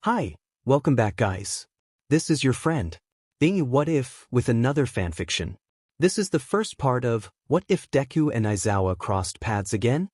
Hi, welcome back guys. This is your friend, Being What If with another fanfiction. This is the first part of What If Deku and Aizawa Crossed Paths Again?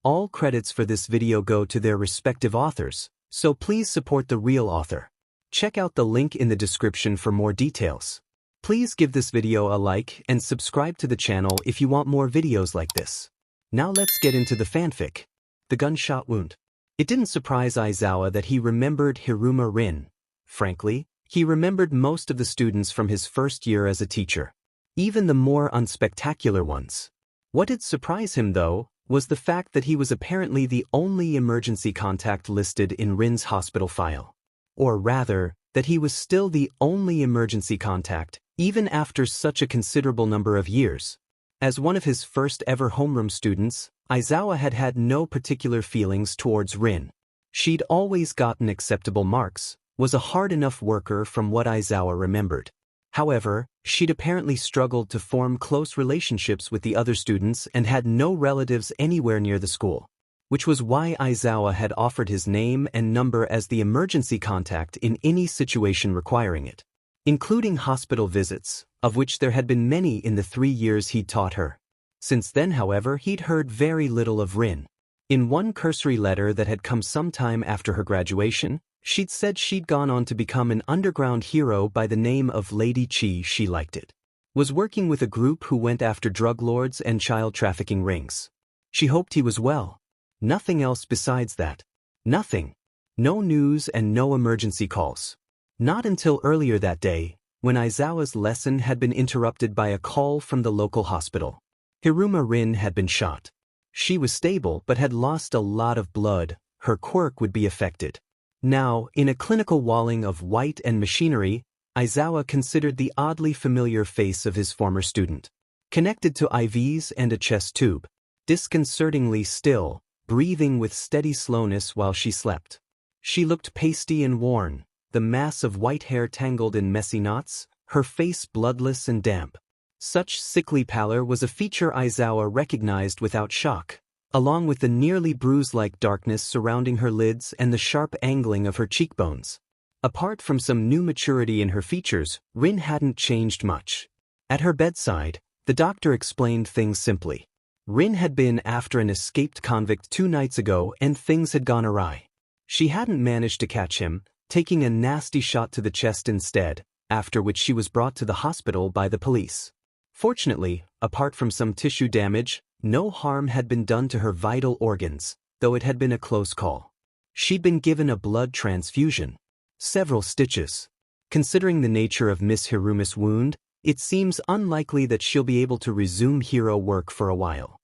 All credits for this video go to their respective authors, so please support the real author. Check out the link in the description for more details. Please give this video a like and subscribe to the channel if you want more videos like this. Now let's get into the fanfic. The gunshot wound. It didn't surprise Aizawa that he remembered Hiruma Rin. Frankly, he remembered most of the students from his first year as a teacher, even the more unspectacular ones. What did surprise him, though, was the fact that he was apparently the only emergency contact listed in Rin's hospital file. Or rather, that he was still the only emergency contact, even after such a considerable number of years. As one of his first ever homeroom students, Aizawa had had no particular feelings towards Rin. She'd always gotten acceptable marks, was a hard enough worker from what Aizawa remembered. However, she'd apparently struggled to form close relationships with the other students and had no relatives anywhere near the school, which was why Aizawa had offered his name and number as the emergency contact in any situation requiring it, including hospital visits, of which there had been many in the 3 years he'd taught her. Since then, however, he'd heard very little of Rin. In one cursory letter that had come sometime after her graduation, she'd said she'd gone on to become an underground hero by the name of Lady Chi. She liked it. Was working with a group who went after drug lords and child trafficking rings. She hoped he was well. Nothing else besides that. Nothing. No news and no emergency calls. Not until earlier that day, when Aizawa's lesson had been interrupted by a call from the local hospital. Hiruma Rin had been shot. She was stable but had lost a lot of blood. Her quirk would be affected. Now, in a clinical walling of white and machinery, Aizawa considered the oddly familiar face of his former student. Connected to IVs and a chest tube. Disconcertingly still, breathing with steady slowness while she slept. She looked pasty and worn, the mass of white hair tangled in messy knots, her face bloodless and damp. Such sickly pallor was a feature Aizawa recognized without shock, along with the nearly bruise-like darkness surrounding her lids and the sharp angling of her cheekbones. Apart from some new maturity in her features, Rin hadn't changed much. At her bedside, the doctor explained things simply. Rin had been after an escaped convict 2 nights ago and things had gone awry. She hadn't managed to catch him, taking a nasty shot to the chest instead, after which she was brought to the hospital by the police. Fortunately, apart from some tissue damage, no harm had been done to her vital organs, though it had been a close call. She'd been given a blood transfusion. Several stitches. Considering the nature of Miss Hiruma's wound, it seems unlikely that she'll be able to resume hero work for a while.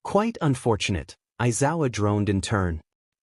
Quite unfortunate, Aizawa droned in turn.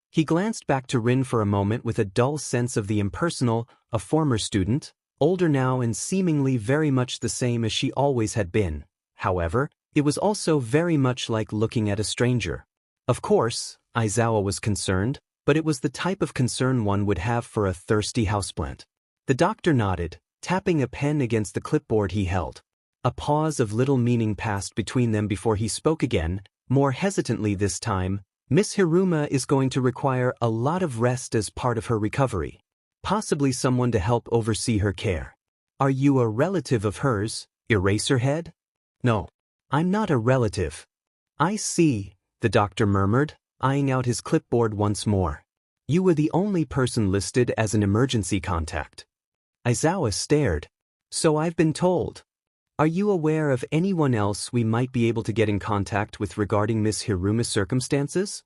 He glanced back to Rin for a moment with a dull sense of the impersonal, a former student, older now and seemingly very much the same as she always had been. However, it was also very much like looking at a stranger. Of course, Aizawa was concerned, but it was the type of concern one would have for a thirsty houseplant. The doctor nodded, tapping a pen against the clipboard he held. A pause of little meaning passed between them before he spoke again, more hesitantly this time. Miss Hiruma is going to require a lot of rest as part of her recovery. Possibly someone to help oversee her care. Are you a relative of hers, Eraserhead? No. I'm not a relative. I see, the doctor murmured, eyeing out his clipboard once more. You were the only person listed as an emergency contact. Aizawa stared. So I've been told. Are you aware of anyone else we might be able to get in contact with regarding Miss Hiruma's circumstances?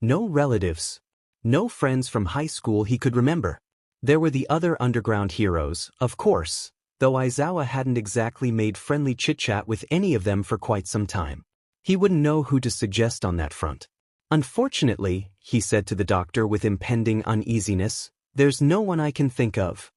No relatives. No friends from high school he could remember. There were the other underground heroes, of course, though Aizawa hadn't exactly made friendly chit-chat with any of them for quite some time. He wouldn't know who to suggest on that front. Unfortunately, he said to the doctor with impending uneasiness, there's no one I can think of.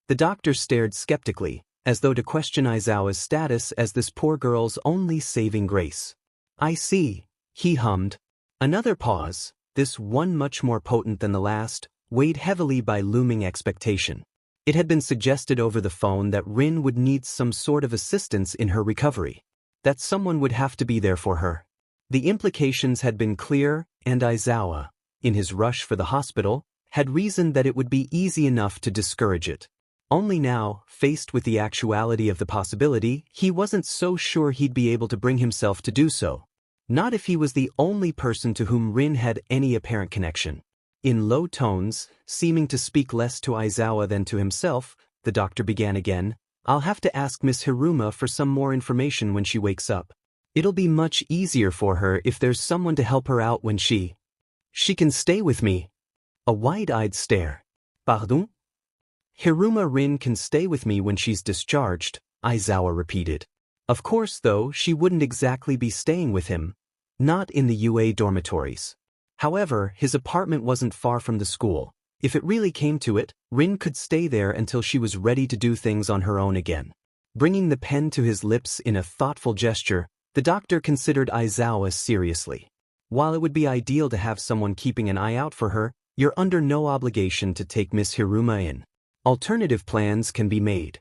The doctor stared skeptically, as though to question Aizawa's status as this poor girl's only saving grace. I see, he hummed. Another pause, this one much more potent than the last, weighed heavily by looming expectation. It had been suggested over the phone that Rin would need some sort of assistance in her recovery. That someone would have to be there for her. The implications had been clear, and Aizawa, in his rush for the hospital, had reasoned that it would be easy enough to discourage it. Only now, faced with the actuality of the possibility, he wasn't so sure he'd be able to bring himself to do so. Not if he was the only person to whom Rin had any apparent connection. In low tones, seeming to speak less to Aizawa than to himself, the doctor began again. I'll have to ask Miss Hiruma for some more information when she wakes up. It'll be much easier for her if there's someone to help her out when she can stay with me. A wide-eyed stare. Pardon? Hiruma Rin can stay with me when she's discharged, Aizawa repeated. Of course, though, she wouldn't exactly be staying with him. Not in the UA dormitories. However, his apartment wasn't far from the school. If it really came to it, Rin could stay there until she was ready to do things on her own again. Bringing the pen to his lips in a thoughtful gesture, the doctor considered Aizawa seriously. While it would be ideal to have someone keeping an eye out for her, you're under no obligation to take Miss Hiruma in. Alternative plans can be made.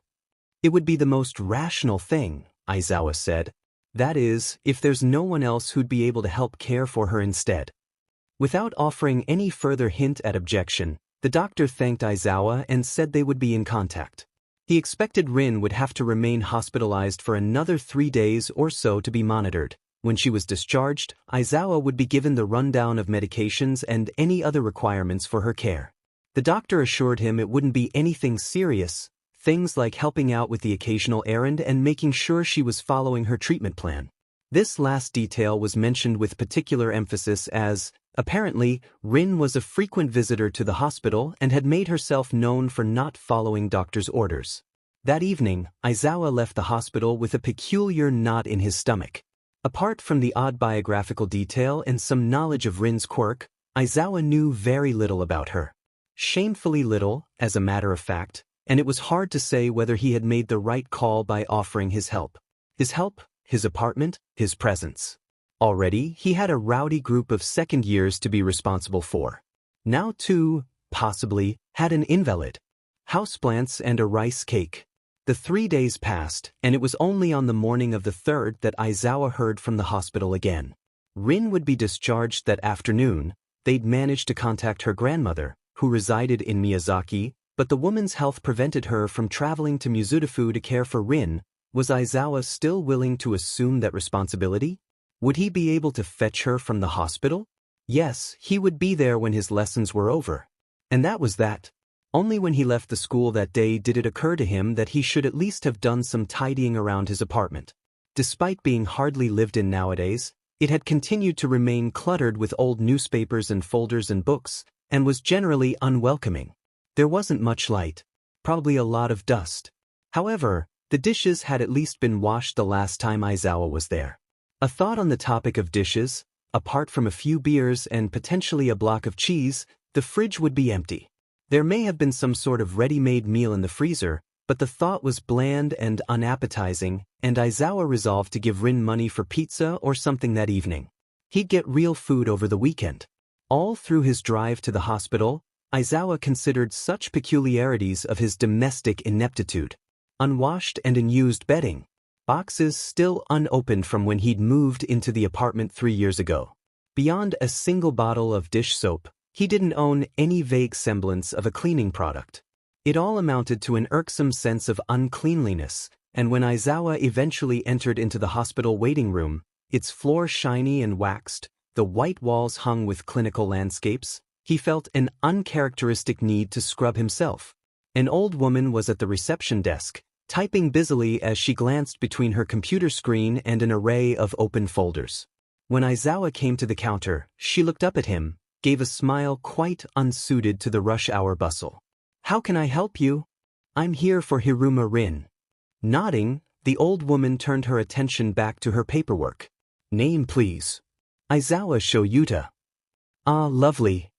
It would be the most rational thing, Aizawa said. That is, if there's no one else who'd be able to help care for her instead. Without offering any further hint at objection, the doctor thanked Aizawa and said they would be in contact. He expected Rin would have to remain hospitalized for another 3 days or so to be monitored. When she was discharged, Aizawa would be given the rundown of medications and any other requirements for her care. The doctor assured him it wouldn't be anything serious, things like helping out with the occasional errand and making sure she was following her treatment plan. This last detail was mentioned with particular emphasis as, apparently, Rin was a frequent visitor to the hospital and had made herself known for not following doctor's orders. That evening, Aizawa left the hospital with a peculiar knot in his stomach. Apart from the odd biographical detail and some knowledge of Rin's quirk, Aizawa knew very little about her. Shamefully little, as a matter of fact, and it was hard to say whether he had made the right call by offering his help. His help, his apartment, his presence. Already, he had a rowdy group of second years to be responsible for. Now too, possibly, had an invalid. Houseplants and a rice cake. The 3 days passed, and it was only on the morning of the 3rd that Aizawa heard from the hospital again. Rin would be discharged that afternoon. They'd managed to contact her grandmother, who resided in Miyazaki, but the woman's health prevented her from traveling to Musutafu to care for Rin. Was Aizawa still willing to assume that responsibility? Would he be able to fetch her from the hospital? Yes, he would be there when his lessons were over. And that was that. Only when he left the school that day did it occur to him that he should at least have done some tidying around his apartment. Despite being hardly lived in nowadays, it had continued to remain cluttered with old newspapers and folders and books, and was generally unwelcoming. There wasn't much light, probably a lot of dust. However, the dishes had at least been washed the last time Aizawa was there. A thought on the topic of dishes, apart from a few beers and potentially a block of cheese, the fridge would be empty. There may have been some sort of ready-made meal in the freezer, but the thought was bland and unappetizing, and Aizawa resolved to give Rin money for pizza or something that evening. He'd get real food over the weekend. All through his drive to the hospital, Aizawa considered such peculiarities of his domestic ineptitude. Unwashed and unused bedding. Boxes still unopened from when he'd moved into the apartment 3 years ago. Beyond a single bottle of dish soap, he didn't own any vague semblance of a cleaning product. It all amounted to an irksome sense of uncleanliness, and when Aizawa eventually entered into the hospital waiting room, its floor shiny and waxed, the white walls hung with clinical landscapes, he felt an uncharacteristic need to scrub himself. An old woman was at the reception desk, typing busily as she glanced between her computer screen and an array of open folders. When Aizawa came to the counter, she looked up at him, gave a smile quite unsuited to the rush-hour bustle. "How can I help you?" "I'm here for Hiruma Rin." Nodding, the old woman turned her attention back to her paperwork. "Name, please." "Aizawa Shoyuta." "Ah, lovely."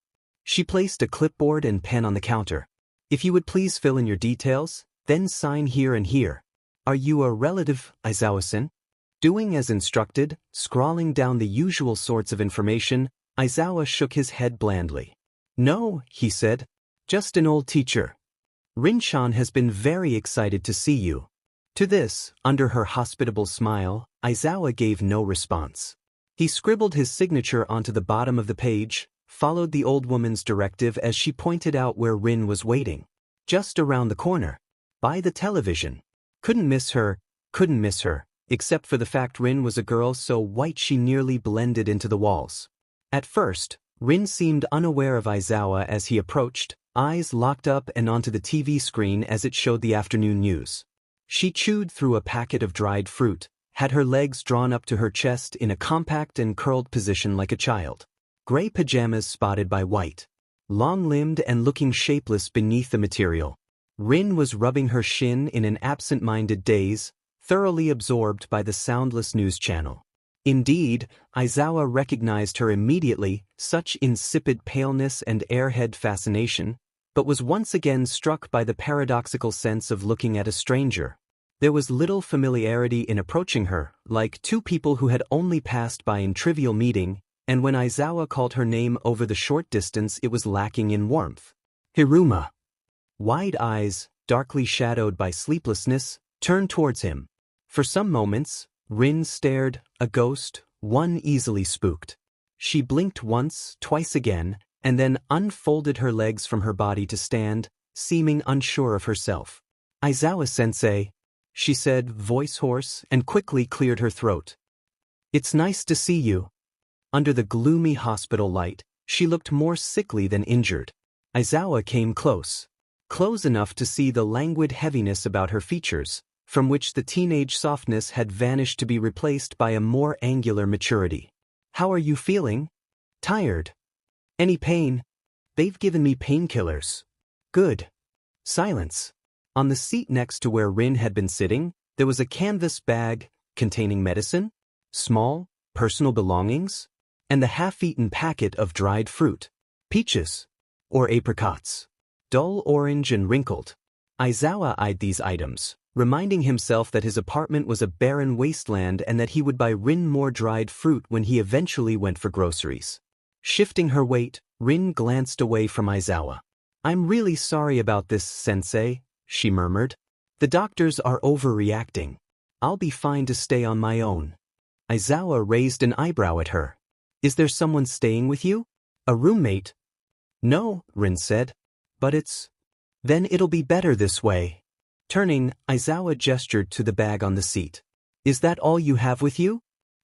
She placed a clipboard and pen on the counter. "If you would please fill in your details, then sign here and here." "Are you a relative, Aizawa-san?" Doing as instructed, scrawling down the usual sorts of information, Aizawa shook his head blandly. "No," he said. "Just an old teacher. Rin-chan has been very excited to see you." To this, under her hospitable smile, Aizawa gave no response. He scribbled his signature onto the bottom of the page, followed the old woman's directive as she pointed out where Rin was waiting. Just around the corner. By the television. Couldn't miss her, except for the fact Rin was a girl so white she nearly blended into the walls. At first, Rin seemed unaware of Aizawa as he approached, eyes locked up and onto the TV screen as it showed the afternoon news. She chewed through a packet of dried fruit, had her legs drawn up to her chest in a compact and curled position like a child. Gray pajamas spotted by white. Long-limbed and looking shapeless beneath the material. Rin was rubbing her shin in an absent-minded daze, thoroughly absorbed by the soundless news channel. Indeed, Aizawa recognized her immediately, such insipid paleness and airhead fascination, but was once again struck by the paradoxical sense of looking at a stranger. There was little familiarity in approaching her, like two people who had only passed by in trivial meeting, and when Aizawa called her name over the short distance it was lacking in warmth. Hiruma. Wide eyes, darkly shadowed by sleeplessness, turned towards him. For some moments, Rin stared, a ghost, one easily spooked. She blinked once, twice again, and then unfolded her legs from her body to stand, seeming unsure of herself. Aizawa-sensei, she said, voice hoarse, and quickly cleared her throat. It's nice to see you. Under the gloomy hospital light, she looked more sickly than injured. Aizawa came close enough to see the languid heaviness about her features, from which the teenage softness had vanished to be replaced by a more angular maturity. How are you feeling? Tired. Any pain? They've given me painkillers. Good. Silence. On the seat next to where Rin had been sitting, there was a canvas bag containing medicine, small, personal belongings, and the half-eaten packet of dried fruit. Peaches. Or apricots. Dull orange and wrinkled. Aizawa eyed these items, reminding himself that his apartment was a barren wasteland and that he would buy Rin more dried fruit when he eventually went for groceries. Shifting her weight, Rin glanced away from Aizawa. I'm really sorry about this, sensei, she murmured. The doctors are overreacting. I'll be fine to stay on my own. Aizawa raised an eyebrow at her. Is there someone staying with you? A roommate? No, Rin said. But then it'll be better this way. Turning, Aizawa gestured to the bag on the seat. Is that all you have with you?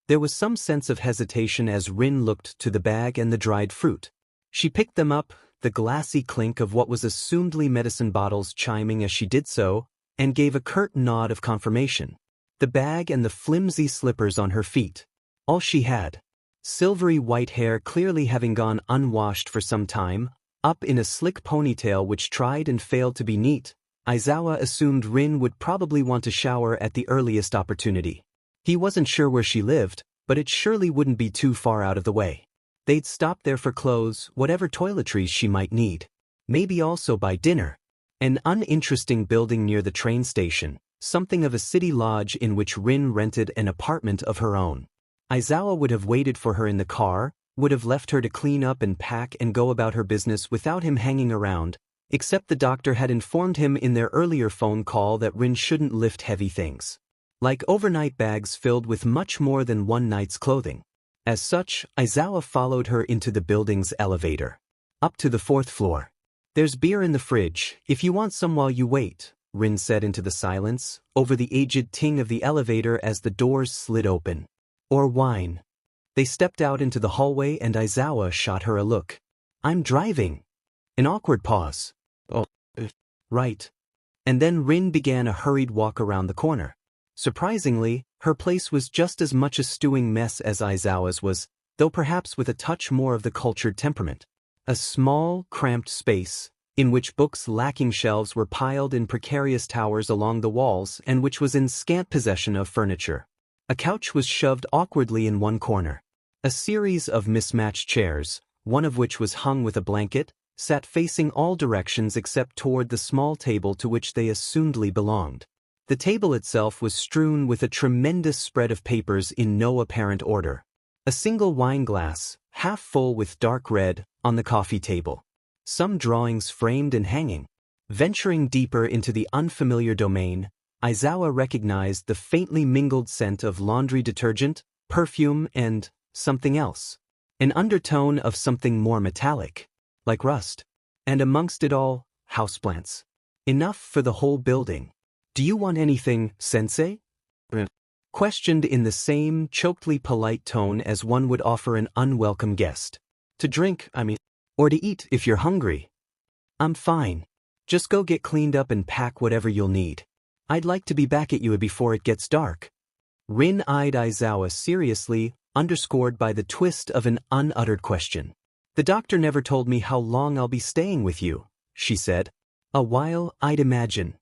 There was some sense of hesitation as Rin looked to the bag and the dried fruit. She picked them up, the glassy clink of what was assumedly medicine bottles chiming as she did so, and gave a curt nod of confirmation. The bag and the flimsy slippers on her feet. All she had. Silvery white hair clearly having gone unwashed for some time, up in a slick ponytail which tried and failed to be neat. Aizawa assumed Rin would probably want to shower at the earliest opportunity. He wasn't sure where she lived, but it surely wouldn't be too far out of the way. They'd stop there for clothes, whatever toiletries she might need. Maybe also buy dinner. An uninteresting building near the train station, something of a city lodge in which Rin rented an apartment of her own. Aizawa would have waited for her in the car, would have left her to clean up and pack and go about her business without him hanging around, except the doctor had informed him in their earlier phone call that Rin shouldn't lift heavy things. Like overnight bags filled with much more than one night's clothing. As such, Aizawa followed her into the building's elevator. Up to the 4th floor. There's beer in the fridge, if you want some while you wait, Rin said into the silence, over the aged ting of the elevator as the doors slid open. Or wine. They stepped out into the hallway and Aizawa shot her a look. I'm driving. An awkward pause. Oh, right. And then Rin began a hurried walk around the corner. Surprisingly, her place was just as much a stewing mess as Aizawa's was, though perhaps with a touch more of the cultured temperament. A small, cramped space, in which books lacking shelves were piled in precarious towers along the walls and which was in scant possession of furniture. A couch was shoved awkwardly in one corner. A series of mismatched chairs, one of which was hung with a blanket, sat facing all directions except toward the small table to which they assumedly belonged. The table itself was strewn with a tremendous spread of papers in no apparent order. A single wine glass, half full with dark red, on the coffee table. Some drawings framed and hanging. Venturing deeper into the unfamiliar domain, Aizawa recognized the faintly mingled scent of laundry detergent, perfume, and something else. An undertone of something more metallic, like rust. And amongst it all, houseplants. Enough for the whole building. Do you want anything, sensei? Questioned in the same chokedly polite tone as one would offer an unwelcome guest. To drink, I mean, or to eat if you're hungry. I'm fine. Just go get cleaned up and pack whatever you'll need. I'd like to be back at you before it gets dark. Rin eyed Aizawa seriously, underscored by the twist of an unuttered question. The doctor never told me how long I'll be staying with you, she said. A while, I'd imagine.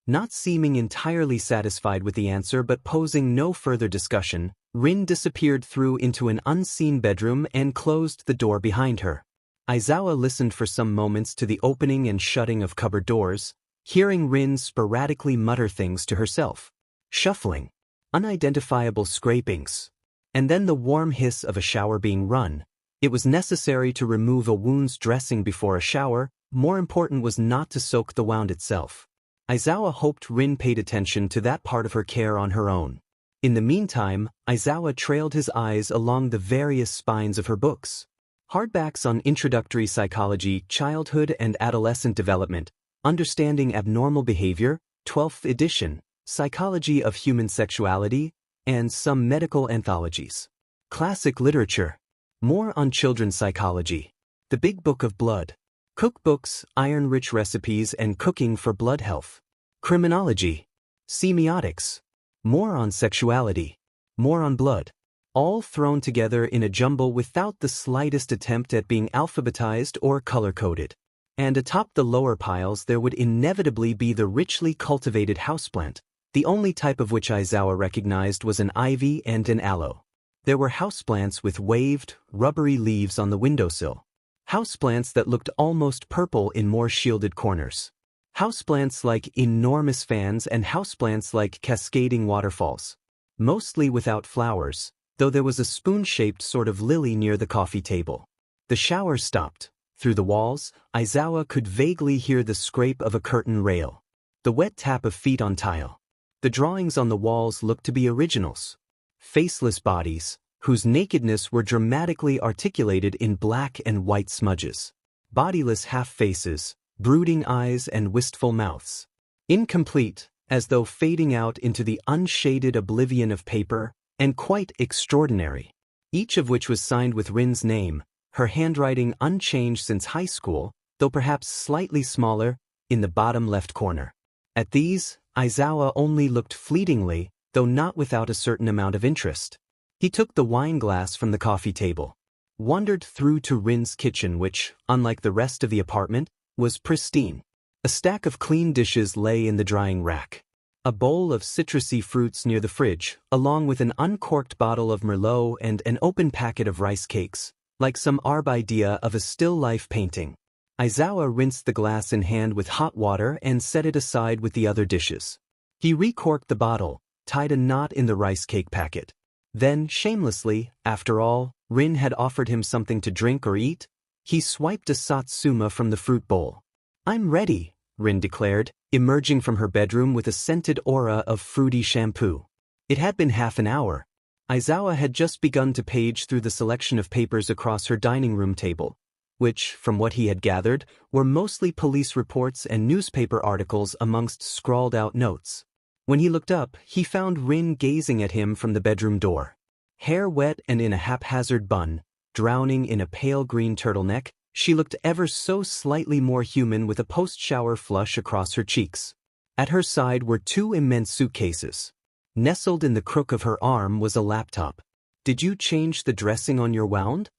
Not seeming entirely satisfied with the answer but posing no further discussion, Rin disappeared through into an unseen bedroom and closed the door behind her. Aizawa listened for some moments to the opening and shutting of cupboard doors, hearing Rin sporadically mutter things to herself. Shuffling. Unidentifiable scrapings. And then the warm hiss of a shower being run. It was necessary to remove a wound's dressing before a shower. More important was not to soak the wound itself. Aizawa hoped Rin paid attention to that part of her care on her own. In the meantime, Aizawa trailed his eyes along the various spines of her books. Hardbacks on Introductory Psychology, Childhood and Adolescent Development, Understanding Abnormal Behavior, 12th edition, Psychology of Human Sexuality, and some medical anthologies. Classic literature. More on children's psychology. The Big Book of Blood. Cookbooks, iron-rich recipes and cooking for blood health. Criminology. Semiotics. More on sexuality. More on blood. All thrown together in a jumble without the slightest attempt at being alphabetized or color-coded. And atop the lower piles there would inevitably be the richly cultivated houseplant, the only type of which Aizawa recognized was an ivy and an aloe. There were houseplants with waved, rubbery leaves on the windowsill. Houseplants that looked almost purple in more shielded corners. Houseplants like enormous fans and houseplants like cascading waterfalls. Mostly without flowers, though there was a spoon-shaped sort of lily near the coffee table. The shower stopped. Through the walls, Aizawa could vaguely hear the scrape of a curtain rail. The wet tap of feet on tile. The drawings on the walls looked to be originals. Faceless bodies, whose nakedness were dramatically articulated in black and white smudges. Bodiless half-faces, brooding eyes and wistful mouths. Incomplete, as though fading out into the unshaded oblivion of paper, and quite extraordinary. Each of which was signed with Rin's name, her handwriting unchanged since high school, though perhaps slightly smaller, in the bottom left corner. At these, Aizawa only looked fleetingly, though not without a certain amount of interest. He took the wine glass from the coffee table, wandered through to Rin's kitchen which, unlike the rest of the apartment, was pristine. A stack of clean dishes lay in the drying rack. A bowl of citrusy fruits near the fridge, along with an uncorked bottle of Merlot and an open packet of rice cakes, like some Arb idea of a still life painting. Aizawa rinsed the glass in hand with hot water and set it aside with the other dishes. He recorked the bottle, tied a knot in the rice cake packet. Then, shamelessly, after all, Rin had offered him something to drink or eat, he swiped a satsuma from the fruit bowl. I'm ready, Rin declared, emerging from her bedroom with a scented aura of fruity shampoo. It had been half an hour. Aizawa had just begun to page through the selection of papers across her dining room table, which, from what he had gathered, were mostly police reports and newspaper articles amongst scrawled-out notes. When he looked up, he found Rin gazing at him from the bedroom door. Hair wet and in a haphazard bun, drowning in a pale green turtleneck, she looked ever so slightly more human with a post-shower flush across her cheeks. At her side were two immense suitcases. Nestled in the crook of her arm was a laptop. Did you change the dressing on your wound?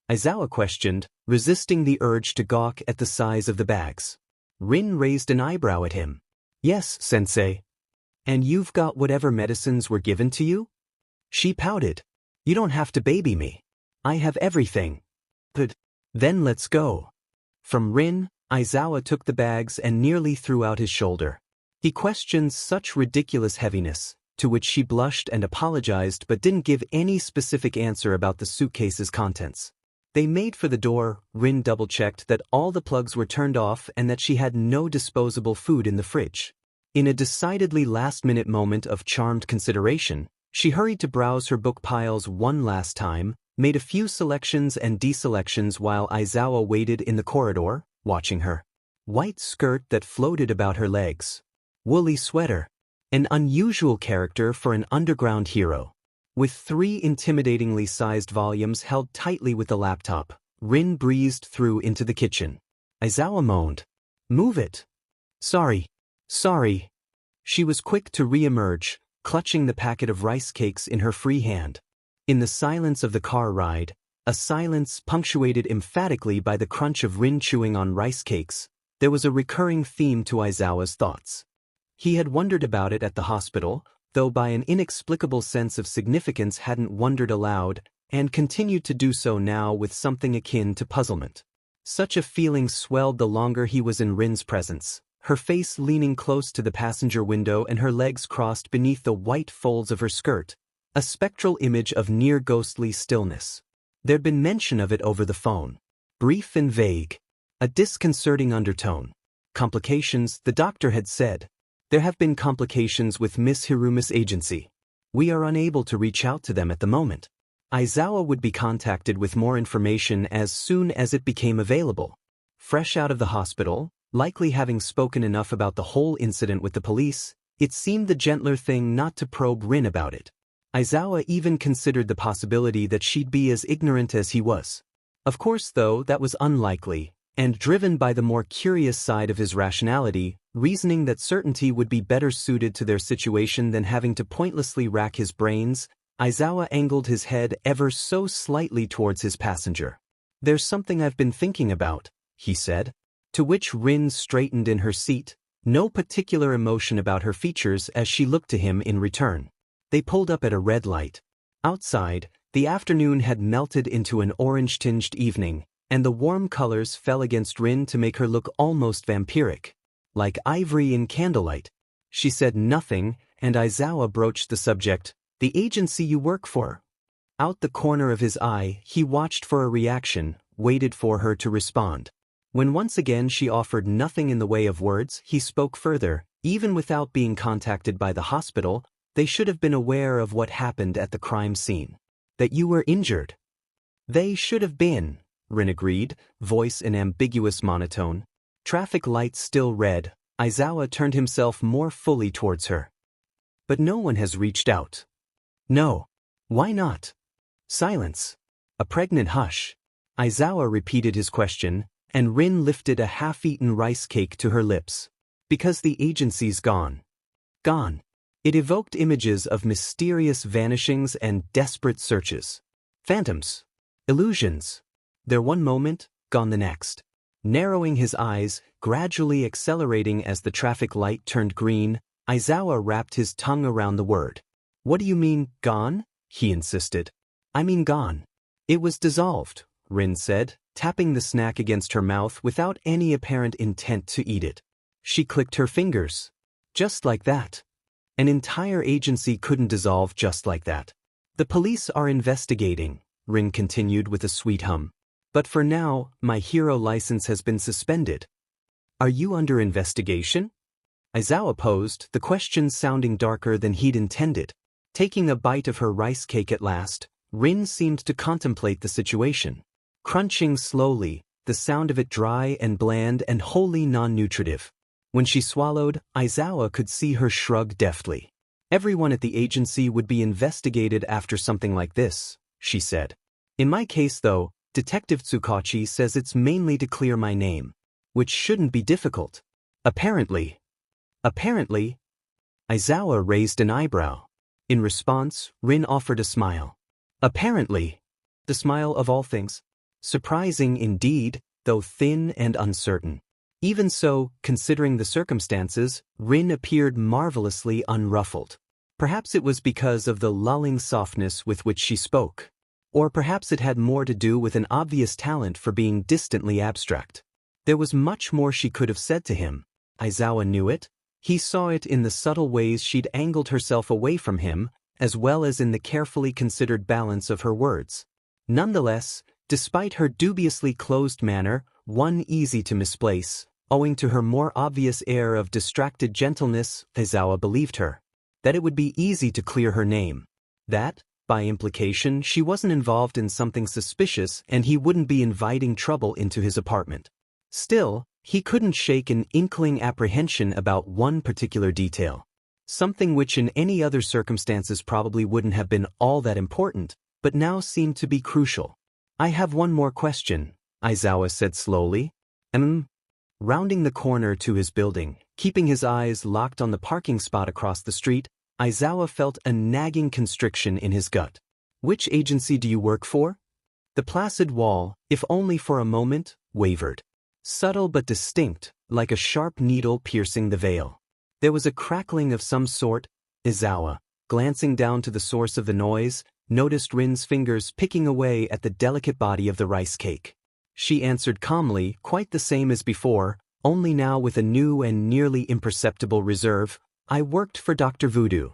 Aizawa questioned, resisting the urge to gawk at the size of the bags. Rin raised an eyebrow at him. Yes, sensei. And you've got whatever medicines were given to you? She pouted. You don't have to baby me. I have everything. But then let's go. From Rin, Aizawa took the bags and nearly threw out his shoulder. He questioned such ridiculous heaviness, to which she blushed and apologized but didn't give any specific answer about the suitcase's contents. They made for the door. Rin double-checked that all the plugs were turned off and that she had no disposable food in the fridge. In a decidedly last-minute moment of charmed consideration, she hurried to browse her book piles one last time, made a few selections and deselections while Aizawa waited in the corridor, watching her. White skirt that floated about her legs. Woolly sweater. An unusual character for an underground hero. With 3 intimidatingly sized volumes held tightly with the laptop, Rin breezed through into the kitchen. Aizawa moaned. "Move it." "Sorry. Sorry." She was quick to re-emerge, clutching the packet of rice cakes in her free hand. In the silence of the car ride, a silence punctuated emphatically by the crunch of Rin chewing on rice cakes, there was a recurring theme to Aizawa's thoughts. He had wondered about it at the hospital, though by an inexplicable sense of significance hadn't wondered aloud, and continued to do so now with something akin to puzzlement. Such a feeling swelled the longer he was in Rin's presence, her face leaning close to the passenger window and her legs crossed beneath the white folds of her skirt, a spectral image of near-ghostly stillness. There'd been mention of it over the phone. Brief and vague. A disconcerting undertone. Complications, the doctor had said. There have been complications with Miss Hiruma's agency. We are unable to reach out to them at the moment. Aizawa would be contacted with more information as soon as it became available. Fresh out of the hospital, likely having spoken enough about the whole incident with the police, it seemed the gentler thing not to probe Rin about it. Aizawa even considered the possibility that she'd be as ignorant as he was. Of course, though, that was unlikely, and driven by the more curious side of his rationality, reasoning that certainty would be better suited to their situation than having to pointlessly rack his brains, Aizawa angled his head ever so slightly towards his passenger. "There's something I've been thinking about," he said. To which Rin straightened in her seat, no particular emotion about her features as she looked to him in return. They pulled up at a red light. Outside, the afternoon had melted into an orange-tinged evening, and the warm colors fell against Rin to make her look almost vampiric. Like ivory in candlelight. She said nothing, and Aizawa broached the subject. "The agency you work for." Out the corner of his eye, he watched for a reaction, waited for her to respond. When once again she offered nothing in the way of words, he spoke further. Even without being contacted by the hospital, they should have been aware of what happened at the crime scene. "That you were injured." "They should have been," Rin agreed, voice in ambiguous monotone. Traffic lights still red, Aizawa turned himself more fully towards her. "But no one has reached out." "No. Why not?" Silence. A pregnant hush. Aizawa repeated his question, and Rin lifted a half-eaten rice cake to her lips. "Because the agency's gone." Gone. It evoked images of mysterious vanishings and desperate searches. Phantoms. Illusions. There one moment, gone the next. Narrowing his eyes, gradually accelerating as the traffic light turned green, Aizawa wrapped his tongue around the word. "What do you mean, gone?" he insisted. "I mean gone." "It was dissolved," Rin said, tapping the snack against her mouth without any apparent intent to eat it. She clicked her fingers. "Just like that." An entire agency couldn't dissolve just like that. "The police are investigating," Rin continued with a sweet hum. "But for now, my hero license has been suspended." "Are you under investigation?" Aizawa posed, the question sounding darker than he'd intended. Taking a bite of her rice cake at last, Rin seemed to contemplate the situation. Crunching slowly, the sound of it dry and bland and wholly non-nutritive. When she swallowed, Aizawa could see her shrug deftly. "Everyone at the agency would be investigated after something like this," she said. "In my case, though, Detective Tsukachi says it's mainly to clear my name. Which shouldn't be difficult." "Apparently." "Apparently?" Aizawa raised an eyebrow. In response, Rin offered a smile. "Apparently." The smile of all things. Surprising indeed, though thin and uncertain. Even so, considering the circumstances, Rin appeared marvelously unruffled. Perhaps it was because of the lulling softness with which she spoke. Or perhaps it had more to do with an obvious talent for being distantly abstract. There was much more she could have said to him. Aizawa knew it. He saw it in the subtle ways she'd angled herself away from him, as well as in the carefully considered balance of her words. Nonetheless, despite her dubiously closed manner, one easy to misplace, owing to her more obvious air of distracted gentleness, Aizawa believed her. That it would be easy to clear her name. That, By implication, she wasn't involved in something suspicious and he wouldn't be inviting trouble into his apartment. Still, he couldn't shake an inkling apprehension about one particular detail. Something which in any other circumstances probably wouldn't have been all that important, but now seemed to be crucial. "I have one more question," Aizawa said slowly. Rounding the corner to his building, keeping his eyes locked on the parking spot across the street, Aizawa felt a nagging constriction in his gut. "Which agency do you work for?" The placid wall, if only for a moment, wavered. Subtle but distinct, like a sharp needle piercing the veil. There was a crackling of some sort. Aizawa, glancing down to the source of the noise, noticed Rin's fingers picking away at the delicate body of the rice cake. She answered calmly, quite the same as before, only now with a new and nearly imperceptible reserve. "I worked for Dr. Voodoo."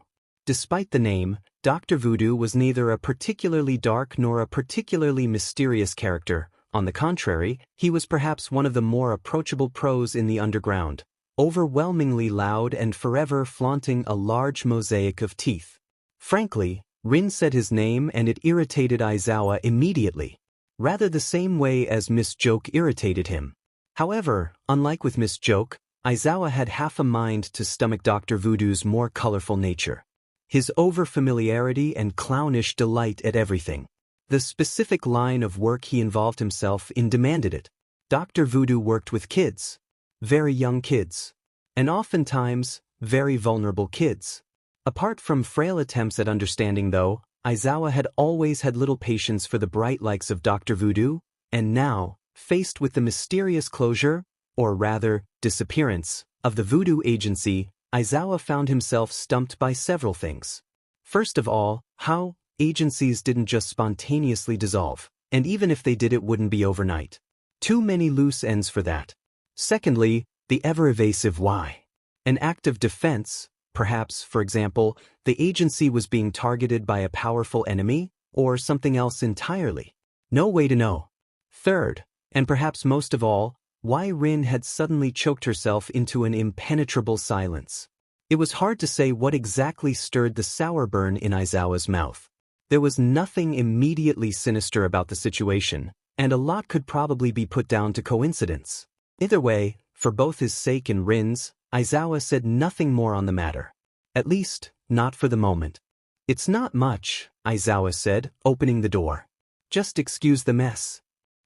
Despite the name, Dr. Voodoo was neither a particularly dark nor a particularly mysterious character. On the contrary, he was perhaps one of the more approachable pros in the underground, overwhelmingly loud and forever flaunting a large mosaic of teeth. Frankly, Rin said his name and it irritated Aizawa immediately, rather the same way as Miss Joke irritated him. However, unlike with Miss Joke, Aizawa had half a mind to stomach Dr. Voodoo's more colorful nature. His over-familiarity and clownish delight at everything. The specific line of work he involved himself in demanded it. Dr. Voodoo worked with kids. Very young kids. And oftentimes, very vulnerable kids. Apart from frail attempts at understanding though, Aizawa had always had little patience for the bright likes of Dr. Voodoo, and now, faced with the mysterious closure, or rather, disappearance, of the Voodoo agency, Aizawa found himself stumped by several things. First of all, how agencies didn't just spontaneously dissolve, and even if they did it wouldn't be overnight. Too many loose ends for that. Secondly, the ever-evasive why. An act of defense, perhaps, for example, the agency was being targeted by a powerful enemy, or something else entirely. No way to know. Third, and perhaps most of all, why Rin had suddenly choked herself into an impenetrable silence. It was hard to say what exactly stirred the sour burn in Aizawa's mouth. There was nothing immediately sinister about the situation, and a lot could probably be put down to coincidence. Either way, for both his sake and Rin's, Aizawa said nothing more on the matter. At least, not for the moment. "It's not much," Aizawa said, opening the door. "Just excuse the mess."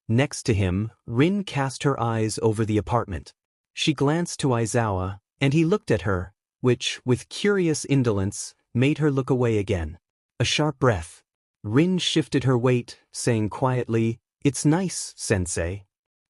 Next to him, Rin cast her eyes over the apartment. She glanced to Aizawa, and he looked at her, which, with curious indolence, made her look away again. A sharp breath. Rin shifted her weight, saying quietly, "It's nice, sensei."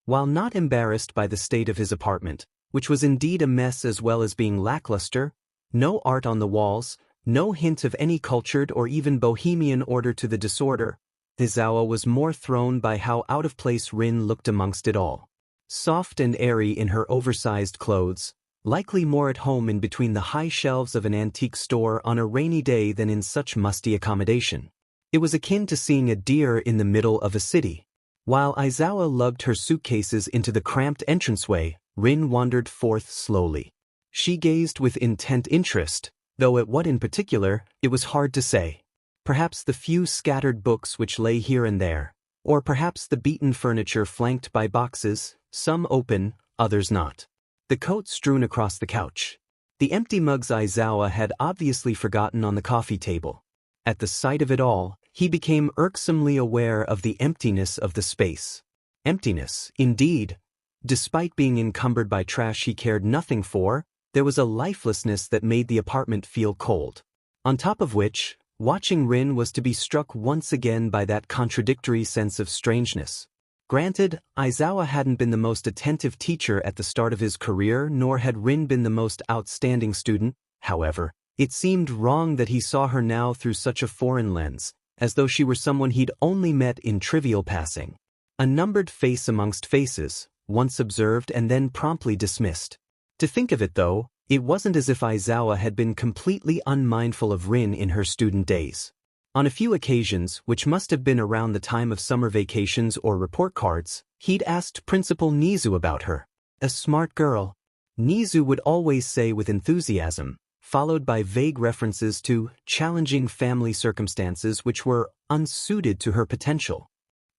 While not embarrassed by the state of his apartment, which was indeed a mess as well as being lackluster, no art on the walls, no hint of any cultured or even bohemian order to the disorder, Aizawa was more thrown by how out of place Rin looked amongst it all. Soft and airy in her oversized clothes, likely more at home in between the high shelves of an antique store on a rainy day than in such musty accommodation. It was akin to seeing a deer in the middle of a city. While Aizawa lugged her suitcases into the cramped entranceway, Rin wandered forth slowly. She gazed with intent interest, though at what in particular, it was hard to say. Perhaps the few scattered books which lay here and there, or perhaps the beaten furniture flanked by boxes, some open, others not. The coat strewn across the couch. The empty mugs Aizawa had obviously forgotten on the coffee table. At the sight of it all, he became irksomely aware of the emptiness of the space. Emptiness, indeed. Despite being encumbered by trash he cared nothing for, there was a lifelessness that made the apartment feel cold. On top of which, watching Rin was to be struck once again by that contradictory sense of strangeness. Granted, Aizawa hadn't been the most attentive teacher at the start of his career, nor had Rin been the most outstanding student. However, it seemed wrong that he saw her now through such a foreign lens, as though she were someone he'd only met in trivial passing. A numbered face amongst faces, once observed and then promptly dismissed. To think of it though, it wasn't as if Aizawa had been completely unmindful of Rin in her student days. On a few occasions, which must have been around the time of summer vacations or report cards, he'd asked Principal Nizu about her. A smart girl. Nizu would always say with enthusiasm, followed by vague references to challenging family circumstances which were unsuited to her potential.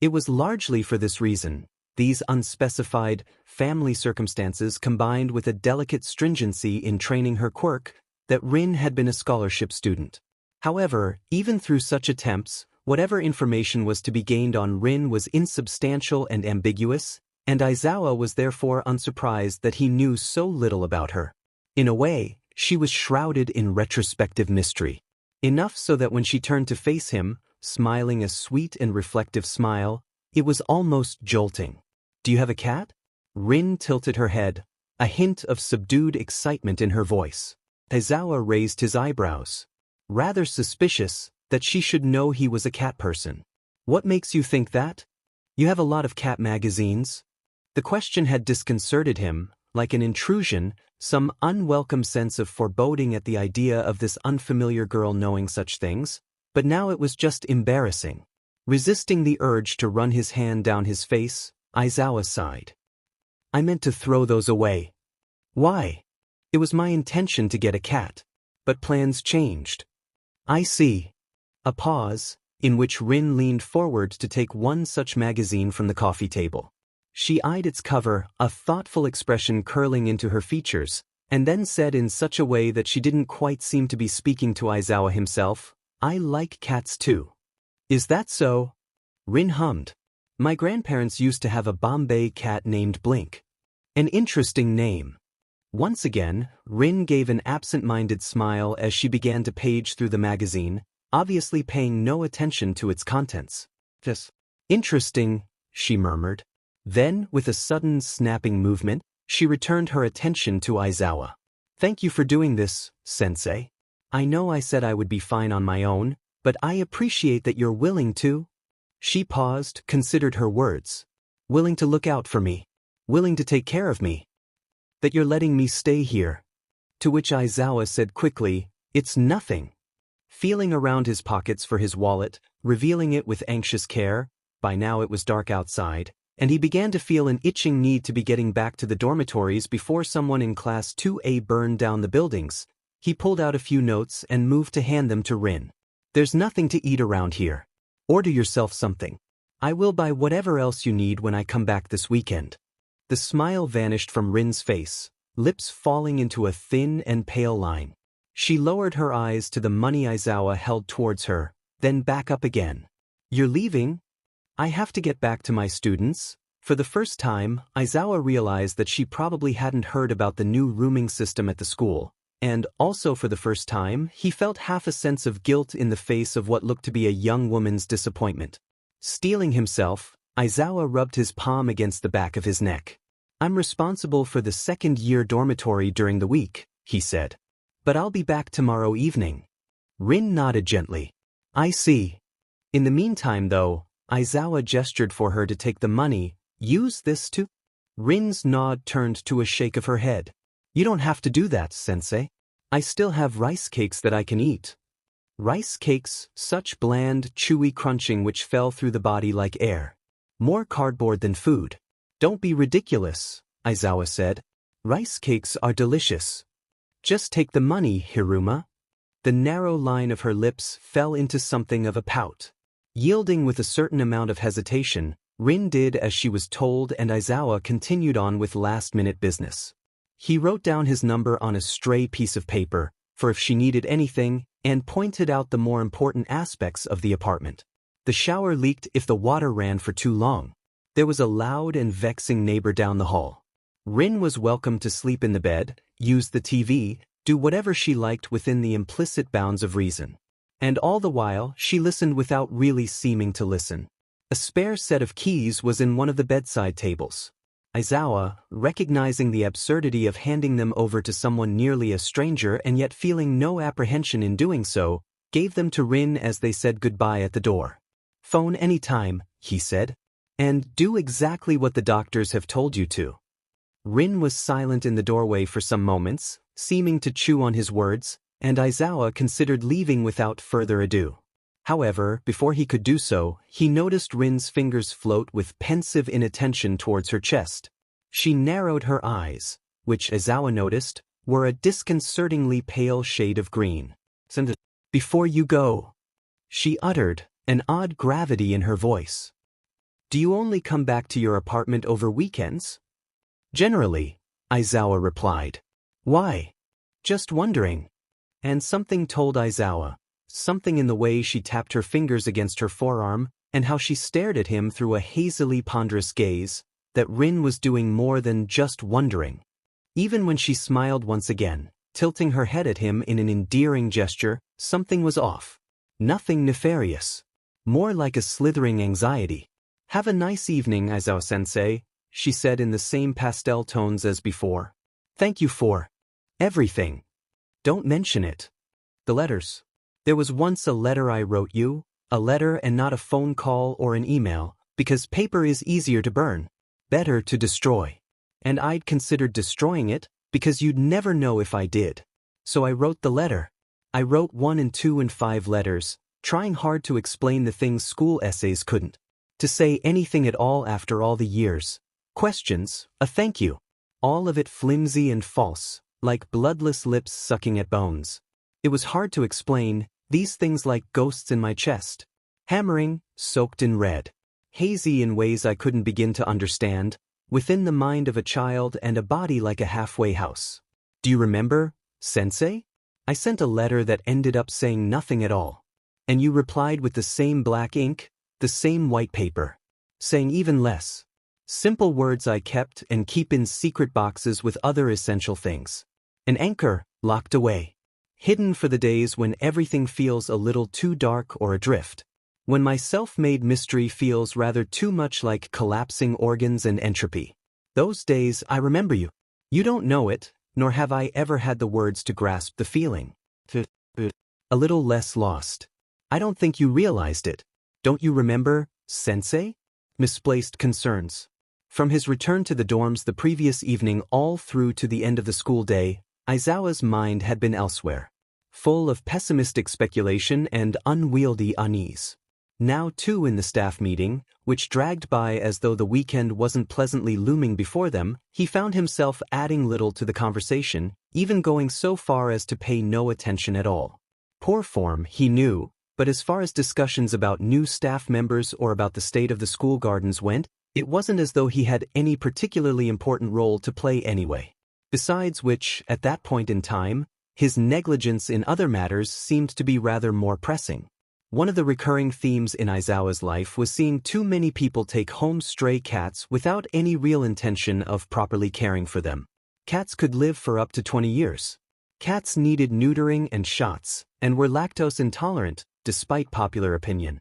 It was largely for this reason, these unspecified family circumstances combined with a delicate stringency in training her quirk, that Rin had been a scholarship student. However, even through such attempts, whatever information was to be gained on Rin was insubstantial and ambiguous, and Aizawa was therefore unsurprised that he knew so little about her. In a way, she was shrouded in retrospective mystery. Enough so that when she turned to face him, smiling a sweet and reflective smile, it was almost jolting. "Do you have a cat?" Rin tilted her head, a hint of subdued excitement in her voice. Aizawa raised his eyebrows. Rather suspicious that she should know he was a cat person. "What makes you think that? You have a lot of cat magazines?" The question had disconcerted him, like an intrusion, some unwelcome sense of foreboding at the idea of this unfamiliar girl knowing such things, but now it was just embarrassing. Resisting the urge to run his hand down his face, Aizawa sighed. "I meant to throw those away." "Why?" "It was my intention to get a cat. But plans changed." "I see." A pause, in which Rin leaned forward to take one such magazine from the coffee table. She eyed its cover, a thoughtful expression curling into her features, and then said in such a way that she didn't quite seem to be speaking to Aizawa himself, "I like cats too." "Is that so?" Rin hummed. "My grandparents used to have a Bombay cat named Blink." "An interesting name." Once again, Rin gave an absent-minded smile as she began to page through the magazine, obviously paying no attention to its contents. "Just interesting," she murmured. Then, with a sudden snapping movement, she returned her attention to Aizawa. "Thank you for doing this, Sensei. I know I said I would be fine on my own, but I appreciate that you're willing to." She paused, considered her words. "Willing to look out for me. Willing to take care of me. That you're letting me stay here." To which Aizawa said quickly, "It's nothing." Feeling around his pockets for his wallet, revealing it with anxious care, by now it was dark outside, and he began to feel an itching need to be getting back to the dormitories before someone in Class 2A burned down the buildings, he pulled out a few notes and moved to hand them to Rin. "There's nothing to eat around here. Order yourself something. I will buy whatever else you need when I come back this weekend." The smile vanished from Rin's face, lips falling into a thin and pale line. She lowered her eyes to the money Aizawa held towards her, then back up again. "You're leaving?" "I have to get back to my students." For the first time, Aizawa realized that she probably hadn't heard about the new rooming system at the school, and also for the first time, he felt half a sense of guilt in the face of what looked to be a young woman's disappointment. Steeling himself, Aizawa rubbed his palm against the back of his neck. "I'm responsible for the second-year dormitory during the week," he said. "But I'll be back tomorrow evening." Rin nodded gently. "I see." In the meantime, though, Aizawa gestured for her to take the money. "Use this to—" Rin's nod turned to a shake of her head. "You don't have to do that, Sensei. I still have rice cakes that I can eat." Rice cakes, such bland, chewy crunching which fell through the body like air. More cardboard than food. "Don't be ridiculous," Aizawa said. "Rice cakes are delicious. Just take the money, Hiruma." The narrow line of her lips fell into something of a pout. Yielding with a certain amount of hesitation, Rin did as she was told and Aizawa continued on with last-minute business. He wrote down his number on a stray piece of paper, for if she needed anything, and pointed out the more important aspects of the apartment. The shower leaked if the water ran for too long. There was a loud and vexing neighbor down the hall. Rin was welcome to sleep in the bed, use the TV, do whatever she liked within the implicit bounds of reason. And all the while, she listened without really seeming to listen. A spare set of keys was in one of the bedside tables. Aizawa, recognizing the absurdity of handing them over to someone nearly a stranger and yet feeling no apprehension in doing so, gave them to Rin as they said goodbye at the door. "Phone anytime," he said. "And do exactly what the doctors have told you to." Rin was silent in the doorway for some moments, seeming to chew on his words, and Aizawa considered leaving without further ado. However, before he could do so, he noticed Rin's fingers float with pensive inattention towards her chest. She narrowed her eyes, which Aizawa noticed, were a disconcertingly pale shade of green. "Before you go," she uttered, an odd gravity in her voice. "Do you only come back to your apartment over weekends?" "Generally," Aizawa replied. "Why?" "Just wondering." And something told Aizawa, something in the way she tapped her fingers against her forearm and how she stared at him through a hazily ponderous gaze, that Rin was doing more than just wondering. Even when she smiled once again, tilting her head at him in an endearing gesture, something was off. Nothing nefarious. More like a slithering anxiety. "Have a nice evening, Aizawa-sensei," she said in the same pastel tones as before. "Thank you for everything. Don't mention it." "The letters. There was once a letter I wrote you, a letter and not a phone call or an email, because paper is easier to burn. Better to destroy. And I'd considered destroying it, because you'd never know if I did. So I wrote the letter. I wrote 1 and 2 and 5 letters, trying hard to explain the things school essays couldn't. To say anything at all after all the years. Questions, a thank you. All of it flimsy and false, like bloodless lips sucking at bones. It was hard to explain, these things like ghosts in my chest. Hammering, soaked in red. Hazy in ways I couldn't begin to understand, within the mind of a child and a body like a halfway house. Do you remember, Sensei? I sent a letter that ended up saying nothing at all. And you replied with the same black ink, the same white paper. Saying even less. Simple words I kept and keep in secret boxes with other essential things. An anchor, locked away. Hidden for the days when everything feels a little too dark or adrift. When my self-made mystery feels rather too much like collapsing organs and entropy. Those days, I remember you. You don't know it, nor have I ever had the words to grasp the feeling. A little less lost. I don't think you realized it. Don't you remember, Sensei? Misplaced concerns. From his return to the dorms the previous evening all through to the end of the school day, Aizawa's mind had been elsewhere. Full of pessimistic speculation and unwieldy unease. Now too in the staff meeting, which dragged by as though the weekend wasn't pleasantly looming before them, he found himself adding little to the conversation, even going so far as to pay no attention at all. Poor form, he knew, but as far as discussions about new staff members or about the state of the school gardens went, it wasn't as though he had any particularly important role to play anyway. Besides which, at that point in time, his negligence in other matters seemed to be rather more pressing. One of the recurring themes in Aizawa's life was seeing too many people take home stray cats without any real intention of properly caring for them. Cats could live for up to 20 years. Cats needed neutering and shots, and were lactose intolerant, despite popular opinion.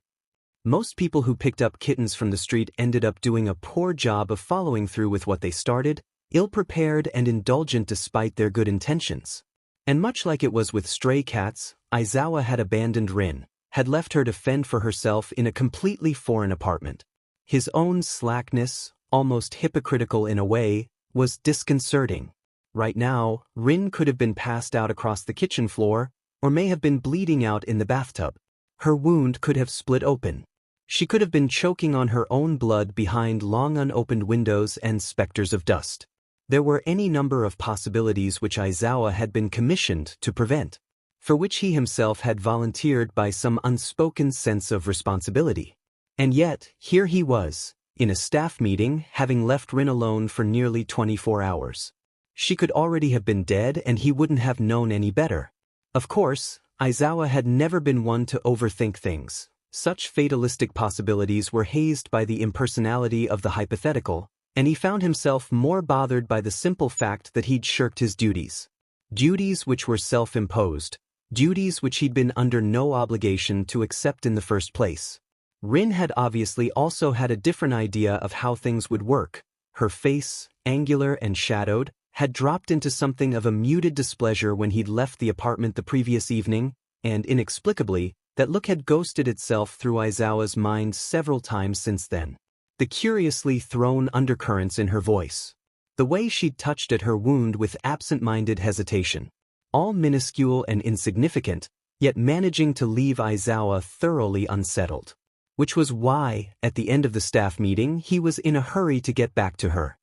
Most people who picked up kittens from the street ended up doing a poor job of following through with what they started, ill-prepared and indulgent despite their good intentions. And much like it was with stray cats, Aizawa had abandoned Rin. Had left her to fend for herself in a completely foreign apartment. His own slackness, almost hypocritical in a way, was disconcerting. Right now, Rin could have been passed out across the kitchen floor, or may have been bleeding out in the bathtub. Her wound could have split open. She could have been choking on her own blood behind long unopened windows and specters of dust. There were any number of possibilities which Aizawa had been commissioned to prevent. For which he himself had volunteered by some unspoken sense of responsibility. And yet, here he was, in a staff meeting, having left Rin alone for nearly 24 hours. She could already have been dead and he wouldn't have known any better. Of course, Aizawa had never been one to overthink things. Such fatalistic possibilities were hazed by the impersonality of the hypothetical, and he found himself more bothered by the simple fact that he'd shirked his duties. Duties which were self-imposed. Duties which he'd been under no obligation to accept in the first place. Rin had obviously also had a different idea of how things would work. Her face, angular and shadowed, had dropped into something of a muted displeasure when he'd left the apartment the previous evening, and inexplicably, that look had ghosted itself through Aizawa's mind several times since then. The curiously thrown undercurrents in her voice. The way she'd touched at her wound with absent-minded hesitation. All minuscule and insignificant, yet managing to leave Aizawa thoroughly unsettled. Which was why, at the end of the staff meeting, he was in a hurry to get back to her.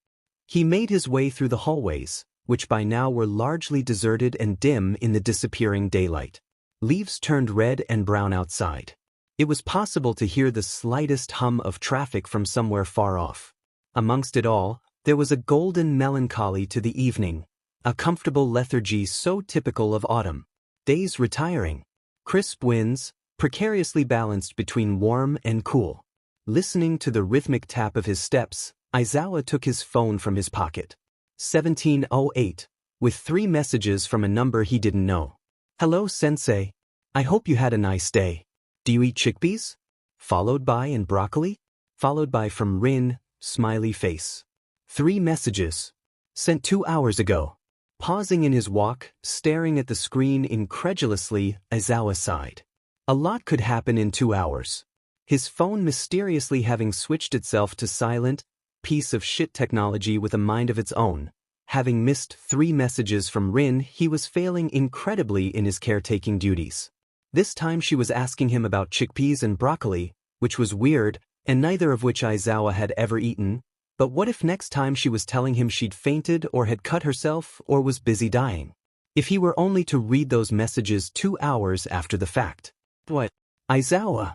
He made his way through the hallways, which by now were largely deserted and dim in the disappearing daylight. Leaves turned red and brown outside. It was possible to hear the slightest hum of traffic from somewhere far off. Amongst it all, there was a golden melancholy to the evening, a comfortable lethargy so typical of autumn. Days retiring. Crisp winds, precariously balanced between warm and cool. Listening to the rhythmic tap of his steps, Aizawa took his phone from his pocket. 1708, with 3 messages from a number he didn't know. Hello, Sensei. I hope you had a nice day. Do you eat chickpeas? Followed by and broccoli? Followed by from Rin, smiley face. 3 messages. Sent 2 hours ago. Pausing in his walk, staring at the screen incredulously, Aizawa sighed. A lot could happen in 2 hours. His phone mysteriously having switched itself to silent, piece of shit technology with a mind of its own. Having missed 3 messages from Rin, he was failing incredibly in his caretaking duties. This time she was asking him about chickpeas and broccoli, which was weird, and neither of which Aizawa had ever eaten. But what if next time she was telling him she'd fainted or had cut herself or was busy dying? If he were only to read those messages 2 hours after the fact. What? Aizawa?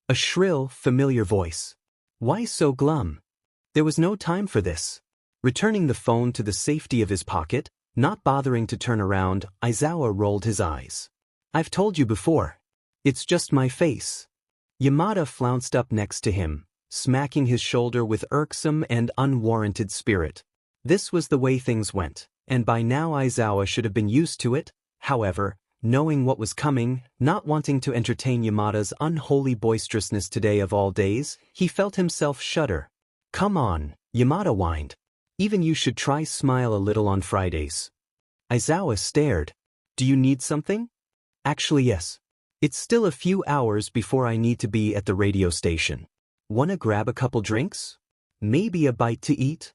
A shrill, familiar voice. Why so glum? There was no time for this. Returning the phone to the safety of his pocket, not bothering to turn around, Aizawa rolled his eyes. I've told you before. It's just my face. Yamada flounced up next to him, smacking his shoulder with irksome and unwarranted spirit. This was the way things went, and by now Aizawa should have been used to it. However, knowing what was coming, not wanting to entertain Yamada's unholy boisterousness today of all days, he felt himself shudder. Come on, Yamada whined. Even you should try smile a little on Fridays. Aizawa stared. Do you need something? Actually yes. It's still a few hours before I need to be at the radio station. Wanna grab a couple drinks? Maybe a bite to eat?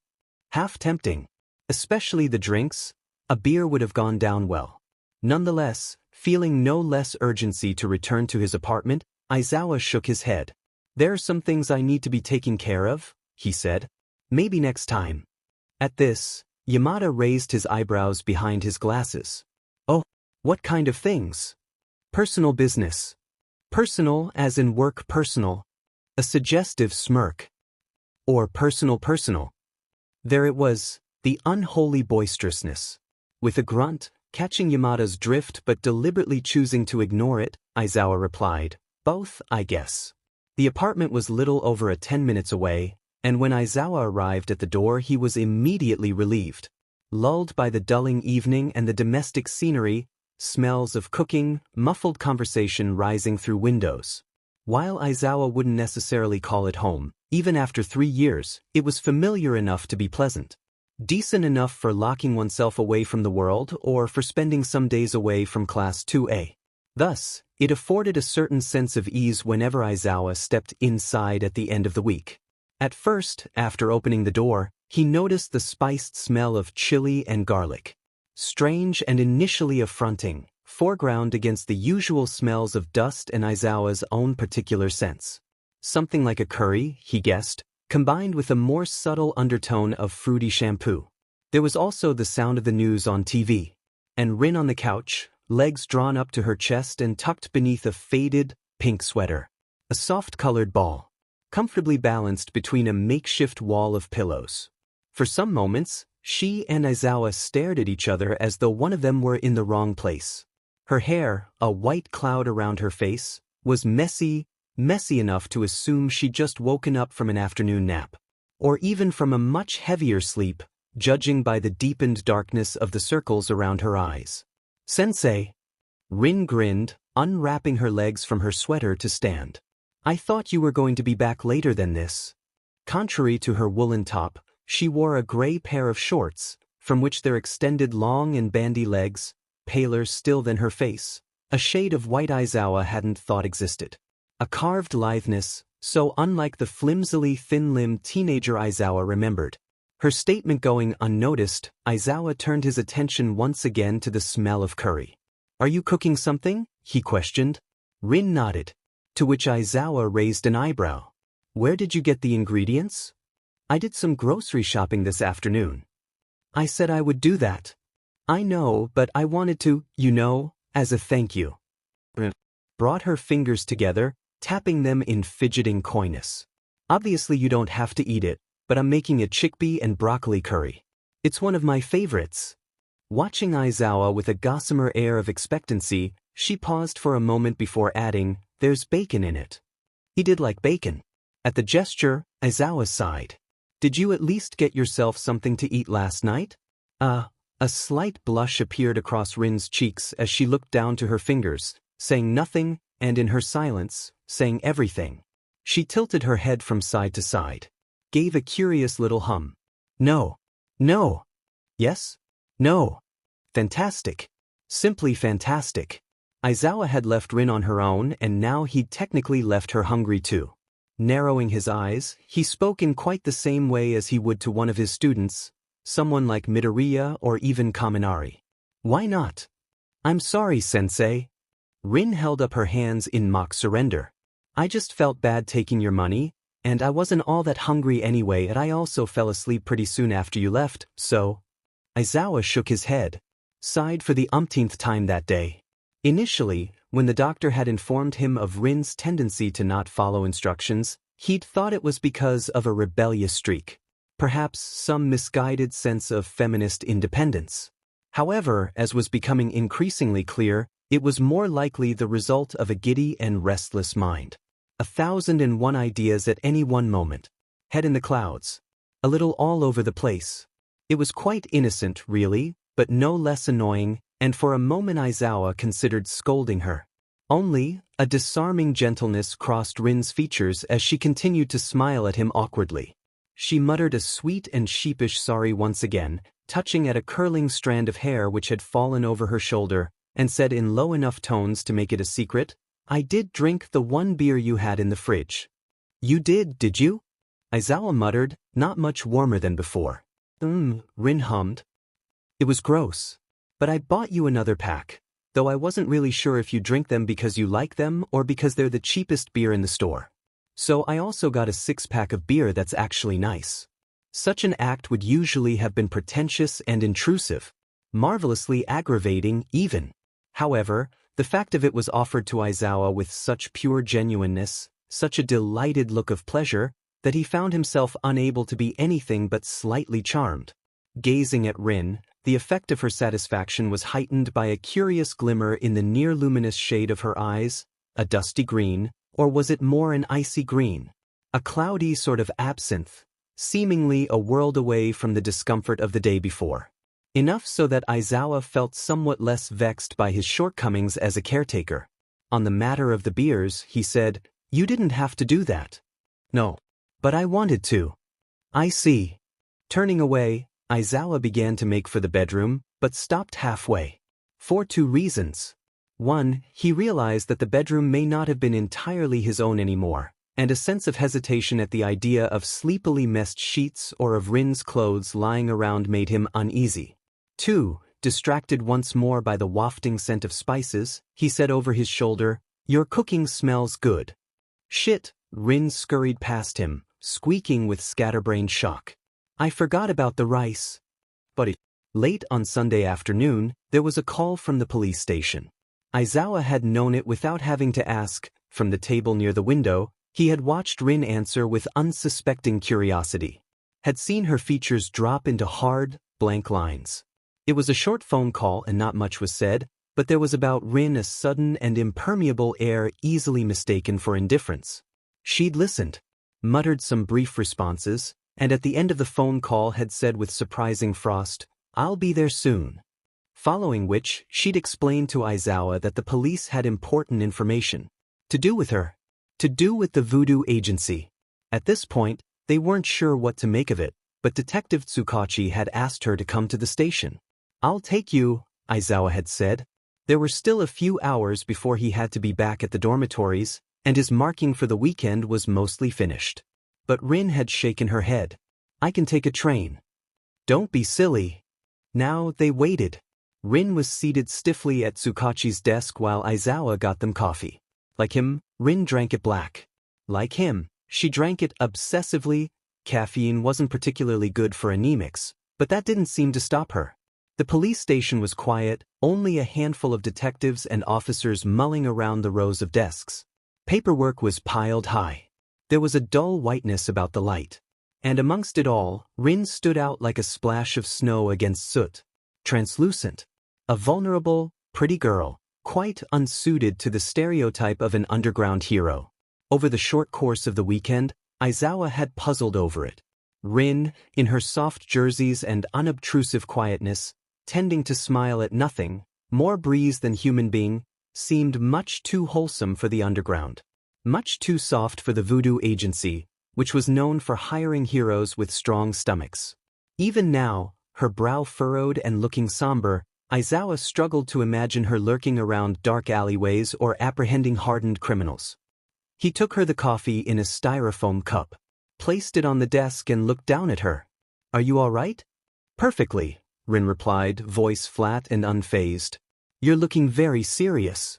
Half tempting. Especially the drinks, a beer would have gone down well. Nonetheless, feeling no less urgency to return to his apartment, Aizawa shook his head. There are some things I need to be taking care of, he said. Maybe next time. At this, Yamada raised his eyebrows behind his glasses. Oh, what kind of things? Personal business. Personal as in work personal. A suggestive smirk. Or personal. There it was, the unholy boisterousness. With a grunt, catching Yamada's drift but deliberately choosing to ignore it, Aizawa replied, both, I guess. The apartment was little over 10 minutes away, and when Aizawa arrived at the door he was immediately relieved. Lulled by the dulling evening and the domestic scenery, smells of cooking, muffled conversation rising through windows. While Aizawa wouldn't necessarily call it home, even after 3 years, it was familiar enough to be pleasant. Decent enough for locking oneself away from the world or for spending some days away from Class 2A. Thus, it afforded a certain sense of ease whenever Aizawa stepped inside at the end of the week. At first, after opening the door, he noticed the spiced smell of chili and garlic. Strange and initially affronting, foreground against the usual smells of dust and Aizawa's own particular scents. Something like a curry, he guessed, combined with a more subtle undertone of fruity shampoo. There was also the sound of the news on TV. And Rin on the couch, legs drawn up to her chest and tucked beneath a faded, pink sweater. A soft-colored ball, comfortably balanced between a makeshift wall of pillows. For some moments, she and Aizawa stared at each other as though one of them were in the wrong place. Her hair, a white cloud around her face, was messy enough to assume she'd just woken up from an afternoon nap. Or even from a much heavier sleep, judging by the deepened darkness of the circles around her eyes. Sensei. Rin grinned, unwrapping her legs from her sweater to stand. I thought you were going to be back later than this. Contrary to her woolen top, she wore a gray pair of shorts, from which there extended long and bandy legs, paler still than her face, a shade of white Aizawa hadn't thought existed. A carved litheness, so unlike the flimsily thin-limbed teenager Aizawa remembered. Her statement going unnoticed, Aizawa turned his attention once again to the smell of curry. Are you cooking something? He questioned. Rin nodded, to which Aizawa raised an eyebrow. Where did you get the ingredients? I did some grocery shopping this afternoon. I said I would do that. I know, but I wanted to, as a thank you. Rin brought her fingers together, tapping them in fidgeting coyness. Obviously you don't have to eat it, but I'm making a chickpea and broccoli curry. It's one of my favorites. Watching Aizawa with a gossamer air of expectancy, she paused for a moment before adding, "There's bacon in it." He did like bacon. At the gesture, Aizawa sighed. "Did you at least get yourself something to eat last night?" A slight blush appeared across Rin's cheeks as she looked down to her fingers, saying nothing, and in her silence, saying everything. She tilted her head from side to side. Gave a curious little hum. No. No. Yes? No. Fantastic. Simply fantastic. Aizawa had left Rin on her own and now he'd technically left her hungry too. Narrowing his eyes, he spoke in quite the same way as he would to one of his students, someone like Midoriya or even Kaminari. Why not? I'm sorry, sensei. Rin held up her hands in mock surrender. I just felt bad taking your money, and I wasn't all that hungry anyway and I also fell asleep pretty soon after you left, so… Aizawa shook his head. Sighed for the umpteenth time that day. Initially, when the doctor had informed him of Rin's tendency to not follow instructions, he'd thought it was because of a rebellious streak. Perhaps some misguided sense of feminist independence. However, as was becoming increasingly clear, it was more likely the result of a giddy and restless mind. 1,001 ideas at any one moment. Head in the clouds. A little all over the place. It was quite innocent, really, but no less annoying, and for a moment Aizawa considered scolding her. Only, a disarming gentleness crossed Rin's features as she continued to smile at him awkwardly. She muttered a sweet and sheepish sorry once again, touching at a curling strand of hair which had fallen over her shoulder, and said in low enough tones to make it a secret, I did drink the one beer you had in the fridge. You did you? Aizawa muttered, not much warmer than before. Rin hummed. It was gross. But I bought you another pack, though I wasn't really sure if you drink them because you like them or because they're the cheapest beer in the store. So I also got a 6-pack of beer that's actually nice. Such an act would usually have been pretentious and intrusive, marvelously aggravating even. However, the fact of it was offered to Aizawa with such pure genuineness, such a delighted look of pleasure, that he found himself unable to be anything but slightly charmed. Gazing at Rin, the effect of her satisfaction was heightened by a curious glimmer in the near-luminous shade of her eyes, a dusty green, or was it more an icy green? A cloudy sort of absinthe, seemingly a world away from the discomfort of the day before. Enough so that Aizawa felt somewhat less vexed by his shortcomings as a caretaker. On the matter of the beers, he said, You didn't have to do that. No. But I wanted to. I see. Turning away, Aizawa began to make for the bedroom, but stopped halfway. For 2 reasons. 1, he realized that the bedroom may not have been entirely his own anymore, and a sense of hesitation at the idea of sleepily messed sheets or of Rin's clothes lying around made him uneasy. 2, distracted once more by the wafting scent of spices, he said over his shoulder, Your cooking smells good. Shit, Rin scurried past him, squeaking with scatterbrained shock. I forgot about the rice. But late on Sunday afternoon, there was a call from the police station. Aizawa had known it without having to ask. From the table near the window, he had watched Rin answer with unsuspecting curiosity. Had seen her features drop into hard, blank lines. It was a short phone call and not much was said, but there was about Rin a sudden and impermeable air easily mistaken for indifference. She'd listened, muttered some brief responses, and at the end of the phone call had said with surprising frost, I'll be there soon. Following which, she'd explained to Aizawa that the police had important information. To do with her. To do with the voodoo agency. At this point, they weren't sure what to make of it, but Detective Tsukachi had asked her to come to the station. I'll take you, Aizawa had said. There were still a few hours before he had to be back at the dormitories, and his marking for the weekend was mostly finished. But Rin had shaken her head. I can take a train. Don't be silly. Now they waited. Rin was seated stiffly at Tsukachi's desk while Aizawa got them coffee. Like him, Rin drank it black. Like him, she drank it obsessively. Caffeine wasn't particularly good for anemics, But that didn't seem to stop her. The police station was quiet, only a handful of detectives and officers mulling around the rows of desks. Paperwork was piled high. There was a dull whiteness about the light. And amongst it all, Rin stood out like a splash of snow against soot. Translucent. A vulnerable, pretty girl, quite unsuited to the stereotype of an underground hero. Over the short course of the weekend, Aizawa had puzzled over it. Rin, in her soft jerseys and unobtrusive quietness, tending to smile at nothing, more breeze than human being, seemed much too wholesome for the underground. Much too soft for the voodoo agency, which was known for hiring heroes with strong stomachs. Even now, her brow furrowed and looking somber, Aizawa struggled to imagine her lurking around dark alleyways or apprehending hardened criminals. He took her the coffee in a styrofoam cup, placed it on the desk and looked down at her. "Are you all right?" "Perfectly," Rin replied, voice flat and unfazed. "You're looking very serious."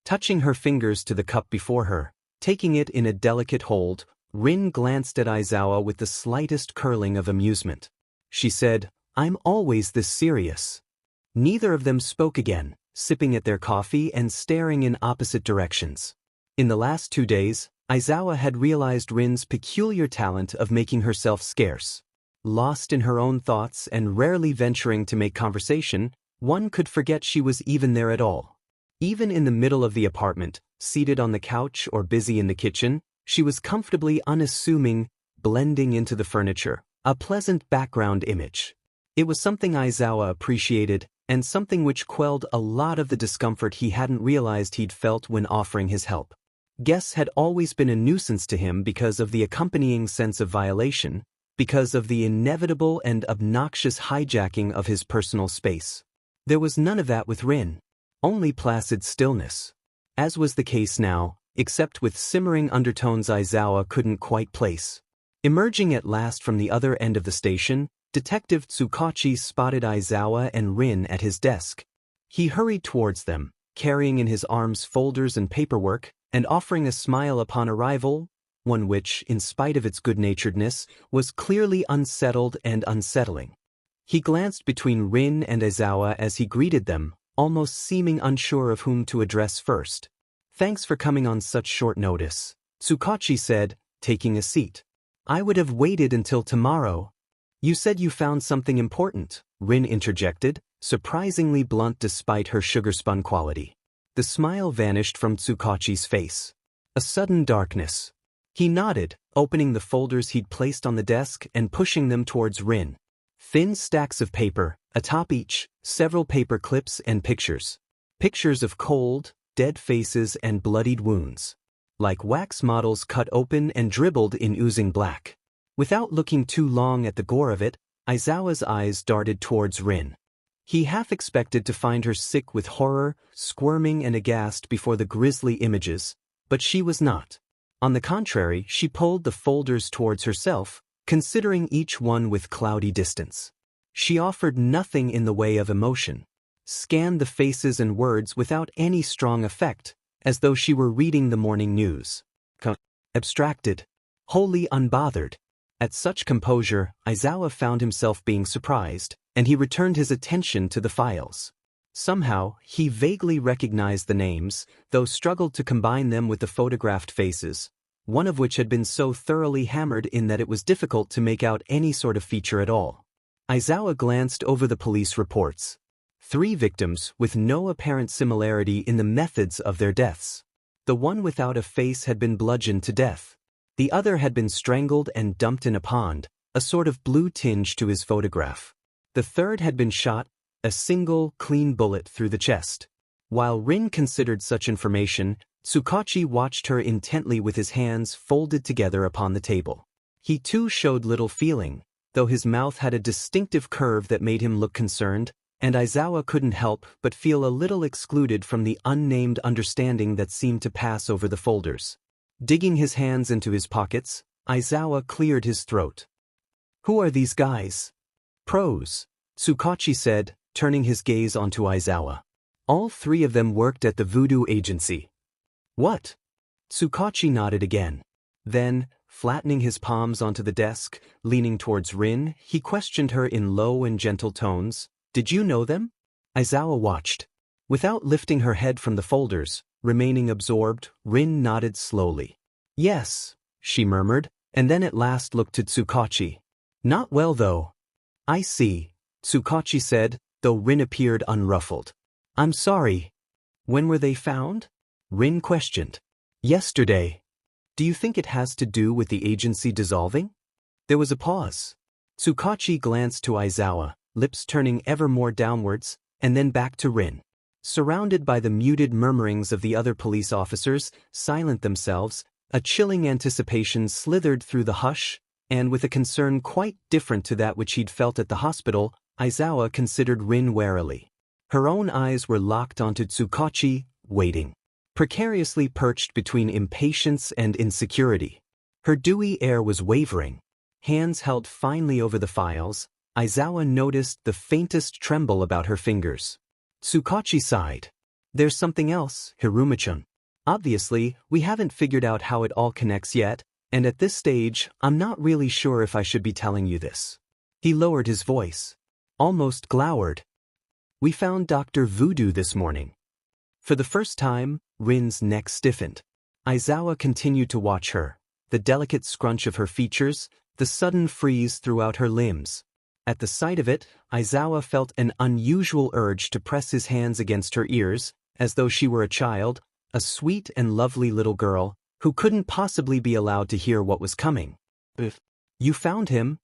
Touching her fingers to the cup before her, taking it in a delicate hold, Rin glanced at Aizawa with the slightest curling of amusement. She said, "I'm always this serious." Neither of them spoke again, sipping at their coffee and staring in opposite directions. In the last 2 days, Aizawa had realized Rin's peculiar talent of making herself scarce. Lost in her own thoughts and rarely venturing to make conversation, one could forget she was even there at all. Even in the middle of the apartment, seated on the couch or busy in the kitchen, she was comfortably unassuming, blending into the furniture, a pleasant background image. It was something Aizawa appreciated, and something which quelled a lot of the discomfort he hadn't realized he'd felt when offering his help. Guests had always been a nuisance to him because of the accompanying sense of violation, because of the inevitable and obnoxious hijacking of his personal space. There was none of that with Rin, only placid stillness. As was the case now, except with simmering undertones Aizawa couldn't quite place. Emerging at last from the other end of the station, Detective Tsukachi spotted Aizawa and Rin at his desk. He hurried towards them, carrying in his arms folders and paperwork, and offering a smile upon arrival, one which, in spite of its good-naturedness, was clearly unsettled and unsettling. He glanced between Rin and Aizawa as he greeted them, almost seeming unsure of whom to address first. "Thanks for coming on such short notice," Tsukachi said, taking a seat. "I would have waited until tomorrow." "You said you found something important," Rin interjected, surprisingly blunt despite her sugar-spun quality. The smile vanished from Tsukachi's face. A sudden darkness. He nodded, opening the folders he'd placed on the desk and pushing them towards Rin. Thin stacks of paper, atop each, several paper clips and pictures. Pictures of cold, dead faces and bloodied wounds. Like wax models cut open and dribbled in oozing black. Without looking too long at the gore of it, Aizawa's eyes darted towards Rin. He half expected to find her sick with horror, squirming and aghast before the grisly images, but she was not. On the contrary, she pulled the folders towards herself, considering each one with cloudy distance. She offered nothing in the way of emotion. Scanned the faces and words without any strong effect, as though she were reading the morning news. Abstracted. Wholly unbothered. At such composure, Aizawa found himself being surprised, and he returned his attention to the files. Somehow, he vaguely recognized the names, though struggled to combine them with the photographed faces, one of which had been so thoroughly hammered in that it was difficult to make out any sort of feature at all. Aizawa glanced over the police reports. 3 victims with no apparent similarity in the methods of their deaths. The one without a face had been bludgeoned to death. The other had been strangled and dumped in a pond, a sort of blue tinge to his photograph. The third had been shot, a single, clean bullet through the chest. While Rin considered such information, Tsukachi watched her intently with his hands folded together upon the table. He too showed little feeling, though his mouth had a distinctive curve that made him look concerned, and Aizawa couldn't help but feel a little excluded from the unnamed understanding that seemed to pass over the folders. Digging his hands into his pockets, Aizawa cleared his throat. "Who are these guys?" "Pros," Tsukachi said, turning his gaze onto Aizawa. "All 3 of them worked at the voodoo agency." "What?" Tsukachi nodded again. Then, Flattening his palms onto the desk, leaning towards Rin, he questioned her in low and gentle tones. Did you know them? Aizawa watched. Without lifting her head from the folders, remaining absorbed, Rin nodded slowly. Yes, she murmured, and then at last looked to Tsukachi. Not well though. I see, Tsukachi said, though Rin appeared unruffled. I'm sorry. When were they found? Rin questioned. Yesterday. Do you think it has to do with the agency dissolving? There was a pause. Tsukachi glanced to Aizawa, lips turning ever more downwards, and then back to Rin. Surrounded by the muted murmurings of the other police officers, silent themselves, a chilling anticipation slithered through the hush, and with a concern quite different to that which he'd felt at the hospital, Aizawa considered Rin warily. Her own eyes were locked onto Tsukachi, waiting. Precariously perched between impatience and insecurity. Her dewy air was wavering. Hands held finely over the files, Aizawa noticed the faintest tremble about her fingers. Tsukachi sighed. There's something else, Hiruma-chan. Obviously, we haven't figured out how it all connects yet, and at this stage, I'm not really sure if I should be telling you this. He lowered his voice. Almost glowered. We found Dr. Voodoo this morning. For the first time, Rin's neck stiffened. Aizawa continued to watch her, the delicate scrunch of her features, the sudden freeze throughout her limbs. At the sight of it, Aizawa felt an unusual urge to press his hands against her ears, as though she were a child, a sweet and lovely little girl, who couldn't possibly be allowed to hear what was coming. You found him?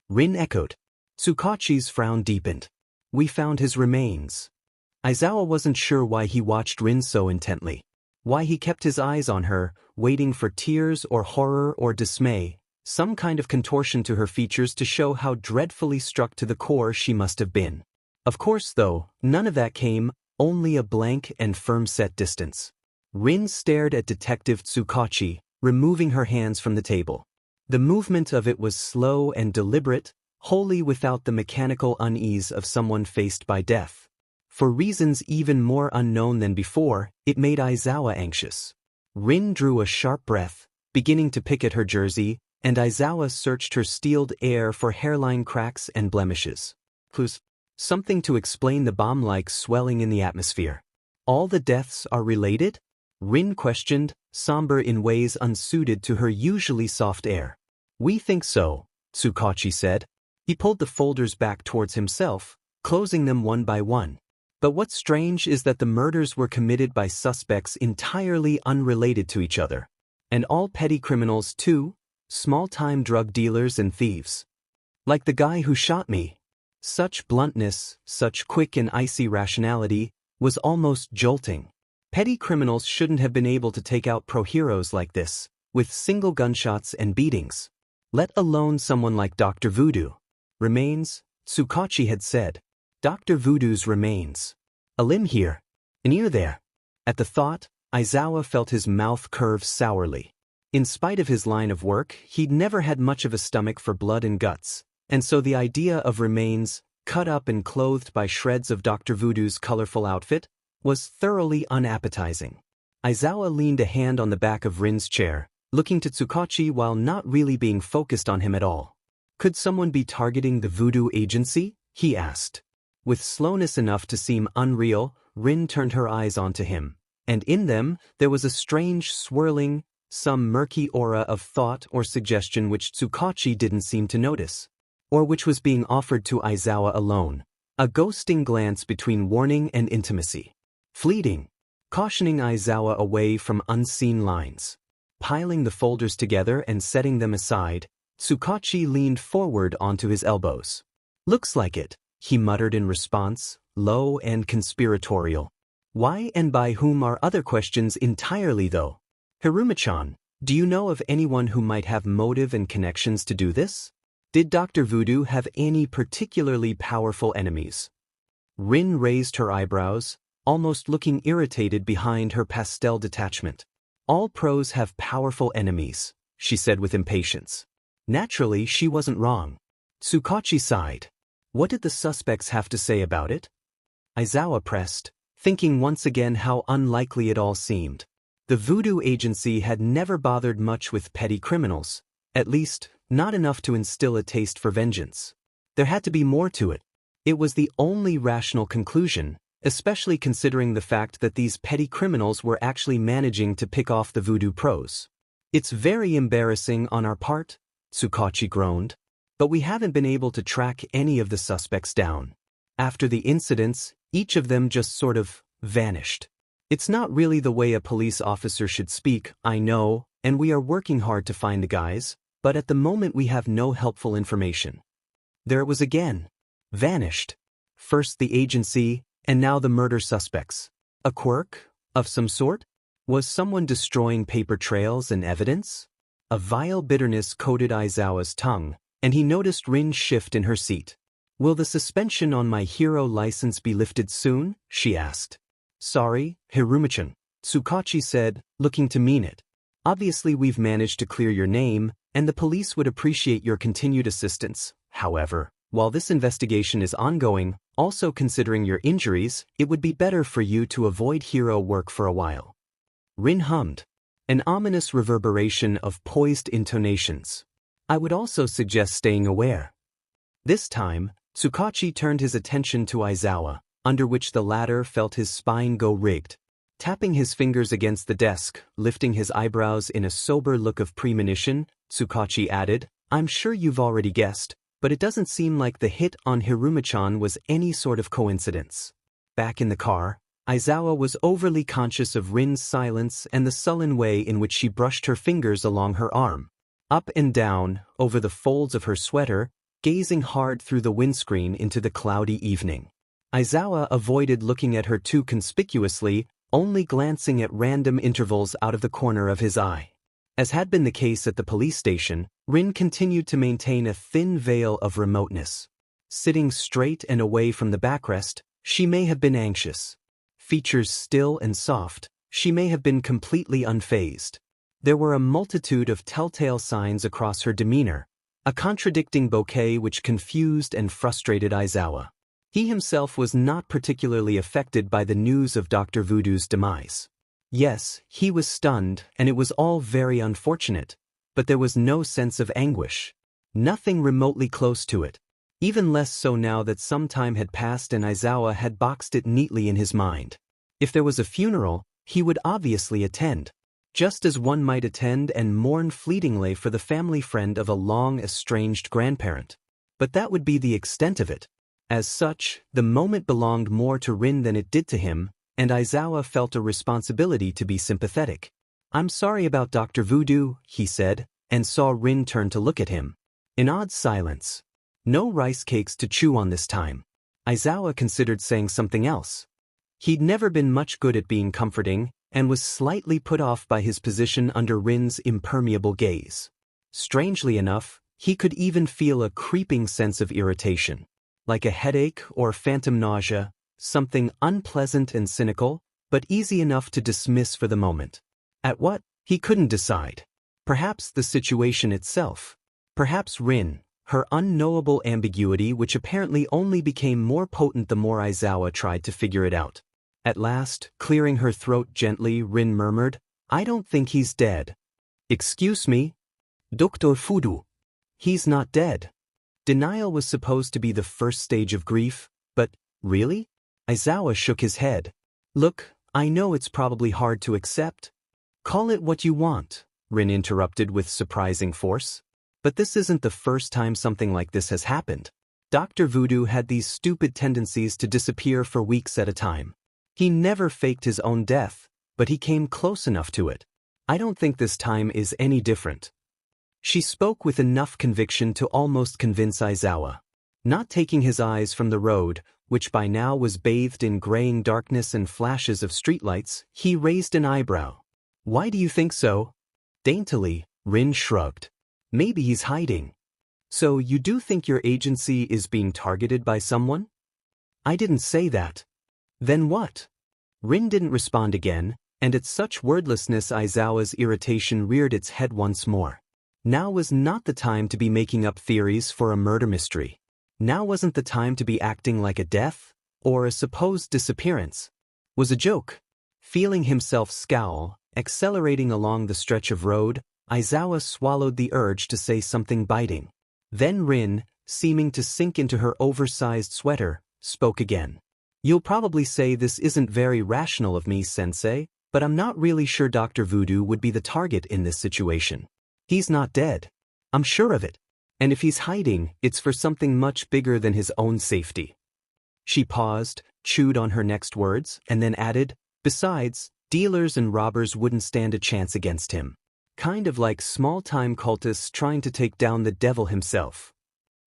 Rin echoed. Tsukachi's frown deepened. We found his remains. Aizawa wasn't sure why he watched Rin so intently. Why he kept his eyes on her, waiting for tears or horror or dismay, some kind of contortion to her features to show how dreadfully struck to the core she must have been. Of course, though, none of that came, only a blank and firm-set distance. Rin stared at Detective Tsukachi, removing her hands from the table. The movement of it was slow and deliberate, wholly without the mechanical unease of someone faced by death. For reasons even more unknown than before, it made Aizawa anxious. Rin drew a sharp breath, beginning to pick at her jersey, and Aizawa searched her steeled air for hairline cracks and blemishes. Something to explain the bomb-like swelling in the atmosphere. All the deaths are related? Rin questioned, somber in ways unsuited to her usually soft air. We think so, Tsukachi said. He pulled the folders back towards himself, closing them one by one. But what's strange is that the murders were committed by suspects entirely unrelated to each other. And all petty criminals too, small-time drug dealers and thieves. Like the guy who shot me. Such bluntness, such quick and icy rationality, was almost jolting. Petty criminals shouldn't have been able to take out pro-heroes like this, with single gunshots and beatings. Let alone someone like Dr. Voodoo. Remains, Tsukachi had said. Dr. Voodoo's remains. A limb here. An ear there. At the thought, Aizawa felt his mouth curve sourly. In spite of his line of work, he'd never had much of a stomach for blood and guts, and so the idea of remains, cut up and clothed by shreds of Dr. Voodoo's colorful outfit, was thoroughly unappetizing. Aizawa leaned a hand on the back of Rin's chair, looking to Tsukachi while not really being focused on him at all. Could someone be targeting the Voodoo agency? He asked. With slowness enough to seem unreal, Rin turned her eyes onto him, and in them there was a strange swirling, some murky aura of thought or suggestion which Tsukachi didn't seem to notice, or which was being offered to Aizawa alone, a ghosting glance between warning and intimacy. Fleeting, cautioning Aizawa away from unseen lines. Piling the folders together and setting them aside, Tsukachi leaned forward onto his elbows. Looks like it, he muttered in response, low and conspiratorial. Why and by whom are other questions entirely though. Hiruma-chan, do you know of anyone who might have motive and connections to do this? Did Dr. Voodoo have any particularly powerful enemies? Rin raised her eyebrows, almost looking irritated behind her pastel detachment. All pros have powerful enemies, she said with impatience. Naturally, she wasn't wrong. Tsukachi sighed. What did the suspects have to say about it? Aizawa pressed, thinking once again how unlikely it all seemed. The Voodoo agency had never bothered much with petty criminals, At least, not enough to instill a taste for vengeance. There had to be more to it. It was the only rational conclusion, especially considering the fact that these petty criminals were actually managing to pick off the voodoo pros. It's very embarrassing on our part, Tsukachi groaned, but we haven't been able to track any of the suspects down. After the incidents, each of them just sort of vanished. It's not really the way a police officer should speak, I know, and we are working hard to find the guys, but at the moment we have no helpful information. There it was again. Vanished. First the agency, and now the murder suspects. A quirk? Of some sort? Was someone destroying paper trails and evidence? A vile bitterness coated Aizawa's tongue, and he noticed Rin shift in her seat. Will the suspension on my hero license be lifted soon? She asked. Sorry, Hiruma-chan, Tsukachi said, looking to mean it. Obviously we've managed to clear your name, and the police would appreciate your continued assistance. However, while this investigation is ongoing, also considering your injuries, it would be better for you to avoid hero work for a while. Rin hummed. An ominous reverberation of poised intonations. I would also suggest staying aware. This time, Tsukachi turned his attention to Aizawa, under which the latter felt his spine go rigged. Tapping his fingers against the desk, lifting his eyebrows in a sober look of premonition, Tsukachi added, I'm sure you've already guessed, but it doesn't seem like the hit on Hiruma-chan was any sort of coincidence. Back in the car, Aizawa was overly conscious of Rin's silence and the sullen way in which she brushed her fingers along her arm. Up and down, over the folds of her sweater, gazing hard through the windscreen into the cloudy evening. Aizawa avoided looking at her too conspicuously, only glancing at random intervals out of the corner of his eye. As had been the case at the police station, Rin continued to maintain a thin veil of remoteness. Sitting straight and away from the backrest, she may have been anxious. Features still and soft, she may have been completely unfazed. There were a multitude of telltale signs across her demeanor, a contradicting bouquet which confused and frustrated Aizawa. He himself was not particularly affected by the news of Dr. Voodoo's demise. Yes, he was stunned, and it was all very unfortunate, but there was no sense of anguish. Nothing remotely close to it. Even less so now that some time had passed and Aizawa had boxed it neatly in his mind. If there was a funeral, he would obviously attend. Just as one might attend and mourn fleetingly for the family friend of a long-estranged grandparent. But that would be the extent of it. As such, the moment belonged more to Rin than it did to him, and Aizawa felt a responsibility to be sympathetic. I'm sorry about Dr. Voodoo, he said, and saw Rin turn to look at him. An odd silence. No rice cakes to chew on this time. Aizawa considered saying something else. He'd never been much good at being comforting, and was slightly put off by his position under Rin's impermeable gaze. Strangely enough, he could even feel a creeping sense of irritation. Like a headache or phantom nausea, something unpleasant and cynical, but easy enough to dismiss for the moment. At what? He couldn't decide. Perhaps the situation itself. Perhaps Rin, her unknowable ambiguity which apparently only became more potent the more Aizawa tried to figure it out. At last, clearing her throat gently, Rin murmured, I don't think he's dead. Excuse me? Dr. Voodoo. He's not dead. Denial was supposed to be the first stage of grief, but, really? Aizawa shook his head. Look, I know it's probably hard to accept. Call it what you want, Rin interrupted with surprising force. But this isn't the first time something like this has happened. Dr. Voodoo had these stupid tendencies to disappear for weeks at a time. He never faked his own death, but he came close enough to it. I don't think this time is any different. She spoke with enough conviction to almost convince Aizawa. Not taking his eyes from the road, which by now was bathed in graying darkness and flashes of streetlights, he raised an eyebrow. Why do you think so? Daintily, Rin shrugged. Maybe he's hiding. So you do think your agency is being targeted by someone? I didn't say that. Then what? Rin didn't respond again, and at such wordlessness Aizawa's irritation reared its head once more. Now was not the time to be making up theories for a murder mystery. Now wasn't the time to be acting like a death, or a supposed disappearance. Was a joke. Feeling himself scowl, accelerating along the stretch of road, Aizawa swallowed the urge to say something biting. Then Rin, seeming to sink into her oversized sweater, spoke again. You'll probably say this isn't very rational of me, sensei, but I'm not really sure Dr. Voodoo would be the target in this situation. He's not dead. I'm sure of it. And if he's hiding, it's for something much bigger than his own safety. She paused, chewed on her next words, and then added, besides, dealers and robbers wouldn't stand a chance against him. Kind of like small-time cultists trying to take down the devil himself.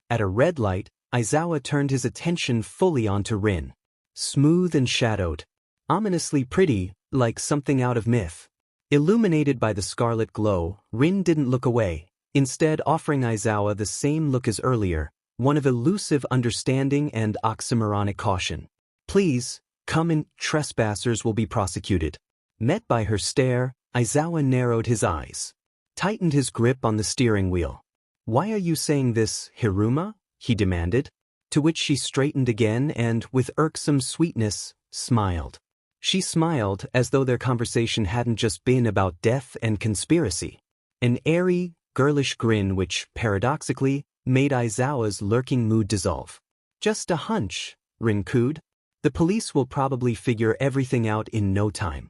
At a red light, Aizawa turned his attention fully onto Rin. Smooth and shadowed. Ominously pretty, like something out of myth. Illuminated by the scarlet glow, Rin didn't look away, instead offering Aizawa the same look as earlier, one of elusive understanding and oxymoronic caution. Please, come in, trespassers will be prosecuted. Met by her stare, Aizawa narrowed his eyes. Tightened his grip on the steering wheel. Why are you saying this, Hiruma? He demanded. To which she straightened again and, with irksome sweetness, smiled. She smiled as though their conversation hadn't just been about death and conspiracy. An airy, girlish grin which, paradoxically, made Aizawa's lurking mood dissolve. Just a hunch, Rin cooed. The police will probably figure everything out in no time.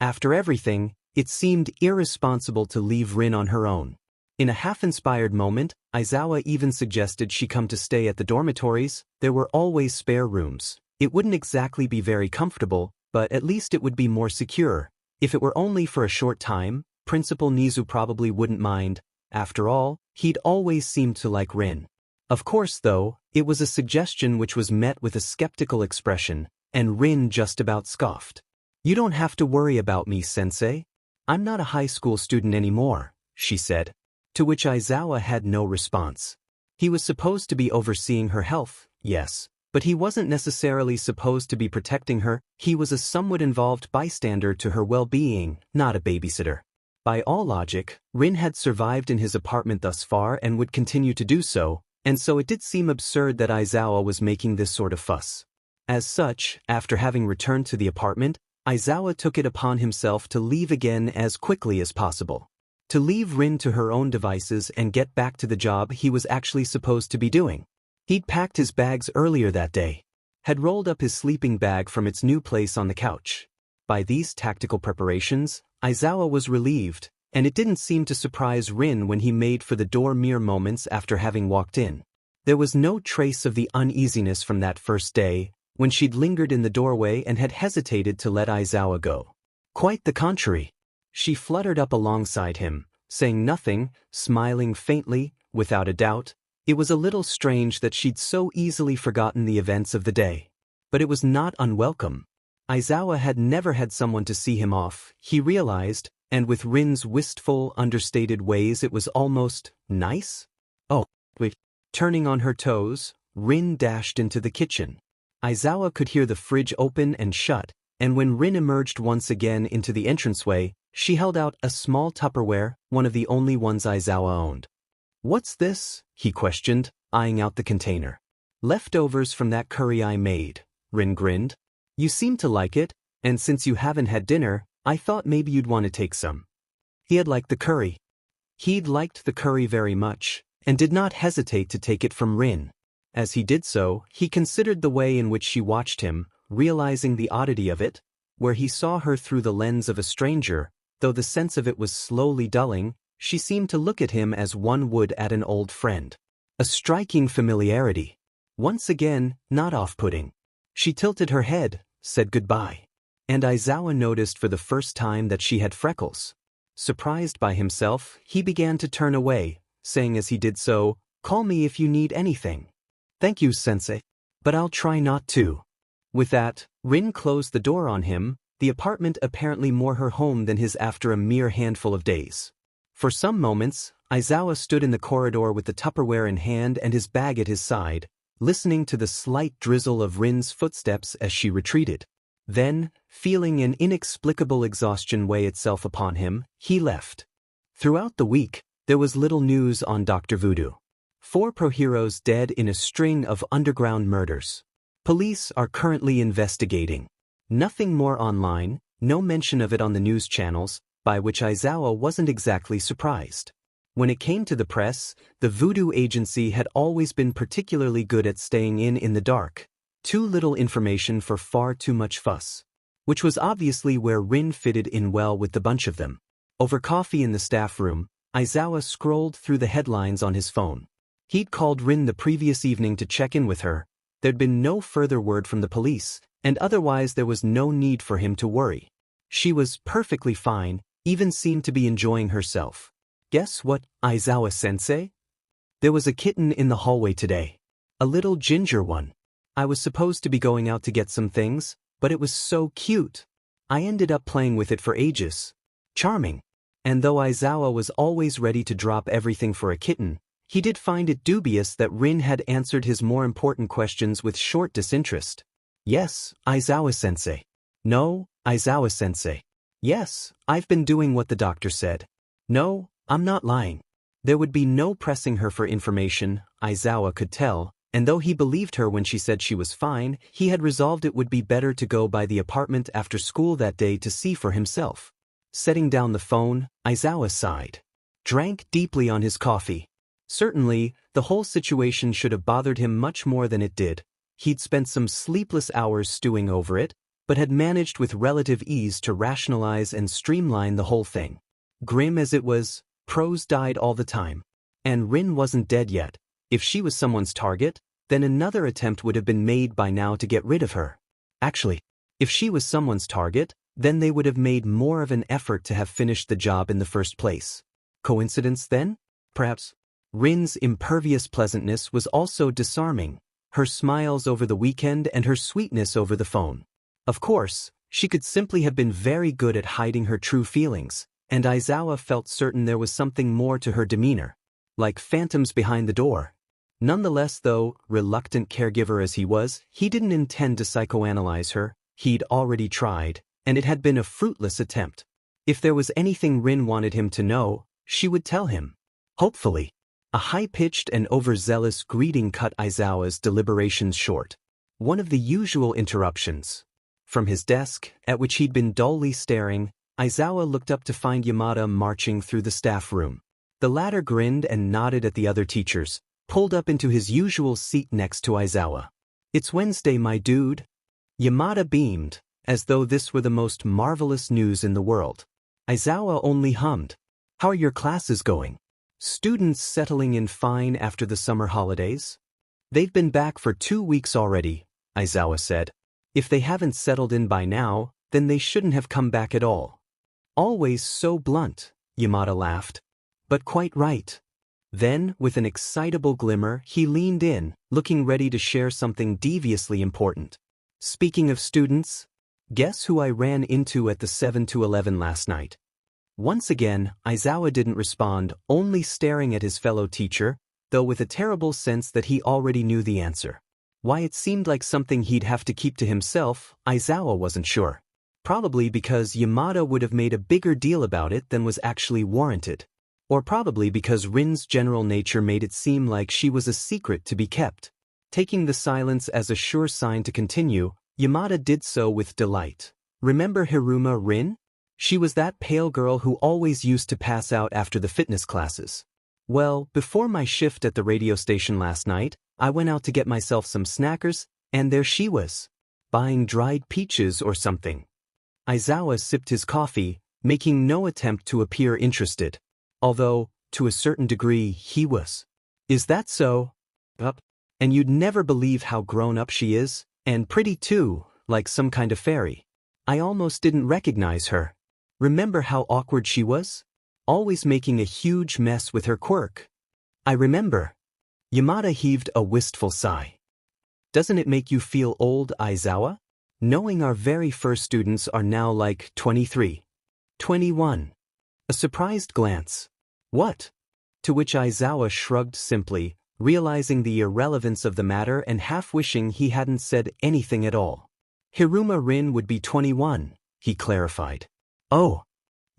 After everything, it seemed irresponsible to leave Rin on her own. In a half-inspired moment, Aizawa even suggested she come to stay at the dormitories. There were always spare rooms. It wouldn't exactly be very comfortable, but at least it would be more secure. If it were only for a short time, Principal Nizu probably wouldn't mind. After all, he'd always seemed to like Rin. Of course, though, it was a suggestion which was met with a skeptical expression, and Rin just about scoffed. You don't have to worry about me, sensei. I'm not a high school student anymore, she said. To which Aizawa had no response. He was supposed to be overseeing her health, yes, but he wasn't necessarily supposed to be protecting her. He was a somewhat involved bystander to her well-being, not a babysitter. By all logic, Rin had survived in his apartment thus far and would continue to do so, and so it did seem absurd that Aizawa was making this sort of fuss. As such, after having returned to the apartment, Aizawa took it upon himself to leave again as quickly as possible. To leave Rin to her own devices and get back to the job he was actually supposed to be doing. He'd packed his bags earlier that day. Had rolled up his sleeping bag from its new place on the couch. By these tactical preparations, Aizawa was relieved, and it didn't seem to surprise Rin when he made for the door mere moments after having walked in. There was no trace of the uneasiness from that first day, when she'd lingered in the doorway and had hesitated to let Aizawa go. Quite the contrary. She fluttered up alongside him, saying nothing, smiling faintly, without a doubt. It was a little strange that she'd so easily forgotten the events of the day. But it was not unwelcome. Aizawa had never had someone to see him off, he realized, and with Rin's wistful, understated ways it was almost nice? Oh, wait. Turning on her toes, Rin dashed into the kitchen. Aizawa could hear the fridge open and shut, and when Rin emerged once again into the entranceway, she held out a small Tupperware, one of the only ones Aizawa owned. What's this? He questioned, eyeing out the container. Leftovers from that curry I made, Rin grinned. You seem to like it, and since you haven't had dinner, I thought maybe you'd want to take some. He had liked the curry. He'd liked the curry very much, and did not hesitate to take it from Rin. As he did so, he considered the way in which she watched him, realizing the oddity of it, where he saw her through the lens of a stranger. Though the sense of it was slowly dulling, she seemed to look at him as one would at an old friend. A striking familiarity. Once again, not off-putting. She tilted her head, said goodbye. And Aizawa noticed for the first time that she had freckles. Surprised by himself, he began to turn away, saying as he did so, "Call me if you need anything." "Thank you, sensei. But I'll try not to." With that, Rin closed the door on him, the apartment apparently more her home than his after a mere handful of days. For some moments, Aizawa stood in the corridor with the Tupperware in hand and his bag at his side, listening to the slight drizzle of Rin's footsteps as she retreated. Then, feeling an inexplicable exhaustion weigh itself upon him, he left. Throughout the week, there was little news on Dr. Voodoo. 4 pro-heroes dead in a string of underground murders. Police are currently investigating. Nothing more online, no mention of it on the news channels, by which Aizawa wasn't exactly surprised. When it came to the press, the voodoo agency had always been particularly good at staying in the dark. Too little information for far too much fuss. Which was obviously where Rin fitted in well with the bunch of them. Over coffee in the staff room, Aizawa scrolled through the headlines on his phone. He'd called Rin the previous evening to check in with her. There'd been no further word from the police, and otherwise there was no need for him to worry. She was perfectly fine, even seemed to be enjoying herself. Guess what, Aizawa-sensei? There was a kitten in the hallway today. A little ginger one. I was supposed to be going out to get some things, but it was so cute. I ended up playing with it for ages. Charming. And though Aizawa was always ready to drop everything for a kitten, he did find it dubious that Rin had answered his more important questions with short disinterest. Yes, Aizawa-sensei. No, Aizawa-sensei. Yes, I've been doing what the doctor said. No, I'm not lying. There would be no pressing her for information, Aizawa could tell, and though he believed her when she said she was fine, he had resolved it would be better to go by the apartment after school that day to see for himself. Setting down the phone, Aizawa sighed. Drank deeply on his coffee. Certainly, the whole situation should have bothered him much more than it did. He'd spent some sleepless hours stewing over it, but had managed with relative ease to rationalize and streamline the whole thing. Grim as it was, prose died all the time. And Rin wasn't dead yet. If she was someone's target, then another attempt would have been made by now to get rid of her. Actually, if she was someone's target, then they would have made more of an effort to have finished the job in the first place. Coincidence then? Perhaps. Rin's impervious pleasantness was also disarming, her smiles over the weekend and her sweetness over the phone. Of course, she could simply have been very good at hiding her true feelings, and Aizawa felt certain there was something more to her demeanor. Like phantoms behind the door. Nonetheless though, reluctant caregiver as he was, he didn't intend to psychoanalyze her. He'd already tried, and it had been a fruitless attempt. If there was anything Rin wanted him to know, she would tell him. Hopefully. A high-pitched and overzealous greeting cut Aizawa's deliberations short. One of the usual interruptions. From his desk, at which he'd been dully staring, Aizawa looked up to find Yamada marching through the staff room. The latter grinned and nodded at the other teachers, pulled up into his usual seat next to Aizawa. It's Wednesday, my dude. Yamada beamed, as though this were the most marvelous news in the world. Aizawa only hummed. How are your classes going? Students settling in fine after the summer holidays? They've been back for 2 weeks already, Aizawa said. If they haven't settled in by now, then they shouldn't have come back at all. Always so blunt, Yamada laughed. But quite right. Then, with an excitable glimmer, he leaned in, looking ready to share something deviously important. Speaking of students, guess who I ran into at the 7-11 last night? Once again, Aizawa didn't respond, only staring at his fellow teacher, though with a terrible sense that he already knew the answer. Why it seemed like something he'd have to keep to himself, Aizawa wasn't sure. Probably because Yamada would have made a bigger deal about it than was actually warranted. Or probably because Rin's general nature made it seem like she was a secret to be kept. Taking the silence as a sure sign to continue, Yamada did so with delight. Remember Hiruma Rin? She was that pale girl who always used to pass out after the fitness classes. Well, before my shift at the radio station last night, I went out to get myself some snackers, and there she was. Buying dried peaches or something. Aizawa sipped his coffee, making no attempt to appear interested. Although, to a certain degree, he was. Is that so? And you'd never believe how grown up she is, and pretty too, like some kind of fairy. I almost didn't recognize her. Remember how awkward she was? Always making a huge mess with her quirk. I remember. Yamada heaved a wistful sigh. Doesn't it make you feel old, Aizawa? Knowing our very first students are now like 23. 21. A surprised glance. What? To which Aizawa shrugged simply, realizing the irrelevance of the matter and half wishing he hadn't said anything at all. Hiruma Rin would be 21, he clarified. Oh.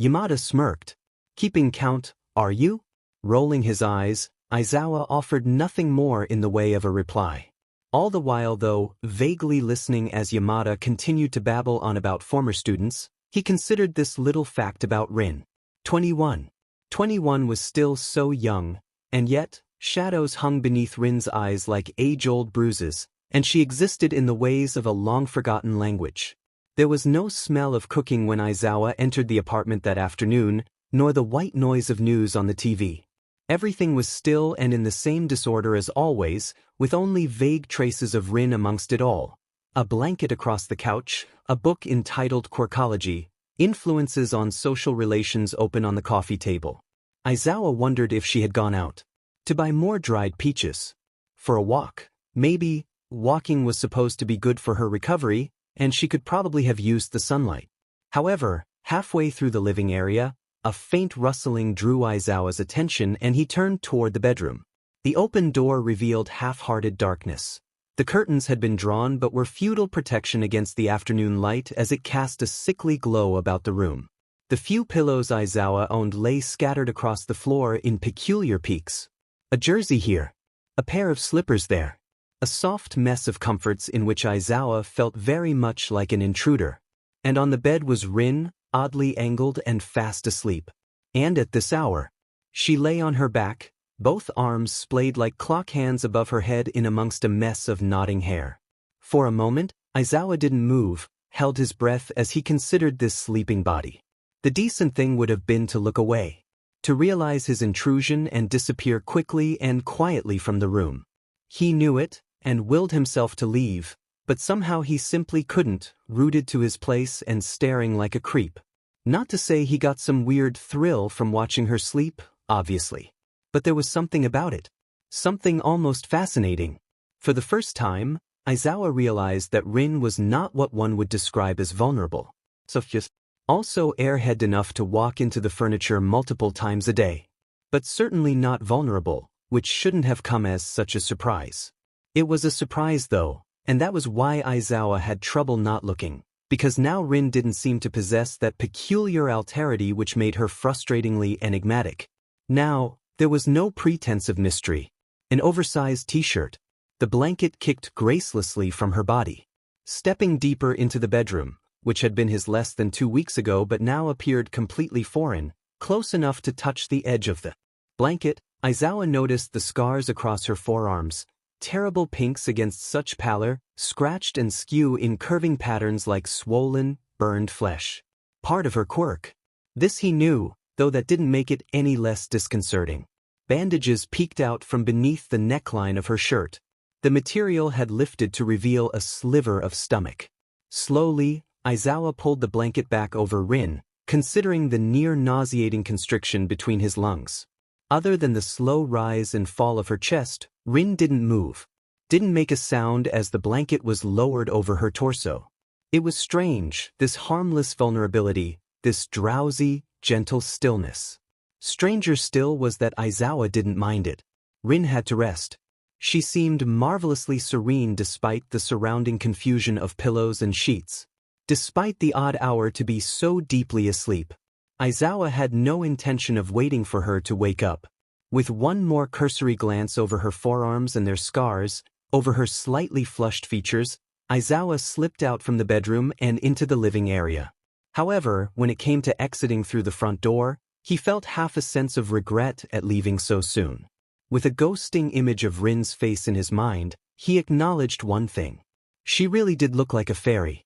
Yamada smirked. Keeping count, are you? Rolling his eyes, Aizawa offered nothing more in the way of a reply. All the while though, vaguely listening as Yamada continued to babble on about former students, He considered this little fact about Rin. 21. 21 was still so young, and yet, shadows hung beneath Rin's eyes like age-old bruises, and she existed in the ways of a long-forgotten language. There was no smell of cooking when Aizawa entered the apartment that afternoon, nor the white noise of news on the TV. Everything was still and in the same disorder as always, with only vague traces of Rin amongst it all. A blanket across the couch, a book entitled Quirkology, Influences on Social Relations open on the coffee table. Aizawa wondered if she had gone out to buy more dried peaches. For a walk. Maybe. Walking was supposed to be good for her recovery, and she could probably have used the sunlight. However, halfway through the living area, a faint rustling drew Aizawa's attention and he turned toward the bedroom. The open door revealed half-hearted darkness. The curtains had been drawn but were futile protection against the afternoon light as it cast a sickly glow about the room. The few pillows Aizawa owned lay scattered across the floor in peculiar peaks. A jersey here. A pair of slippers there. A soft mess of comforts in which Aizawa felt very much like an intruder. And on the bed was Rin, oddly angled and fast asleep. And at this hour, she lay on her back, both arms splayed like clock hands above her head in amongst a mess of nodding hair. For a moment, Aizawa didn't move, held his breath as he considered this sleeping body. The decent thing would have been to look away, to realize his intrusion and disappear quickly and quietly from the room. He knew it, and willed himself to leave, but somehow he simply couldn't, rooted to his place and staring like a creep. Not to say he got some weird thrill from watching her sleep, obviously. But there was something about it. Something almost fascinating. For the first time, Aizawa realized that Rin was not what one would describe as vulnerable. Also airhead enough to walk into the furniture multiple times a day. But certainly not vulnerable, which shouldn't have come as such a surprise. It was a surprise though, and that was why Aizawa had trouble not looking, because now Rin didn't seem to possess that peculiar alterity which made her frustratingly enigmatic. Now, there was no pretense of mystery. An oversized t-shirt. The blanket kicked gracelessly from her body. Stepping deeper into the bedroom, which had been his less than 2 weeks ago but now appeared completely foreign, close enough to touch the edge of the blanket, Aizawa noticed the scars across her forearms, terrible pinks against such pallor, scratched and skew in curving patterns like swollen, burned flesh. Part of her quirk. This he knew, though that didn't make it any less disconcerting. Bandages peeked out from beneath the neckline of her shirt. The material had lifted to reveal a sliver of stomach. Slowly, Aizawa pulled the blanket back over Rin, considering the near-nauseating constriction between his lungs. Other than the slow rise and fall of her chest, Rin didn't move. Didn't make a sound as the blanket was lowered over her torso. It was strange, this harmless vulnerability, this drowsy, gentle stillness. Stranger still was that Aizawa didn't mind it. Rin had to rest. She seemed marvelously serene despite the surrounding confusion of pillows and sheets. Despite the odd hour to be so deeply asleep, Aizawa had no intention of waiting for her to wake up. With one more cursory glance over her forearms and their scars, over her slightly flushed features, Aizawa slipped out from the bedroom and into the living area. However, when it came to exiting through the front door, he felt half a sense of regret at leaving so soon. With a ghosting image of Rin's face in his mind, he acknowledged one thing. She really did look like a fairy.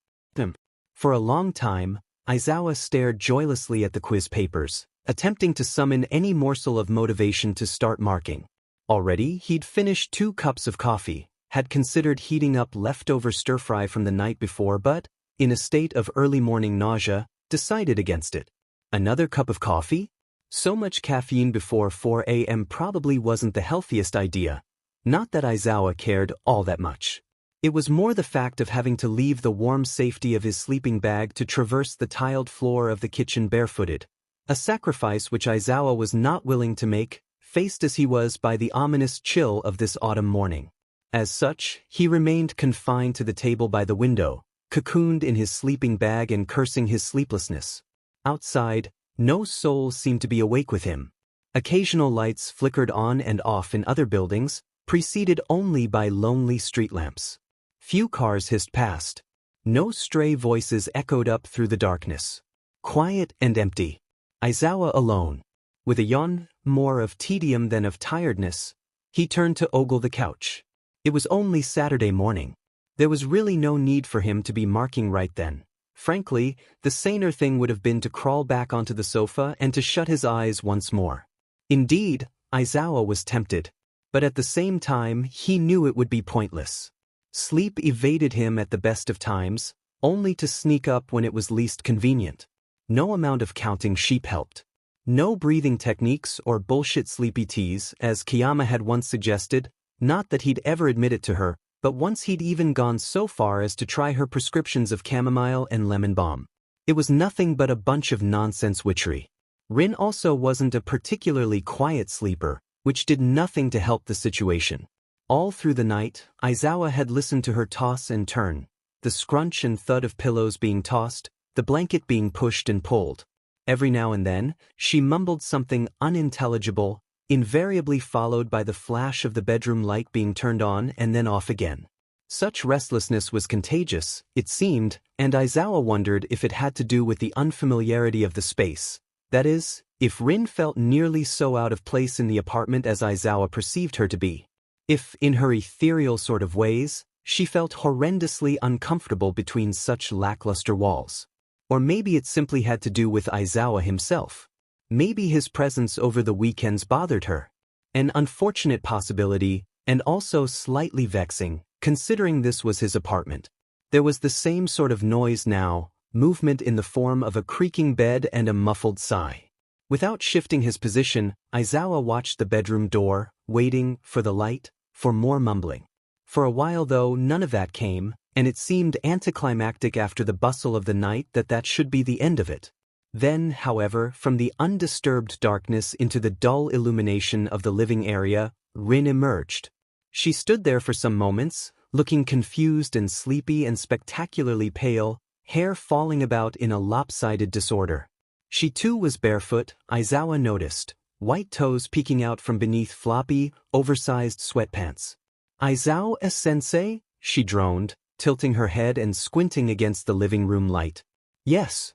For a long time, Aizawa stared joylessly at the quiz papers, attempting to summon any morsel of motivation to start marking. Already, he'd finished 2 cups of coffee, had considered heating up leftover stir-fry from the night before but, in a state of early morning nausea, decided against it. Another cup of coffee? So much caffeine before 4 a.m. probably wasn't the healthiest idea. Not that Aizawa cared all that much. It was more the fact of having to leave the warm safety of his sleeping bag to traverse the tiled floor of the kitchen barefooted. A sacrifice which Aizawa was not willing to make, faced as he was by the ominous chill of this autumn morning. As such, he remained confined to the table by the window, cocooned in his sleeping bag and cursing his sleeplessness. Outside, no soul seemed to be awake with him. Occasional lights flickered on and off in other buildings, preceded only by lonely street lamps. Few cars hissed past. No stray voices echoed up through the darkness. Quiet and empty. Aizawa alone. With a yawn, more of tedium than of tiredness, he turned to ogle the couch. It was only Saturday morning. There was really no need for him to be marking right then. Frankly, the saner thing would have been to crawl back onto the sofa and to shut his eyes once more. Indeed, Aizawa was tempted, but at the same time he knew it would be pointless. Sleep evaded him at the best of times, only to sneak up when it was least convenient. No amount of counting sheep helped. No breathing techniques or bullshit sleepy teas, as Kiyama had once suggested, not that he'd ever admit it to her, but once he'd even gone so far as to try her prescriptions of chamomile and lemon balm. It was nothing but a bunch of nonsense witchery. Rin also wasn't a particularly quiet sleeper, which did nothing to help the situation. All through the night, Aizawa had listened to her toss and turn, the scrunch and thud of pillows being tossed, the blanket being pushed and pulled. Every now and then, she mumbled something unintelligible, invariably followed by the flash of the bedroom light being turned on and then off again. Such restlessness was contagious, it seemed, and Aizawa wondered if it had to do with the unfamiliarity of the space. That is, if Rin felt nearly so out of place in the apartment as Aizawa perceived her to be. If, in her ethereal sort of ways, she felt horrendously uncomfortable between such lackluster walls. Or maybe it simply had to do with Aizawa himself. Maybe his presence over the weekends bothered her. An unfortunate possibility, and also slightly vexing, considering this was his apartment. There was the same sort of noise now, movement in the form of a creaking bed and a muffled sigh. Without shifting his position, Aizawa watched the bedroom door, waiting for the light, for more mumbling. For a while though, none of that came, and it seemed anticlimactic after the bustle of the night that should be the end of it. Then, however, from the undisturbed darkness into the dull illumination of the living area, Rin emerged. She stood there for some moments, looking confused and sleepy and spectacularly pale, hair falling about in a lopsided disorder. She too was barefoot, Aizawa noticed, white toes peeking out from beneath floppy, oversized sweatpants. "Aizawa-sensei?" she droned, tilting her head and squinting against the living room light. "Yes."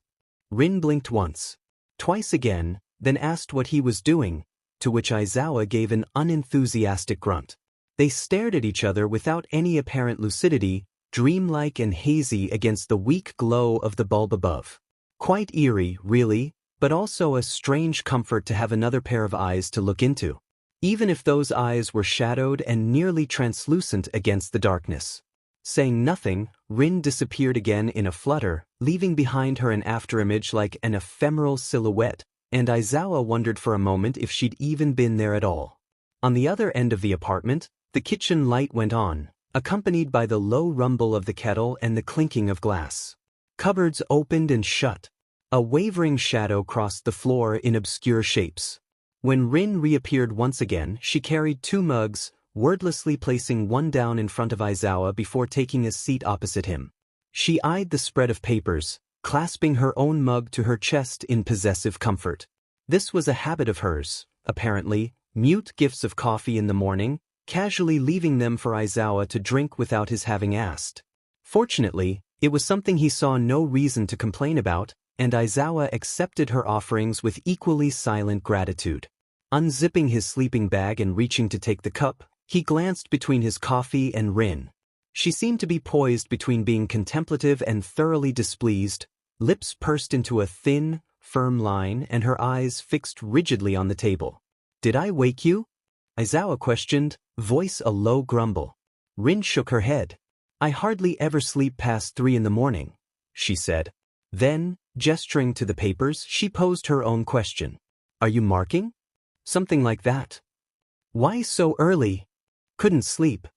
Rin blinked once, twice again, then asked what he was doing, to which Aizawa gave an unenthusiastic grunt. They stared at each other without any apparent lucidity, dreamlike and hazy against the weak glow of the bulb above. Quite eerie, really, but also a strange comfort to have another pair of eyes to look into. Even if those eyes were shadowed and nearly translucent against the darkness. Saying nothing, Rin disappeared again in a flutter, leaving behind her an afterimage like an ephemeral silhouette, and Aizawa wondered for a moment if she'd even been there at all. On the other end of the apartment, the kitchen light went on, accompanied by the low rumble of the kettle and the clinking of glass. Cupboards opened and shut. A wavering shadow crossed the floor in obscure shapes. When Rin reappeared once again, she carried 2 mugs, wordlessly placing one down in front of Aizawa before taking a seat opposite him. She eyed the spread of papers, clasping her own mug to her chest in possessive comfort. This was a habit of hers, apparently, mute gifts of coffee in the morning, casually leaving them for Aizawa to drink without his having asked. Fortunately, it was something he saw no reason to complain about, and Aizawa accepted her offerings with equally silent gratitude. Unzipping his sleeping bag and reaching to take the cup, he glanced between his coffee and Rin. She seemed to be poised between being contemplative and thoroughly displeased, lips pursed into a thin, firm line and her eyes fixed rigidly on the table. "Did I wake you?" Aizawa questioned, voice a low grumble. Rin shook her head. "I hardly ever sleep past 3 in the morning," she said. Then, gesturing to the papers, she posed her own question. "Are you marking?" "Something like that." "Why so early?" "Couldn't sleep."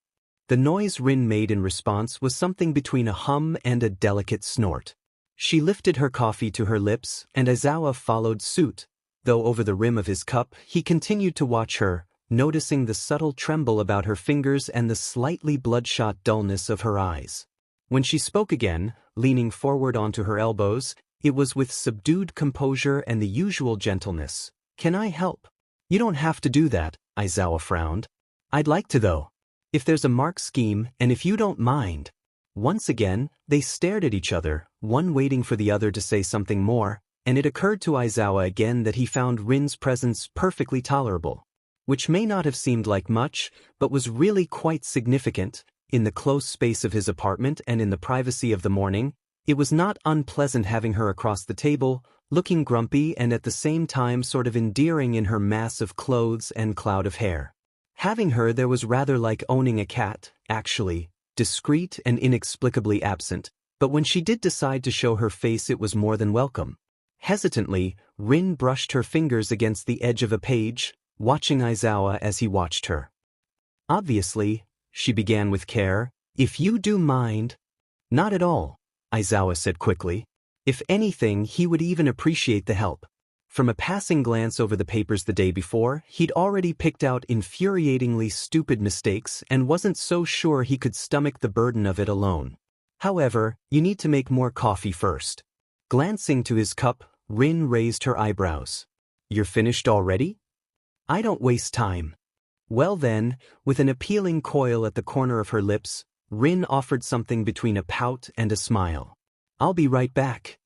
The noise Rin made in response was something between a hum and a delicate snort. She lifted her coffee to her lips, and Aizawa followed suit, though over the rim of his cup he continued to watch her, noticing the subtle tremble about her fingers and the slightly bloodshot dullness of her eyes. When she spoke again, leaning forward onto her elbows, it was with subdued composure and the usual gentleness. "Can I help?" "You don't have to do that," Aizawa frowned. "I'd like to though. If there's a mark scheme, and if you don't mind." Once again, they stared at each other, one waiting for the other to say something more, and it occurred to Aizawa again that he found Rin's presence perfectly tolerable. Which may not have seemed like much, but was really quite significant. In the close space of his apartment and in the privacy of the morning, it was not unpleasant having her across the table, looking grumpy and at the same time sort of endearing in her mass of clothes and cloud of hair. Having her there was rather like owning a cat, actually, discreet and inexplicably absent, but when she did decide to show her face it was more than welcome. Hesitantly, Rin brushed her fingers against the edge of a page, watching Aizawa as he watched her. Obviously, she began with care, if you do mind. Not at all, Aizawa said quickly. If anything, he would even appreciate the help. From a passing glance over the papers the day before, he'd already picked out infuriatingly stupid mistakes and wasn't so sure he could stomach the burden of it alone. However, you need to make more coffee first. Glancing to his cup, Rin raised her eyebrows. You're finished already? I don't waste time. Well then, with an appealing coil at the corner of her lips, Rin offered something between a pout and a smile. I'll be right back.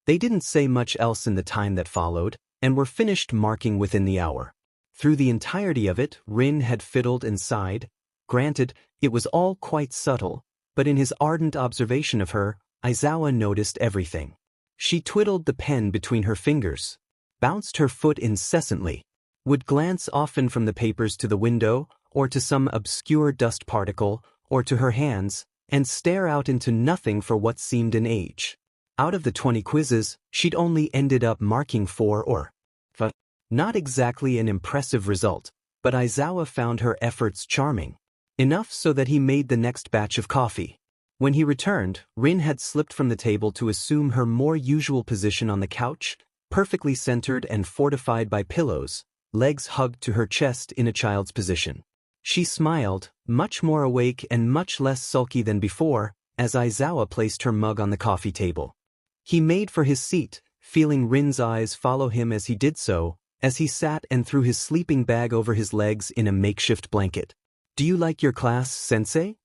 They didn't say much else in the time that followed, and were finished marking within the hour. Through the entirety of it, Rin had fiddled and sighed. Granted, it was all quite subtle, but in his ardent observation of her, Aizawa noticed everything. She twiddled the pen between her fingers, bounced her foot incessantly, would glance often from the papers to the window, or to some obscure dust particle, or to her hands, and stare out into nothing for what seemed an age. Out of the 20 quizzes, she'd only ended up marking 4 or 5. Not exactly an impressive result, but Aizawa found her efforts charming. Enough so that he made the next batch of coffee. When he returned, Rin had slipped from the table to assume her more usual position on the couch, perfectly centered and fortified by pillows, legs hugged to her chest in a child's position. She smiled, much more awake and much less sulky than before, as Aizawa placed her mug on the coffee table. He made for his seat, feeling Rin's eyes follow him as he did so, as he sat and threw his sleeping bag over his legs in a makeshift blanket. Do you like your class, sensei?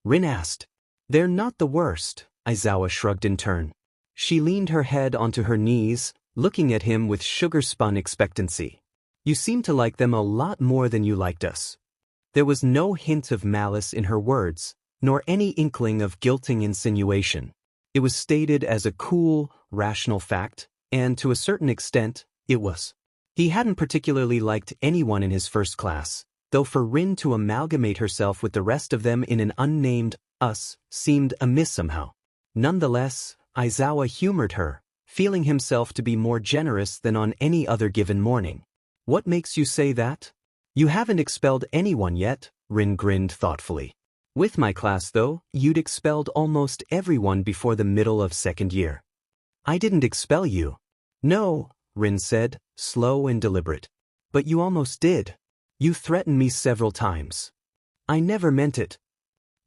Rin asked. They're not the worst, Aizawa shrugged in turn. She leaned her head onto her knees, looking at him with sugar-spun expectancy. You seem to like them a lot more than you liked us. There was no hint of malice in her words, nor any inkling of guilting insinuation. It was stated as a cool, rational fact, and to a certain extent, it was. He hadn't particularly liked anyone in his first class, though for Rin to amalgamate herself with the rest of them in an unnamed us seemed amiss somehow. Nonetheless, Aizawa humored her, feeling himself to be more generous than on any other given morning. What makes you say that? You haven't expelled anyone yet, Rin grinned thoughtfully. With my class though, you'd expelled almost everyone before the middle of second year. I didn't expel you. No, Rin said, slow and deliberate. But you almost did. You threatened me several times. I never meant it.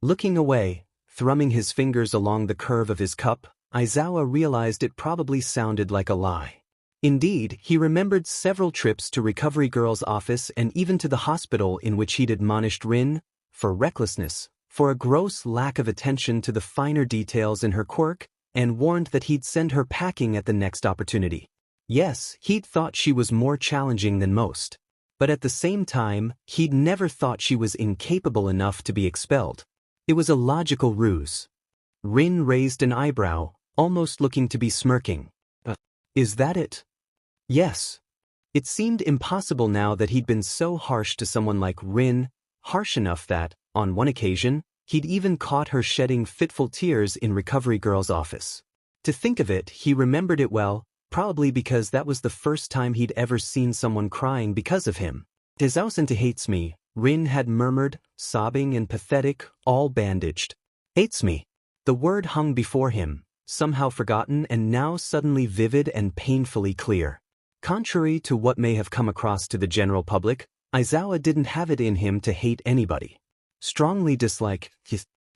Looking away, thrumming his fingers along the curve of his cup, Aizawa realized it probably sounded like a lie. Indeed, he remembered several trips to Recovery Girl's office and even to the hospital in which he'd admonished Rin, for recklessness, for a gross lack of attention to the finer details in her quirk, and warned that he'd send her packing at the next opportunity. Yes, he'd thought she was more challenging than most. But at the same time, he'd never thought she was incapable enough to be expelled. It was a logical ruse. Rin raised an eyebrow, almost looking to be smirking. Is that it? Yes. It seemed impossible now that he'd been so harsh to someone like Rin, harsh enough that, on one occasion, he'd even caught her shedding fitful tears in Recovery Girl's office. To think of it, he remembered it well, probably because that was the first time he'd ever seen someone crying because of him. Aizawa hates me, Rin had murmured, sobbing and pathetic, all bandaged. Hates me. The word hung before him, somehow forgotten and now suddenly vivid and painfully clear. Contrary to what may have come across to the general public, Aizawa didn't have it in him to hate anybody. Strongly dislike,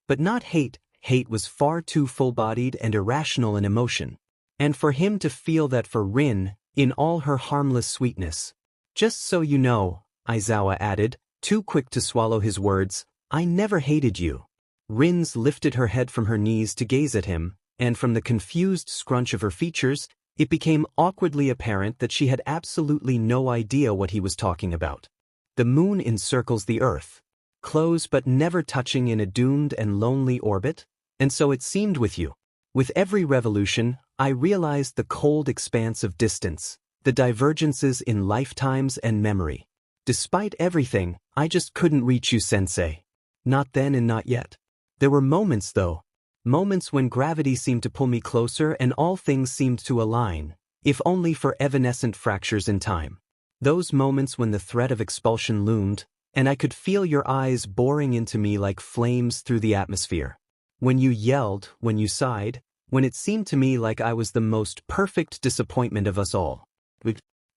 but not hate. Hate was far too full-bodied and irrational an emotion. And for him to feel that for Rin, in all her harmless sweetness. Just so you know, Aizawa added, too quick to swallow his words, I never hated you. Rin's lifted her head from her knees to gaze at him, and from the confused scrunch of her features, It became awkwardly apparent that she had absolutely no idea what he was talking about. The moon encircles the Earth, close but never touching in a doomed and lonely orbit, and so it seemed with you. With every revolution, I realized the cold expanse of distance, the divergences in lifetimes and memory. Despite everything, I just couldn't reach you, Sensei. Not then and not yet. There were moments, though. Moments when gravity seemed to pull me closer and all things seemed to align, if only for evanescent fractures in time. Those moments when the threat of expulsion loomed, and I could feel your eyes boring into me like flames through the atmosphere. When you yelled, when you sighed, when it seemed to me like I was the most perfect disappointment of us all.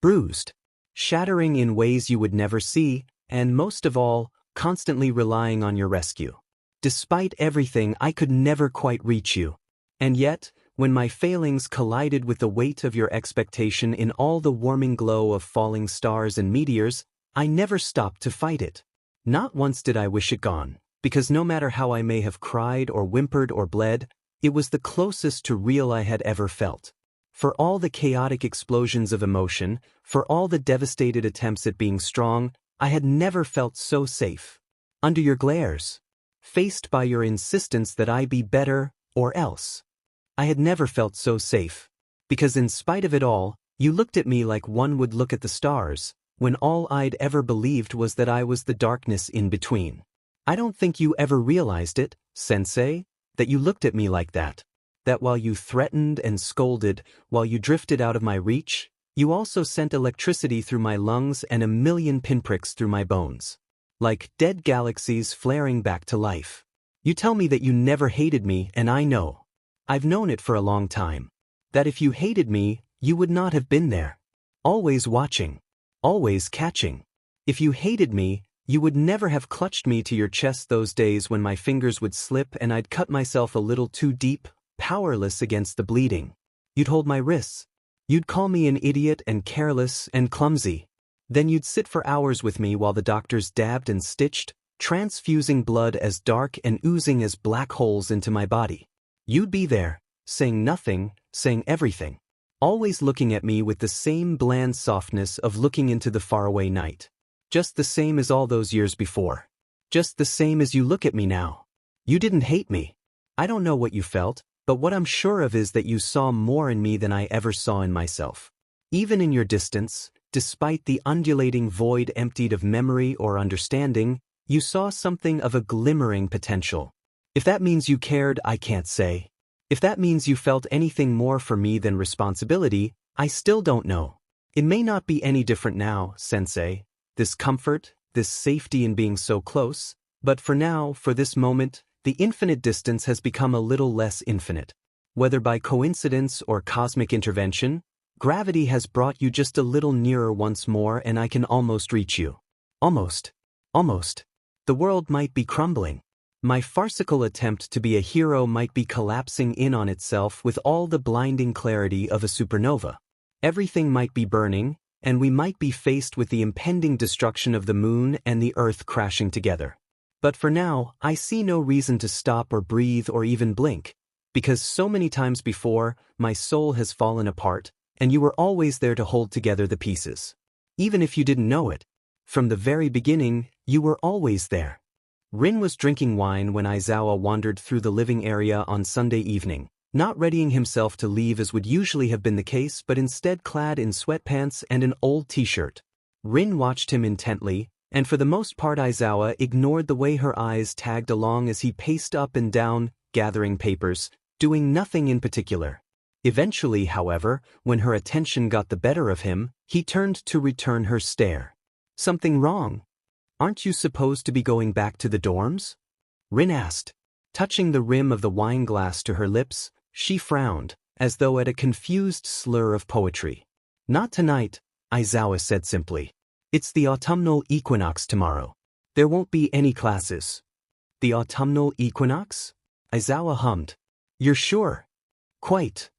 Bruised, shattering in ways you would never see, and most of all, constantly relying on your rescue. Despite everything, I could never quite reach you. And yet, when my failings collided with the weight of your expectation in all the warming glow of falling stars and meteors, I never stopped to fight it. Not once did I wish it gone, because no matter how I may have cried or whimpered or bled, it was the closest to real I had ever felt. For all the chaotic explosions of emotion, for all the devastated attempts at being strong, I had never felt so safe. Under your glares, faced by your insistence that I be better, or else. I had never felt so safe. Because in spite of it all, you looked at me like one would look at the stars, when all I'd ever believed was that I was the darkness in between. I don't think you ever realized it, Sensei, that you looked at me like that. That while you threatened and scolded, while you drifted out of my reach, you also sent electricity through my lungs and a million pinpricks through my bones. Like dead galaxies flaring back to life. You tell me that you never hated me, and I know. I've known it for a long time. That if you hated me, you would not have been there. Always watching. Always catching. If you hated me, you would never have clutched me to your chest those days when my fingers would slip and I'd cut myself a little too deep, powerless against the bleeding. You'd hold my wrists. You'd call me an idiot and careless and clumsy. Then you'd sit for hours with me while the doctors dabbed and stitched, transfusing blood as dark and oozing as black holes into my body. You'd be there, saying nothing, saying everything. Always looking at me with the same bland softness of looking into the faraway night. Just the same as all those years before. Just the same as you look at me now. You didn't hate me. I don't know what you felt, but what I'm sure of is that you saw more in me than I ever saw in myself. Even in your distance, despite the undulating void emptied of memory or understanding, you saw something of a glimmering potential. If that means you cared, I can't say. If that means you felt anything more for me than responsibility, I still don't know. It may not be any different now, Sensei. This comfort, this safety in being so close, but for now, for this moment, the infinite distance has become a little less infinite. Whether by coincidence or cosmic intervention, gravity has brought you just a little nearer once more and I can almost reach you. Almost. Almost. The world might be crumbling. My farcical attempt to be a hero might be collapsing in on itself with all the blinding clarity of a supernova. Everything might be burning, and we might be faced with the impending destruction of the moon and the earth crashing together. But for now, I see no reason to stop or breathe or even blink, because so many times before, my soul has fallen apart, and you were always there to hold together the pieces. Even if you didn't know it. From the very beginning, you were always there. Rin was drinking wine when Aizawa wandered through the living area on Sunday evening, not readying himself to leave as would usually have been the case but instead clad in sweatpants and an old t-shirt. Rin watched him intently, and for the most part Aizawa ignored the way her eyes tagged along as he paced up and down, gathering papers, doing nothing in particular. Eventually, however, when her attention got the better of him, he turned to return her stare. "Something wrong? Aren't you supposed to be going back to the dorms?" Rin asked. Touching the rim of the wine glass to her lips, she frowned, as though at a confused slur of poetry. "Not tonight," Aizawa said simply. "It's the autumnal equinox tomorrow. There won't be any classes." "The autumnal equinox?" Aizawa hummed. "You're sure?" "Quite."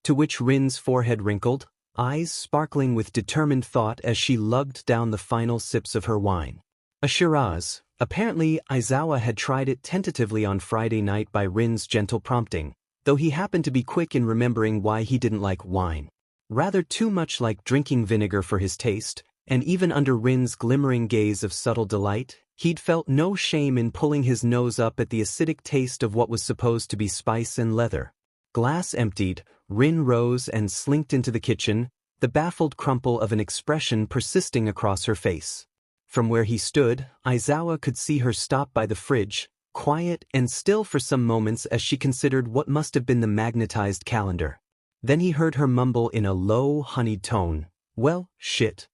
To which Rin's forehead wrinkled, eyes sparkling with determined thought as she lugged down the final sips of her wine. A Shiraz. Apparently, Aizawa had tried it tentatively on Friday night by Rin's gentle prompting, though he happened to be quick in remembering why he didn't like wine. Rather too much like drinking vinegar for his taste, and even under Rin's glimmering gaze of subtle delight, he'd felt no shame in pulling his nose up at the acidic taste of what was supposed to be spice and leather. Glass emptied, Rin rose and slinked into the kitchen, the baffled crumple of an expression persisting across her face. From where he stood, Aizawa could see her stop by the fridge, quiet and still for some moments as she considered what must have been the magnetized calendar. Then he heard her mumble in a low, honeyed tone, "Well, shit."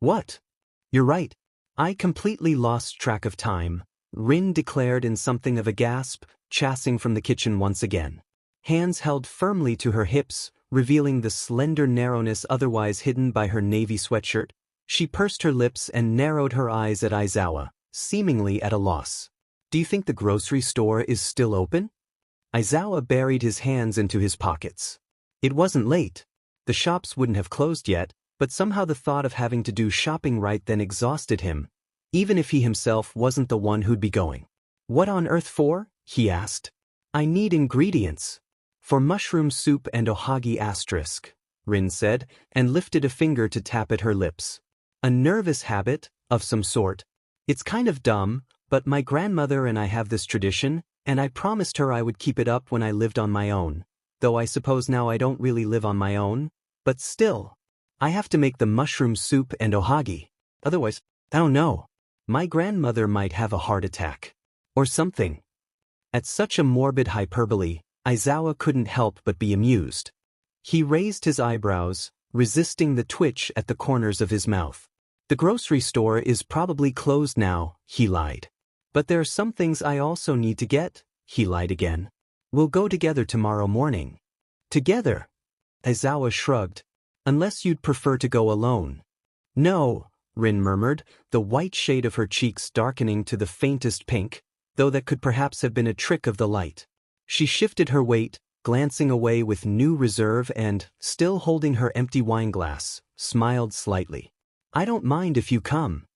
"What?" "You're right. I completely lost track of time," Rin declared in something of a gasp, chassing from the kitchen once again. Hands held firmly to her hips, revealing the slender narrowness otherwise hidden by her navy sweatshirt. She pursed her lips and narrowed her eyes at Aizawa, seemingly at a loss. "Do you think the grocery store is still open?" Aizawa buried his hands into his pockets. It wasn't late. The shops wouldn't have closed yet, but somehow the thought of having to do shopping right then exhausted him, even if he himself wasn't the one who'd be going. "What on earth for?" he asked. "I need ingredients." "For mushroom soup and ohagi asterisk," Rin said, and lifted a finger to tap at her lips. "A nervous habit, of some sort. It's kind of dumb, but my grandmother and I have this tradition, and I promised her I would keep it up when I lived on my own. Though I suppose now I don't really live on my own, but still. I have to make the mushroom soup and ohagi. Otherwise, I don't know. My grandmother might have a heart attack. Or something." At such a morbid hyperbole, Aizawa couldn't help but be amused. He raised his eyebrows, resisting the twitch at the corners of his mouth. "The grocery store is probably closed now," he lied. "But there are some things I also need to get," he lied again. "We'll go together tomorrow morning." "Together?" Aizawa shrugged. "Unless you'd prefer to go alone." "No," Rin murmured, the white shade of her cheeks darkening to the faintest pink, though that could perhaps have been a trick of the light. She shifted her weight, glancing away with new reserve and, still holding her empty wineglass, smiled slightly. "I don't mind if you come."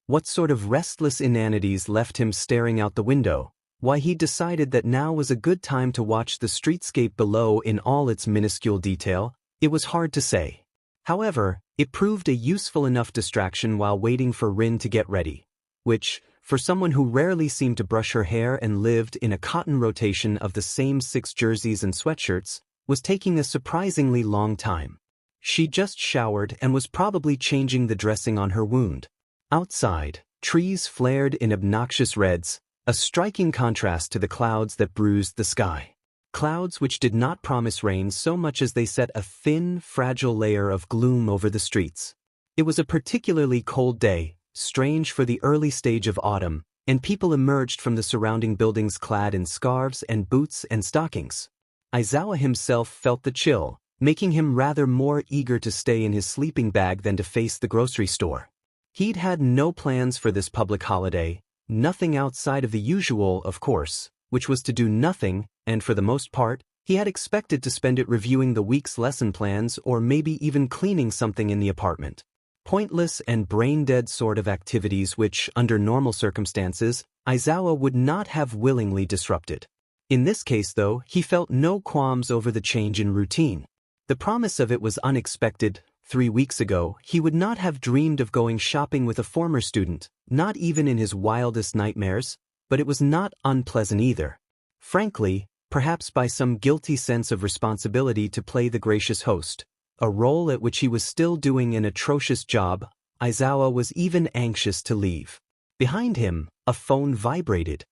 What sort of restless inanities left him staring out the window? Why he decided that now was a good time to watch the streetscape below in all its minuscule detail, it was hard to say. However, it proved a useful enough distraction while waiting for Rin to get ready, which, for someone who rarely seemed to brush her hair and lived in a cotton rotation of the same 6 jerseys and sweatshirts, was taking a surprisingly long time. She just showered and was probably changing the dressing on her wound. Outside, trees flared in obnoxious reds, a striking contrast to the clouds that bruised the sky. Clouds which did not promise rain so much as they set a thin, fragile layer of gloom over the streets. It was a particularly cold day, strange for the early stage of autumn, and people emerged from the surrounding buildings clad in scarves and boots and stockings. Aizawa himself felt the chill, making him rather more eager to stay in his sleeping bag than to face the grocery store. He'd had no plans for this public holiday, nothing outside of the usual, of course, which was to do nothing, and for the most part, he had expected to spend it reviewing the week's lesson plans or maybe even cleaning something in the apartment. Pointless and brain-dead sort of activities which, under normal circumstances, Aizawa would not have willingly disrupted. In this case, though, he felt no qualms over the change in routine. The promise of it was unexpected. 3 weeks ago, he would not have dreamed of going shopping with a former student, not even in his wildest nightmares, but it was not unpleasant either. Frankly, perhaps by some guilty sense of responsibility to play the gracious host, a role at which he was still doing an atrocious job, Aizawa was even anxious to leave. Behind him, a phone vibrated.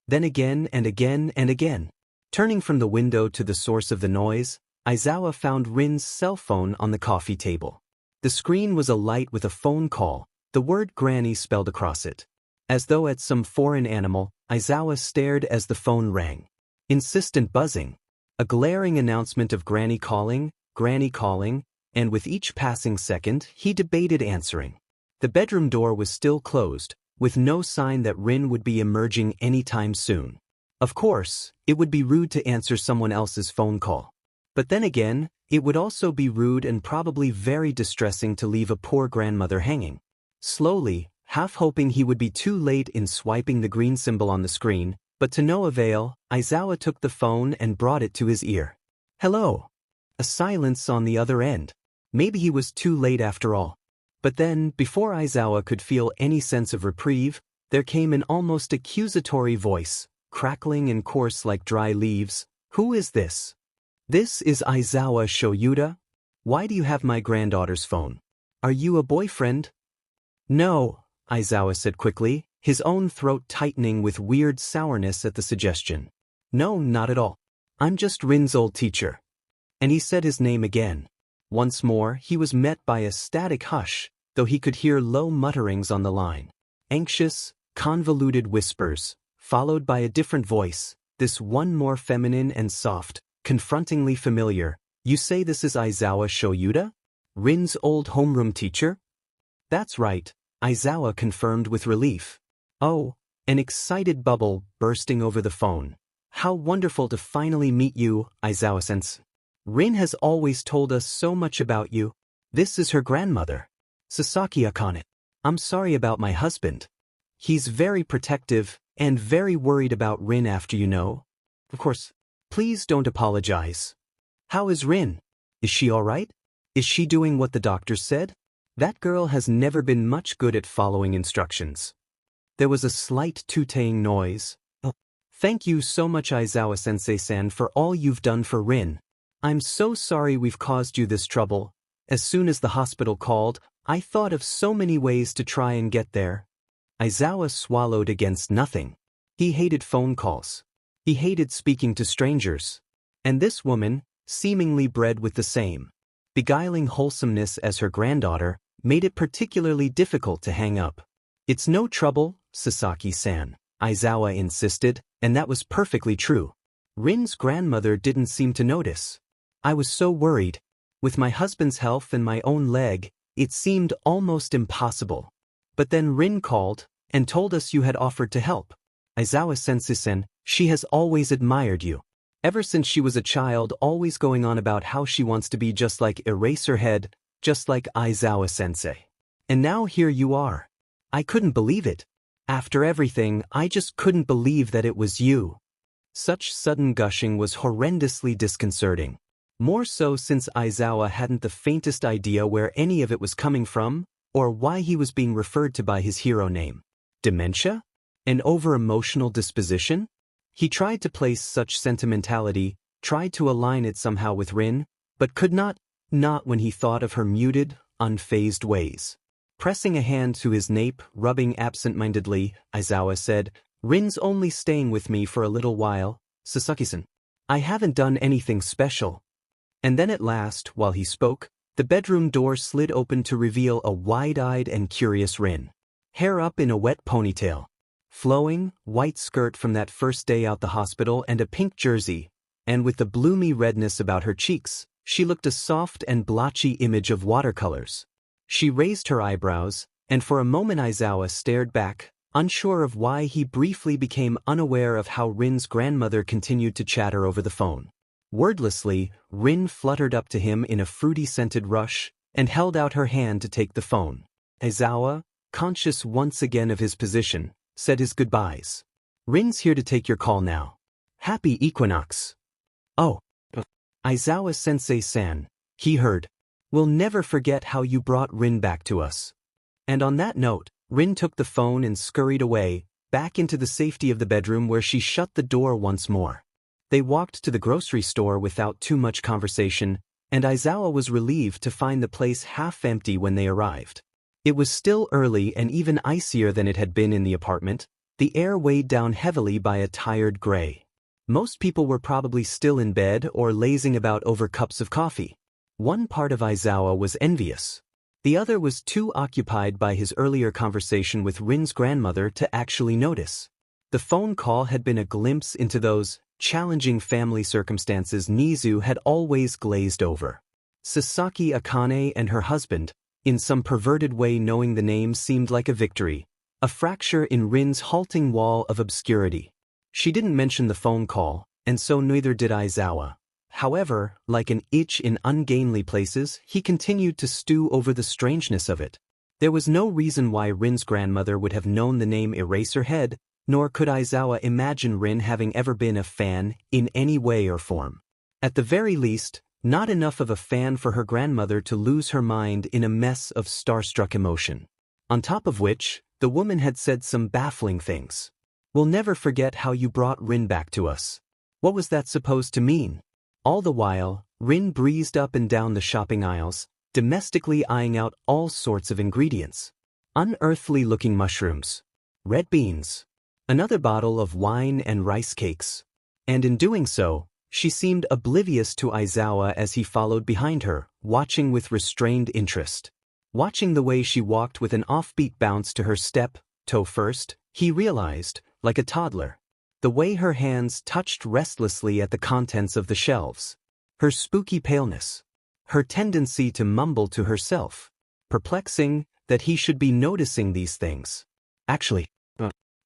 Then again and again and again. Turning from the window to the source of the noise, Aizawa found Rin's cell phone on the coffee table. The screen was alight with a phone call, the word Granny spelled across it. As though at some foreign animal, Aizawa stared as the phone rang. Insistent buzzing. A glaring announcement of Granny calling, and with each passing second, he debated answering. The bedroom door was still closed, with no sign that Rin would be emerging anytime soon. Of course, it would be rude to answer someone else's phone call. But then again, it would also be rude and probably very distressing to leave a poor grandmother hanging. Slowly, half hoping he would be too late in swiping the green symbol on the screen, but to no avail, Aizawa took the phone and brought it to his ear. "Hello." A silence on the other end. Maybe he was too late after all. But then, before Aizawa could feel any sense of reprieve, there came an almost accusatory voice, crackling and coarse like dry leaves. Who is this? This is Aizawa Shoyuda? Why do you have my granddaughter's phone? Are you a boyfriend? No, Aizawa said quickly, his own throat tightening with weird sourness at the suggestion. No, not at all. I'm just Rin's old teacher. And he said his name again. Once more, he was met by a static hush, though he could hear low mutterings on the line. Anxious, convoluted whispers, followed by a different voice, this one more feminine and soft, confrontingly familiar. You say this is Aizawa Shoyuda? Rin's old homeroom teacher? That's right, Aizawa confirmed with relief. Oh, an excited bubble bursting over the phone. How wonderful to finally meet you, Aizawa-sensei. Rin has always told us so much about you. This is her grandmother, Sasaki Akane. I'm sorry about my husband. He's very protective and very worried about Rin after you know. Of course, please don't apologize. How is Rin? Is she all right? Is she doing what the doctor said? That girl has never been much good at following instructions. There was a slight tooting noise. Oh, thank you so much Aizawa-sensei-san for all you've done for Rin. I'm so sorry we've caused you this trouble. As soon as the hospital called, I thought of so many ways to try and get there. Aizawa swallowed against nothing. He hated phone calls. He hated speaking to strangers. And this woman, seemingly bred with the same beguiling wholesomeness as her granddaughter, made it particularly difficult to hang up. It's no trouble, Sasaki-san, Aizawa insisted, and that was perfectly true. Rin's grandmother didn't seem to notice. I was so worried. With my husband's health and my own leg, it seemed almost impossible. But then Rin called and told us you had offered to help. Aizawa-sensei-san, she has always admired you. Ever since she was a child, always going on about how she wants to be just like Eraserhead, just like Aizawa-sensei. And now here you are. I couldn't believe it. After everything, I just couldn't believe that it was you. Such sudden gushing was horrendously disconcerting. More so since Aizawa hadn't the faintest idea where any of it was coming from, or why he was being referred to by his hero name. Dementia? An over-emotional disposition? He tried to place such sentimentality, tried to align it somehow with Rin, but could not when he thought of her muted, unfazed ways. Pressing a hand to his nape, rubbing absent-mindedly, Aizawa said, Rin's only staying with me for a little while, Sasaki-san. I haven't done anything special. And then at last, while he spoke, the bedroom door slid open to reveal a wide-eyed and curious Rin. Hair up in a wet ponytail. Flowing, white skirt from that first day out the hospital and a pink jersey, and with the bloomy redness about her cheeks, she looked a soft and blotchy image of watercolors. She raised her eyebrows, and for a moment Aizawa stared back, unsure of why he briefly became unaware of how Rin's grandmother continued to chatter over the phone. Wordlessly, Rin fluttered up to him in a fruity-scented rush, and held out her hand to take the phone. Aizawa, conscious once again of his position, said his goodbyes. Rin's here to take your call now. Happy equinox. Oh. Aizawa-sensei-san, he heard. We'll never forget how you brought Rin back to us. And on that note, Rin took the phone and scurried away, back into the safety of the bedroom where she shut the door once more. They walked to the grocery store without too much conversation, and Aizawa was relieved to find the place half empty when they arrived. It was still early and even icier than it had been in the apartment, the air weighed down heavily by a tired gray. Most people were probably still in bed or lazing about over cups of coffee. One part of Aizawa was envious. The other was too occupied by his earlier conversation with Rin's grandmother to actually notice. The phone call had been a glimpse into those challenging family circumstances Nizu had always glazed over. Sasaki Akane and her husband, in some perverted way knowing the name seemed like a victory, a fracture in Rin's halting wall of obscurity. She didn't mention the phone call, and so neither did Aizawa. However, like an itch in ungainly places, he continued to stew over the strangeness of it. There was no reason why Rin's grandmother would have known the name Eraserhead, nor could Aizawa imagine Rin having ever been a fan in any way or form. At the very least, Not enough of a fan for her grandmother to lose her mind in a mess of starstruck emotion. On top of which, the woman had said some baffling things. "We'll never forget how you brought Rin back to us." What was that supposed to mean? All the while, Rin breezed up and down the shopping aisles, domestically eyeing out all sorts of ingredients. Unearthly-looking mushrooms, red beans, another bottle of wine and rice cakes. And in doing so, she seemed oblivious to Aizawa as he followed behind her, watching with restrained interest. Watching the way she walked with an offbeat bounce to her step, toe first, he realized, like a toddler, the way her hands touched restlessly at the contents of the shelves. Her spooky paleness. Her tendency to mumble to herself. Perplexing that he should be noticing these things. Actually,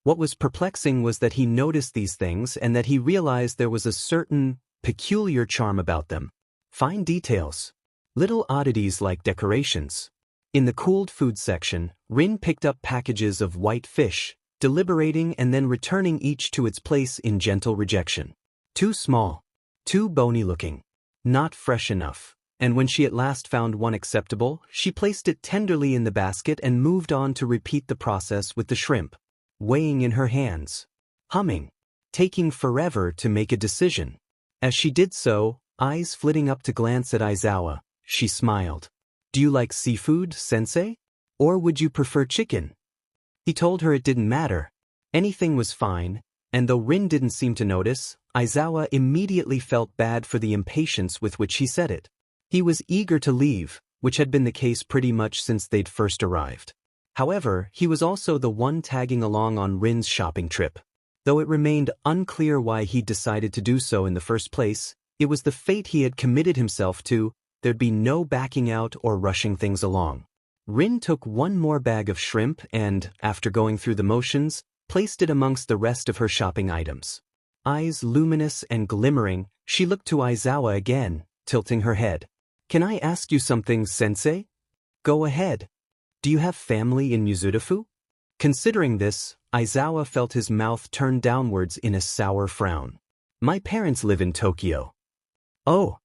what was perplexing was that he noticed these things and that he realized there was a certain, peculiar charm about them. Fine details. Little oddities like decorations. In the cooled food section, Rin picked up packages of white fish, deliberating and then returning each to its place in gentle rejection. Too small. Too bony-looking. Not fresh enough. And when she at last found one acceptable, she placed it tenderly in the basket and moved on to repeat the process with the shrimp. Weighing in her hands. Humming. Taking forever to make a decision. As she did so, eyes flitting up to glance at Aizawa, she smiled. "Do you like seafood, sensei? Or would you prefer chicken?" He told her it didn't matter. Anything was fine, and though Rin didn't seem to notice, Aizawa immediately felt bad for the impatience with which he said it. He was eager to leave, which had been the case pretty much since they'd first arrived. However, he was also the one tagging along on Rin's shopping trip. Though it remained unclear why he'd decided to do so in the first place, it was the fate he had committed himself to. There'd be no backing out or rushing things along. Rin took one more bag of shrimp and, after going through the motions, placed it amongst the rest of her shopping items. Eyes luminous and glimmering, she looked to Aizawa again, tilting her head. "Can I ask you something, sensei?" "Go ahead. Do you have family in Musutafu?" Considering this, Aizawa felt his mouth turn downwards in a sour frown. "My parents live in Tokyo." "Oh."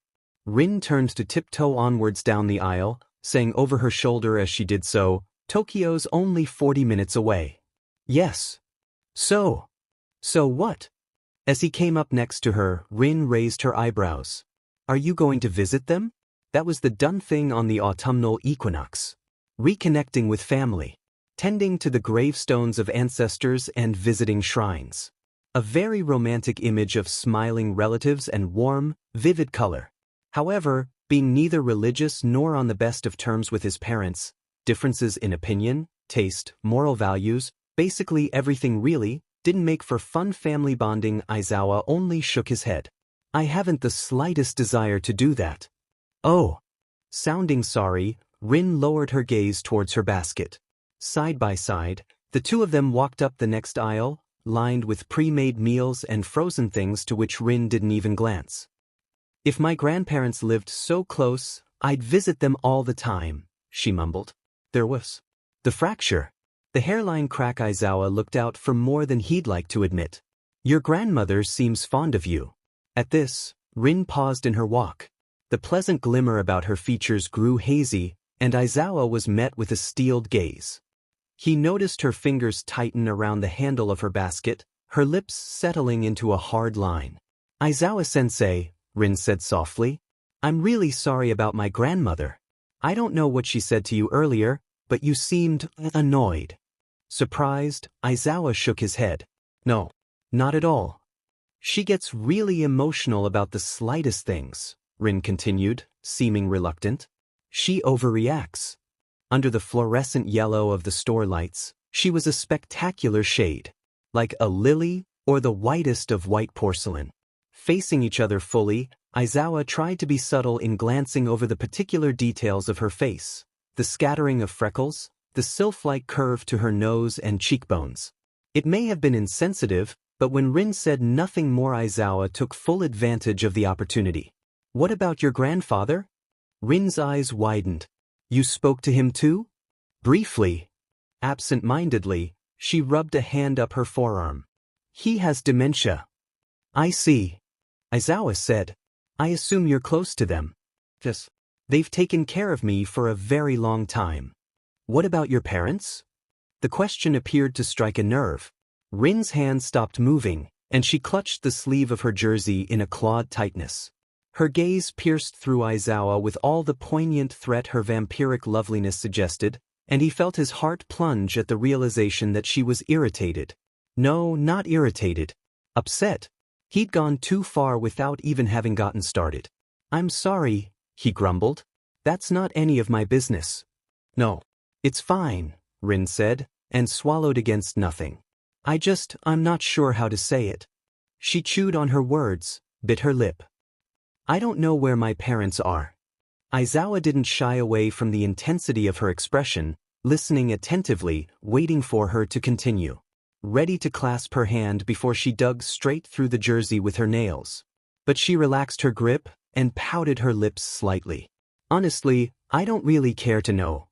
Rin turned to tiptoe onwards down the aisle, saying over her shoulder as she did so, "Tokyo's only 40 minutes away." "Yes." So what?" As he came up next to her, Rin raised her eyebrows. "Are you going to visit them?" That was the done thing on the autumnal equinox. Reconnecting with family. Tending to the gravestones of ancestors and visiting shrines. A very romantic image of smiling relatives and warm, vivid color. However, being neither religious nor on the best of terms with his parents, differences in opinion, taste, moral values, basically everything really, didn't make for fun family bonding. Aizawa only shook his head. "I haven't the slightest desire to do that." "Oh." Sounding sorry, Rin lowered her gaze towards her basket. Side by side, the two of them walked up the next aisle, lined with pre-made meals and frozen things to which Rin didn't even glance. "If my grandparents lived so close, I'd visit them all the time," she mumbled. There was the fracture. The hairline crack. Aizawa looked out for more than he'd like to admit. "Your grandmother seems fond of you." At this, Rin paused in her walk. The pleasant glimmer about her features grew hazy, and Aizawa was met with a steeled gaze. He noticed her fingers tighten around the handle of her basket, her lips settling into a hard line. "Aizawa-sensei," Rin said softly, "I'm really sorry about my grandmother. I don't know what she said to you earlier, but you seemed annoyed." Surprised, Aizawa shook his head. "No, not at all. She gets really emotional about the slightest things," Rin continued, seeming reluctant. "She overreacts." Under the fluorescent yellow of the store lights, she was a spectacular shade. Like a lily or the whitest of white porcelain. Facing each other fully, Aizawa tried to be subtle in glancing over the particular details of her face. The scattering of freckles, the sylph-like curve to her nose and cheekbones. It may have been insensitive, but when Rin said nothing more, Aizawa took full advantage of the opportunity. "What about your grandfather?" Rin's eyes widened. "You spoke to him too?" Briefly. Absent-mindedly, she rubbed a hand up her forearm. "He has dementia." "I see." Aizawa said. "I assume you're close to them." Just, they've taken care of me for a very long time. What about your parents? The question appeared to strike a nerve. Rin's hand stopped moving, and she clutched the sleeve of her jersey in a clawed tightness. Her gaze pierced through Aizawa with all the poignant threat her vampiric loveliness suggested, and he felt his heart plunge at the realization that she was irritated. No, not irritated. Upset. He'd gone too far without even having gotten started. I'm sorry, he grumbled. That's not any of my business. No. It's fine, Rin said, and swallowed against nothing. I'm not sure how to say it. She chewed on her words, bit her lip. I don't know where my parents are. Aizawa didn't shy away from the intensity of her expression, listening attentively, waiting for her to continue. Ready to clasp her hand before she dug straight through the jersey with her nails. But she relaxed her grip and pouted her lips slightly. Honestly, I don't really care to know.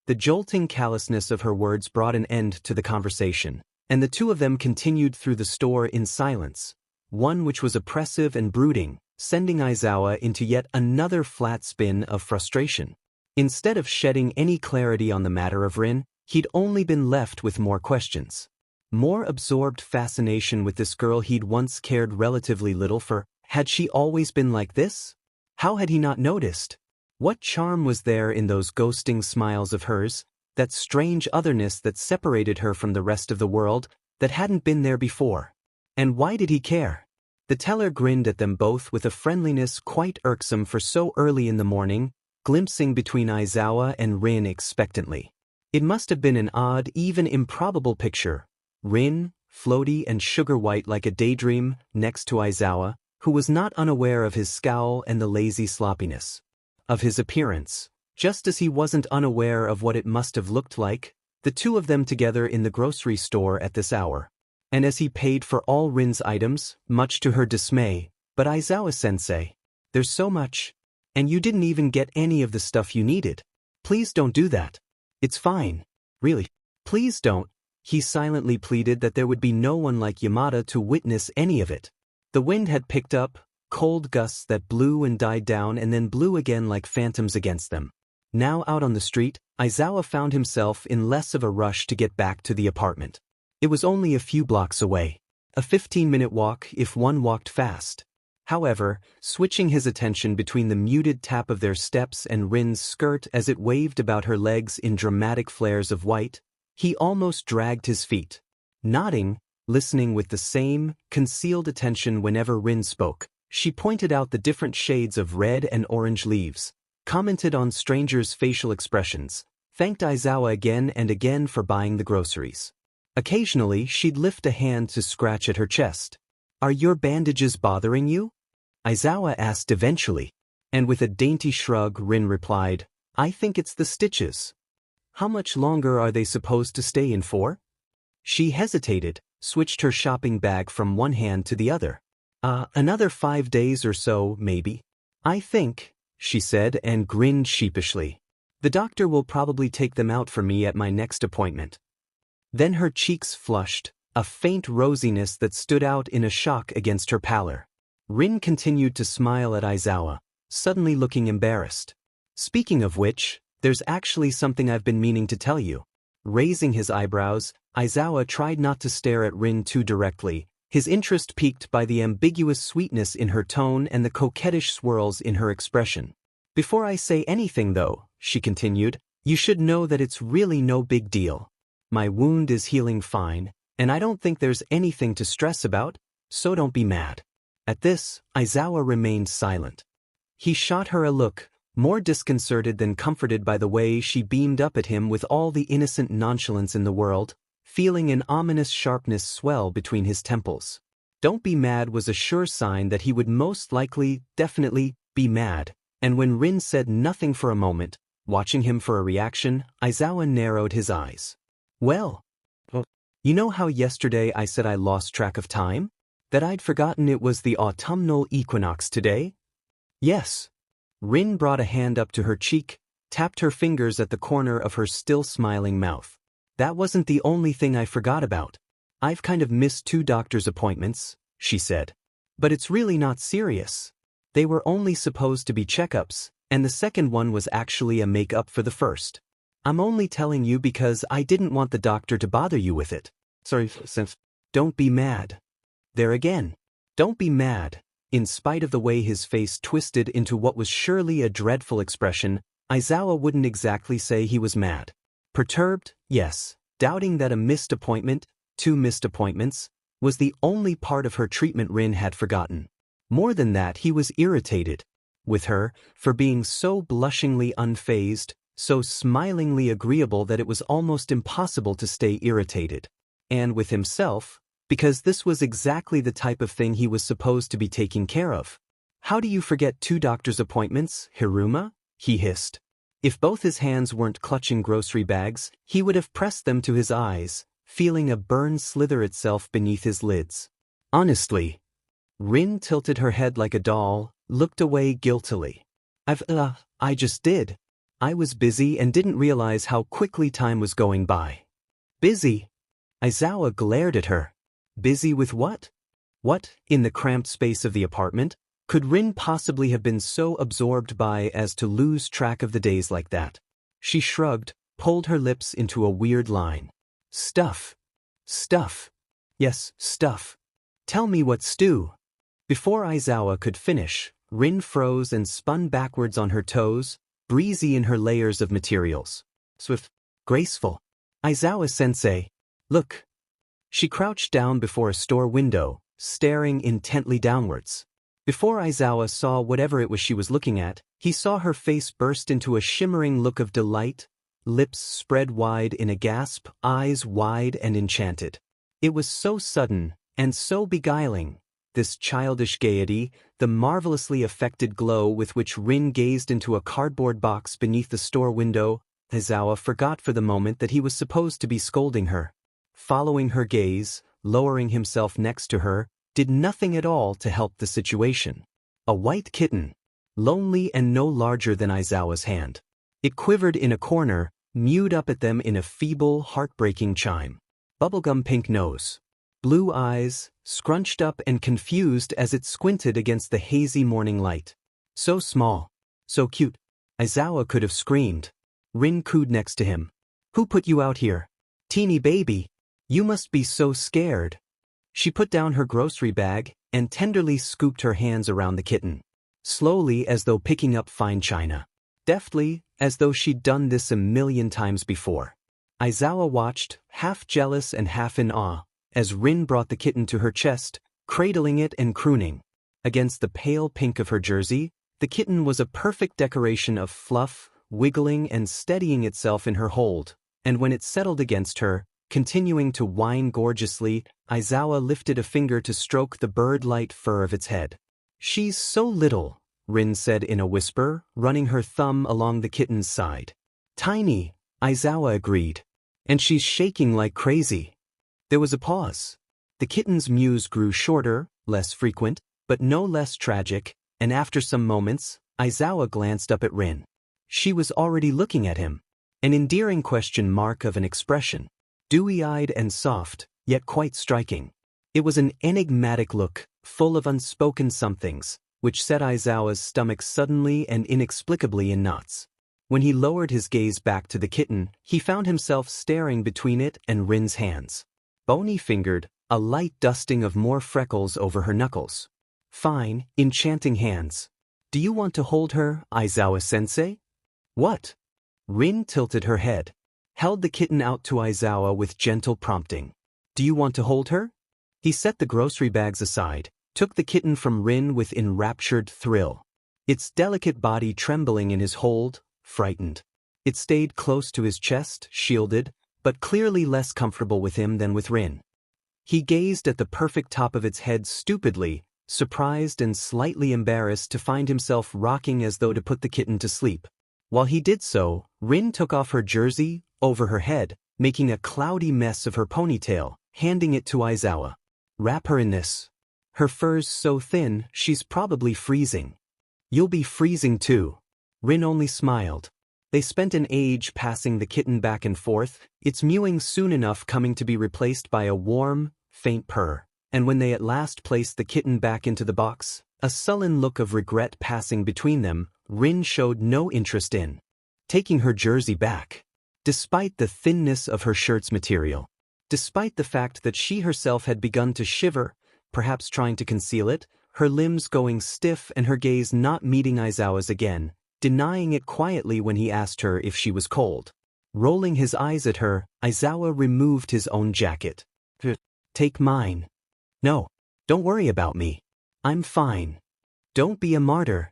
The jolting callousness of her words brought an end to the conversation, and the two of them continued through the store in silence, one which was oppressive and brooding, sending Aizawa into yet another flat spin of frustration. Instead of shedding any clarity on the matter of Rin, he'd only been left with more questions. More absorbed fascination with this girl he'd once cared relatively little for. Had she always been like this? How had he not noticed? What charm was there in those ghosting smiles of hers, that strange otherness that separated her from the rest of the world, that hadn't been there before? And why did he care? The teller grinned at them both with a friendliness quite irksome for so early in the morning, glimpsing between Aizawa and Rin expectantly. It must have been an odd, even improbable picture. Rin, floaty and sugar-white like a daydream, next to Aizawa, who was not unaware of his scowl and the lazy sloppiness of his appearance, just as he wasn't unaware of what it must have looked like, the two of them together in the grocery store at this hour. And as he paid for all Rin's items, much to her dismay, "But Aizawa-sensei, there's so much, and you didn't even get any of the stuff you needed. Please don't do that. It's fine. Really. Please don't." He silently pleaded that there would be no one like Yamada to witness any of it. The wind had picked up, cold gusts that blew and died down and then blew again like phantoms against them. Now out on the street, Aizawa found himself in less of a rush to get back to the apartment. It was only a few blocks away. A 15-minute walk if one walked fast. However, switching his attention between the muted tap of their steps and Rin's skirt as it waved about her legs in dramatic flares of white, he almost dragged his feet. Nodding, listening with the same, concealed attention whenever Rin spoke, she pointed out the different shades of red and orange leaves, commented on strangers' facial expressions, thanked Aizawa again and again for buying the groceries. Occasionally, she'd lift a hand to scratch at her chest. "Are your bandages bothering you?" Aizawa asked eventually, and with a dainty shrug Rin replied, "I think it's the stitches." "How much longer are they supposed to stay in for?" She hesitated, switched her shopping bag from one hand to the other. Another 5 days or so, maybe. I think," she said and grinned sheepishly. "The doctor will probably take them out for me at my next appointment." Then her cheeks flushed, a faint rosiness that stood out in a shock against her pallor. Rin continued to smile at Aizawa, suddenly looking embarrassed. "Speaking of which, there's actually something I've been meaning to tell you." Raising his eyebrows, Aizawa tried not to stare at Rin too directly, his interest piqued by the ambiguous sweetness in her tone and the coquettish swirls in her expression. "Before I say anything though," she continued, "you should know that it's really no big deal. My wound is healing fine, and I don't think there's anything to stress about, so don't be mad." At this, Aizawa remained silent. He shot her a look, more disconcerted than comforted by the way she beamed up at him with all the innocent nonchalance in the world, feeling an ominous sharpness swell between his temples. Don't be mad was a sure sign that he would most likely, definitely, be mad, and when Rin said nothing for a moment, watching him for a reaction, Aizawa narrowed his eyes. "Well, you know how yesterday I said I lost track of time? That I'd forgotten it was the autumnal equinox today?" "Yes." Rin brought a hand up to her cheek, tapped her fingers at the corner of her still smiling mouth. "That wasn't the only thing I forgot about. I've kind of missed 2 doctor's appointments," she said. "But it's really not serious. They were only supposed to be checkups, And the second one was actually a make-up for the first. I'm only telling you because I didn't want the doctor to bother you with it. Sorry, since. Don't be mad. There again. Don't be mad. In spite of the way his face twisted into what was surely a dreadful expression, Aizawa wouldn't exactly say he was mad. Perturbed, yes, doubting that a missed appointment, 2 missed appointments, was the only part of her treatment Rin had forgotten. More than that, he was irritated with her for being so blushingly unfazed, so smilingly agreeable that it was almost impossible to stay irritated. And with himself, because this was exactly the type of thing he was supposed to be taking care of. How do you forget 2 doctor's appointments, Hiruma? He hissed. If both his hands weren't clutching grocery bags, he would have pressed them to his eyes, feeling a burn slither itself beneath his lids. Honestly. Rin tilted her head like a doll, looked away guiltily. I just did. I was busy and didn't realize how quickly time was going by. Busy? Aizawa glared at her. Busy with what? What, in the cramped space of the apartment, could Rin possibly have been so absorbed by as to lose track of the days like that? She shrugged, pulled her lips into a weird line. Stuff. Stuff. Yes, stuff. Tell me what stew. Before Aizawa could finish, Rin froze and spun backwards on her toes, breezy in her layers of materials. Swift. Graceful. Aizawa-sensei. Look. She crouched down before a store window, staring intently downwards. Before Aizawa saw whatever it was she was looking at, he saw her face burst into a shimmering look of delight, lips spread wide in a gasp, eyes wide and enchanted. It was so sudden, and so beguiling, this childish gaiety, the marvelously affected glow with which Rin gazed into a cardboard box beneath the store window. Aizawa forgot for the moment that he was supposed to be scolding her. Following her gaze, lowering himself next to her, did nothing at all to help the situation. A white kitten, lonely and no larger than Aizawa's hand. It quivered in a corner, mewed up at them in a feeble, heartbreaking chime. Bubblegum pink nose. Blue eyes, scrunched up and confused as it squinted against the hazy morning light. So small. So cute. Aizawa could have screamed. Rin cooed next to him. Who put you out here? Teeny baby. You must be so scared. She put down her grocery bag and tenderly scooped her hands around the kitten. Slowly, as though picking up fine china. Deftly, as though she'd done this a million times before. Aizawa watched, half jealous and half in awe, as Rin brought the kitten to her chest, cradling it and crooning. Against the pale pink of her jersey, the kitten was a perfect decoration of fluff, wiggling and steadying itself in her hold, and when it settled against her, continuing to whine gorgeously, Aizawa lifted a finger to stroke the bird-light fur of its head. She's so little, Rin said in a whisper, running her thumb along the kitten's side. Tiny, Aizawa agreed. And she's shaking like crazy. There was a pause. The kitten's mews grew shorter, less frequent, but no less tragic, and after some moments, Aizawa glanced up at Rin. She was already looking at him. An endearing question mark of an expression. Dewy-eyed and soft, yet quite striking. It was an enigmatic look, full of unspoken somethings, which set Aizawa's stomach suddenly and inexplicably in knots. When he lowered his gaze back to the kitten, he found himself staring between it and Rin's hands. Bony-fingered, a light dusting of more freckles over her knuckles. Fine, enchanting hands. Do you want to hold her, Aizawa-sensei? What? Rin tilted her head. Held the kitten out to Aizawa with gentle prompting. Do you want to hold her? He set the grocery bags aside, took the kitten from Rin with enraptured thrill. Its delicate body trembling in his hold, frightened. It stayed close to his chest, shielded, but clearly less comfortable with him than with Rin. He gazed at the perfect top of its head stupidly, surprised and slightly embarrassed to find himself rocking as though to put the kitten to sleep. While he did so, Rin took off her jersey, over her head, making a cloudy mess of her ponytail, handing it to Aizawa. Wrap her in this. Her fur's so thin, she's probably freezing. You'll be freezing too. Rin only smiled. They spent an age passing the kitten back and forth, its mewing soon enough coming to be replaced by a warm, faint purr, and when they at last placed the kitten back into the box, A sullen look of regret passing between them, Rin showed no interest in taking her jersey back. Despite the thinness of her shirt's material, despite the fact that she herself had begun to shiver, perhaps trying to conceal it, her limbs going stiff and her gaze not meeting Aizawa's again, denying it quietly when he asked her if she was cold. Rolling his eyes at her, Aizawa removed his own jacket. Take mine. No, don't worry about me. I'm fine. Don't be a martyr.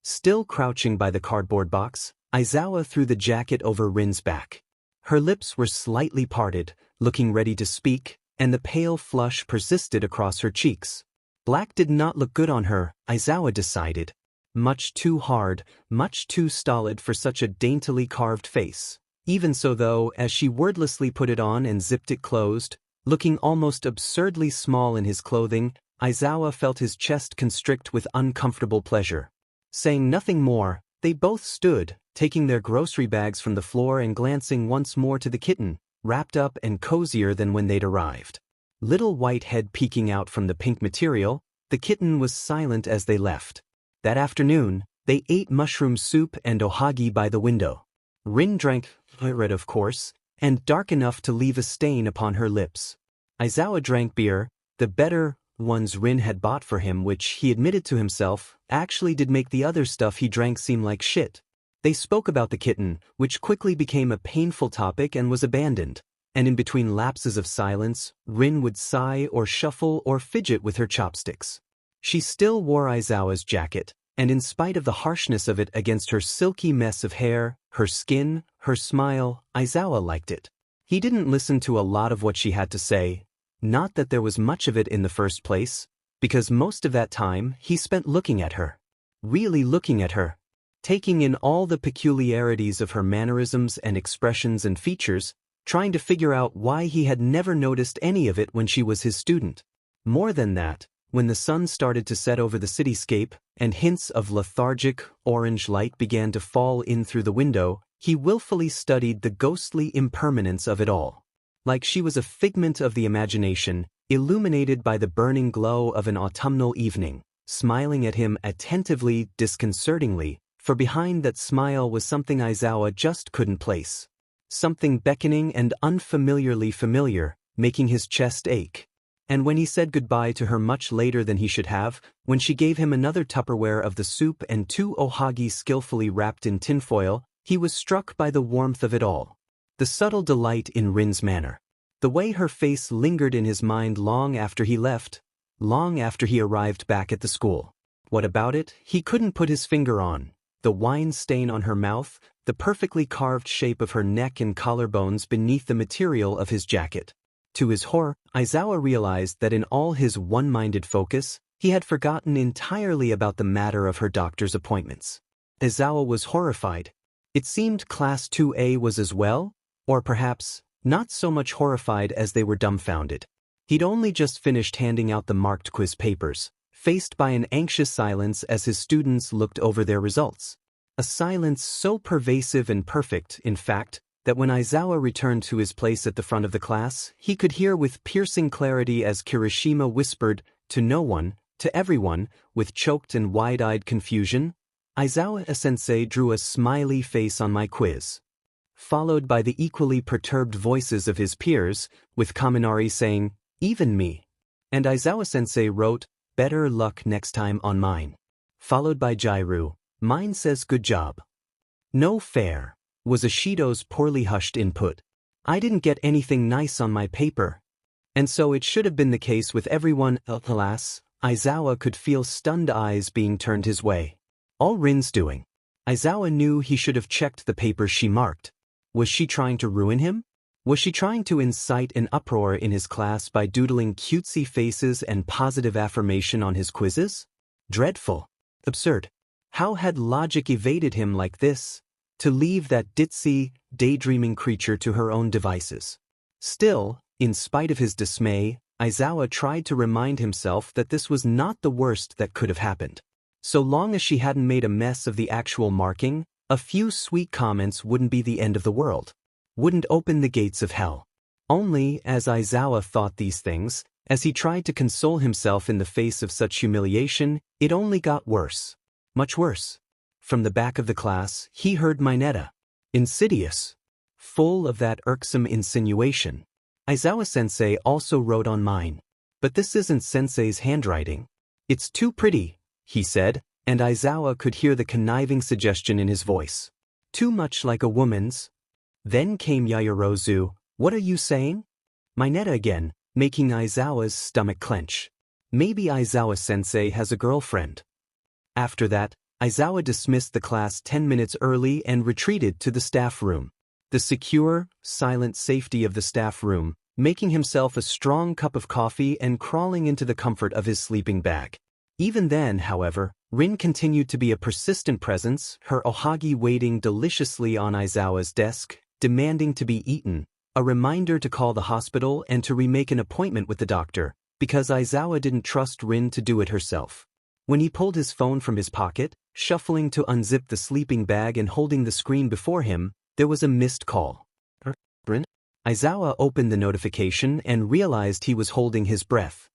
Still crouching by the cardboard box, Aizawa threw the jacket over Rin's back. Her lips were slightly parted, looking ready to speak, and the pale flush persisted across her cheeks. Black did not look good on her, Aizawa decided. Much too hard, much too stolid for such a daintily carved face. Even so though, as she wordlessly put it on and zipped it closed, looking almost absurdly small in his clothing, Aizawa felt his chest constrict with uncomfortable pleasure. Saying nothing more, they both stood, taking their grocery bags from the floor and glancing once more to the kitten, wrapped up and cozier than when they'd arrived. Little white head peeking out from the pink material, the kitten was silent as they left. That afternoon, they ate mushroom soup and ohagi by the window. Rin drank red, of course, and dark enough to leave a stain upon her lips. Aizawa drank beer, the better ones Rin had bought for him, which, he admitted to himself, actually did make the other stuff he drank seem like shit. They spoke about the kitten, which quickly became a painful topic and was abandoned, and in between lapses of silence, Rin would sigh or shuffle or fidget with her chopsticks. She still wore Aizawa's jacket, and in spite of the harshness of it against her silky mess of hair, her skin, her smile, Aizawa liked it. He didn't listen to a lot of what she had to say, not that there was much of it in the first place, because most of that time he spent looking at her. Really looking at her. Taking in all the peculiarities of her mannerisms and expressions and features, trying to figure out why he had never noticed any of it when she was his student. More than that, when the sun started to set over the cityscape, and hints of lethargic, orange light began to fall in through the window, he willfully studied the ghostly impermanence of it all. Like she was a figment of the imagination, illuminated by the burning glow of an autumnal evening, smiling at him attentively, disconcertingly, for behind that smile was something Aizawa just couldn't place. Something beckoning and unfamiliarly familiar, making his chest ache. And when he said goodbye to her much later than he should have, when she gave him another Tupperware of the soup and 2 ohagi skillfully wrapped in tinfoil, he was struck by the warmth of it all. The subtle delight in Rin's manner. The way her face lingered in his mind long after he left, long after he arrived back at the school. What about it? He couldn't put his finger on. The wine stain on her mouth, the perfectly carved shape of her neck and collarbones beneath the material of his jacket. To his horror, Aizawa realized that in all his one-minded focus, he had forgotten entirely about the matter of her doctor's appointments. Aizawa was horrified. It seemed Class 2A was as well, or perhaps, not so much horrified as they were dumbfounded. He'd only just finished handing out the marked quiz papers, faced by an anxious silence as his students looked over their results. A silence so pervasive and perfect, in fact, that when Aizawa returned to his place at the front of the class, he could hear with piercing clarity as Kirishima whispered, to no one, to everyone, with choked and wide-eyed confusion, "Aizawa-sensei drew a smiley face on my quiz." Followed by the equally perturbed voices of his peers, with Kaminari saying, "Even me." And Aizawa-sensei wrote, "Better luck next time on mine." Followed by Jairu, "Mine says good job." "No fair," was Ashido's poorly hushed input. "I didn't get anything nice on my paper." And so it should have been the case with everyone. Alas, Aizawa could feel stunned eyes being turned his way. All Rin's doing. Aizawa knew he should have checked the papers she marked. Was she trying to ruin him? Was she trying to incite an uproar in his class by doodling cutesy faces and positive affirmation on his quizzes? Dreadful. Absurd. How had logic evaded him like this? To leave that ditzy, daydreaming creature to her own devices. Still, in spite of his dismay, Aizawa tried to remind himself that this was not the worst that could have happened. So long as she hadn't made a mess of the actual marking, a few sweet comments wouldn't be the end of the world. Wouldn't open the gates of hell. Only, as Aizawa thought these things, As he tried to console himself in the face of such humiliation, it only got worse. Much worse. From the back of the class, he heard Mineta. Insidious. Full of that irksome insinuation. Aizawa-sensei also wrote on mine. But this isn't sensei's handwriting. It's too pretty, he said, and Aizawa could hear the conniving suggestion in his voice. Too much like a woman's. Then came Yaoyorozu. What are you saying? Mineta again, making Aizawa's stomach clench. Maybe Aizawa-sensei has a girlfriend. After that, Aizawa dismissed the class 10 minutes early and retreated to the staff room. The secure, silent safety of the staff room, making himself a strong cup of coffee and crawling into the comfort of his sleeping bag. Even then, however, Rin continued to be a persistent presence, her ohagi waiting deliciously on Aizawa's desk, demanding to be eaten, a reminder to call the hospital and to remake an appointment with the doctor, because Aizawa didn't trust Rin to do it herself. When he pulled his phone from his pocket, shuffling to unzip the sleeping bag and holding the screen before him, there was a missed call. Rin? Aizawa opened the notification and realized he was holding his breath.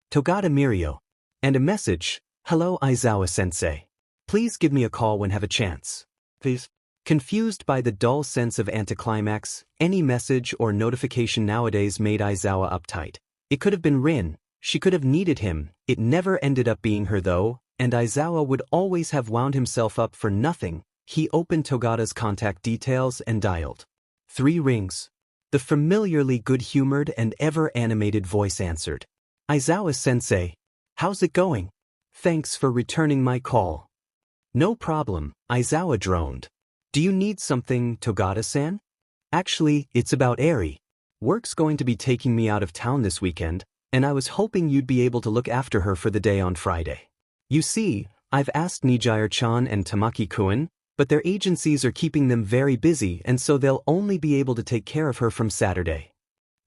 Togata Mirio. And a message. Hello Aizawa-sensei. Please give me a call when have a chance. Please. Confused by the dull sense of anticlimax, any message or notification nowadays made Aizawa uptight. It could have been Rin. She could have needed him. It never ended up being her though, and Aizawa would always have wound himself up for nothing. He opened Togata's contact details and dialed. 3 rings. The familiarly good-humored and ever-animated voice answered. Aizawa-sensei. How's it going? Thanks for returning my call. No problem, Aizawa droned. Do you need something, Togata-san? Actually, it's about Eri. Work's going to be taking me out of town this weekend, and I was hoping you'd be able to look after her for the day on Friday. You see, I've asked Nijire-chan and Tamaki-kun, but their agencies are keeping them very busy and so they'll only be able to take care of her from Saturday.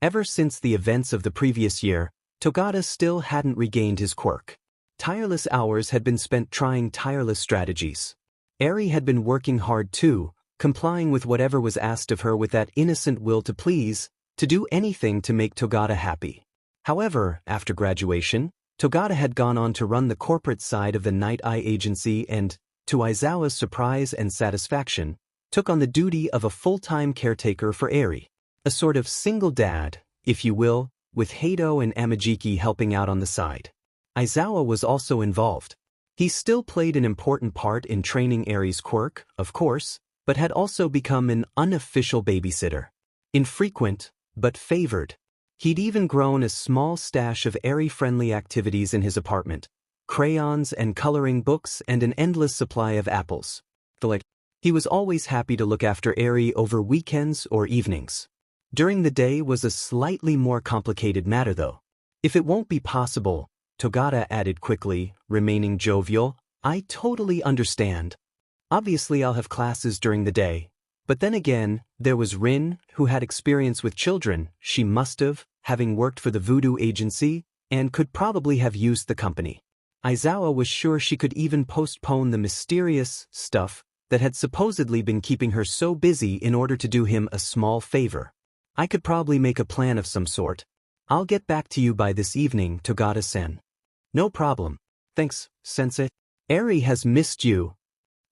Ever since the events of the previous year, Togata still hadn't regained his quirk. Tireless hours had been spent trying tireless strategies. Eri had been working hard too, complying with whatever was asked of her with that innocent will to please, to do anything to make Togata happy. However, after graduation, Togata had gone on to run the corporate side of the Night Eye Agency and, to Aizawa's surprise and satisfaction, took on the duty of a full-time caretaker for Eri. A sort of single dad, if you will, with Hato and Amajiki helping out on the side. Aizawa was also involved. He still played an important part in training Eri's quirk, of course, but had also become an unofficial babysitter. Infrequent, but favored. He'd even grown a small stash of Eri-friendly activities in his apartment. Crayons and coloring books and an endless supply of apples. He was always happy to look after Eri over weekends or evenings. During the day was a slightly more complicated matter though. If it won't be possible, Togata added quickly, remaining jovial, I totally understand. Obviously I'll have classes during the day. But then again, there was Rin, who had experience with children, she must have, having worked for the voodoo agency, and could probably have used the company. Aizawa was sure she could even postpone the mysterious stuff that had supposedly been keeping her so busy in order to do him a small favor. I could probably make a plan of some sort. I'll get back to you by this evening, Togata-sen. No problem. Thanks, sensei. Eri has missed you.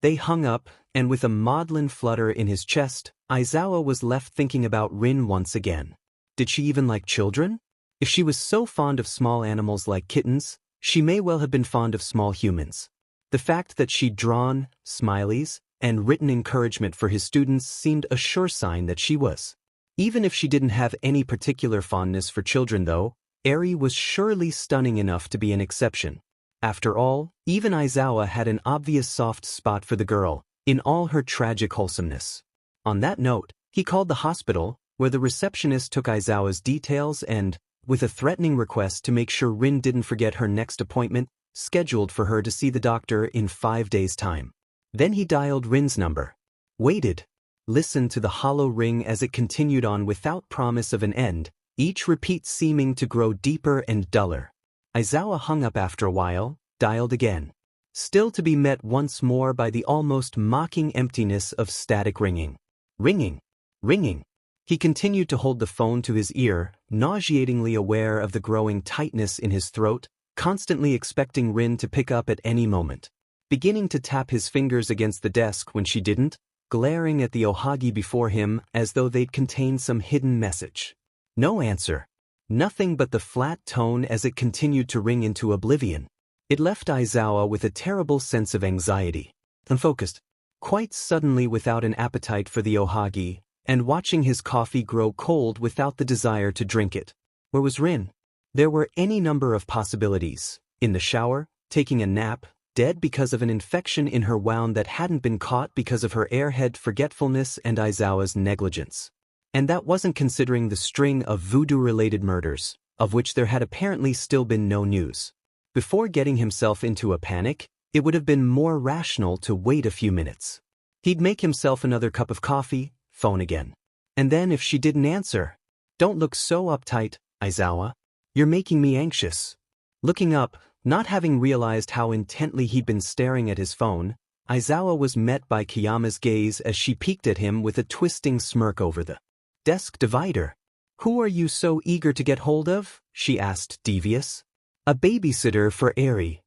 They hung up, and with a maudlin flutter in his chest, Aizawa was left thinking about Rin once again. Did she even like children? If she was so fond of small animals like kittens, she may well have been fond of small humans. The fact that she'd drawn smileys and written encouragement for his students seemed a sure sign that she was. Even if she didn't have any particular fondness for children though, Eri was surely stunning enough to be an exception. After all, even Aizawa had an obvious soft spot for the girl, in all her tragic wholesomeness. On that note, he called the hospital, where the receptionist took Aizawa's details and, with a threatening request to make sure Rin didn't forget her next appointment, scheduled for her to see the doctor in 5 days' time. Then he dialed Rin's number. Waited. Listened to the hollow ring as it continued on without promise of an end, each repeat seeming to grow deeper and duller. Aizawa hung up after a while, dialed again. Still to be met once more by the almost mocking emptiness of static ringing. Ringing. Ringing. He continued to hold the phone to his ear, nauseatingly aware of the growing tightness in his throat, constantly expecting Rin to pick up at any moment. Beginning to tap his fingers against the desk when she didn't, glaring at the ohagi before him as though they'd contain some hidden message. No answer. Nothing but the flat tone as it continued to ring into oblivion. It left Aizawa with a terrible sense of anxiety. Unfocused. Quite suddenly without an appetite for the ohagi, and watching his coffee grow cold without the desire to drink it. Where was Rin? There were any number of possibilities. In the shower, taking a nap, dead because of an infection in her wound that hadn't been caught because of her airhead forgetfulness and Aizawa's negligence. And that wasn't considering the string of voodoo-related murders, of which there had apparently still been no news. Before getting himself into a panic, it would have been more rational to wait a few minutes. He'd make himself another cup of coffee, phone again. And then if she didn't answer, "Don't look so uptight, Aizawa. You're making me anxious." Looking up, not having realized how intently he'd been staring at his phone, Aizawa was met by Kiyama's gaze as she peeked at him with a twisting smirk over the desk divider. "Who are you so eager to get hold of?" she asked, devious. "A babysitter for Eri."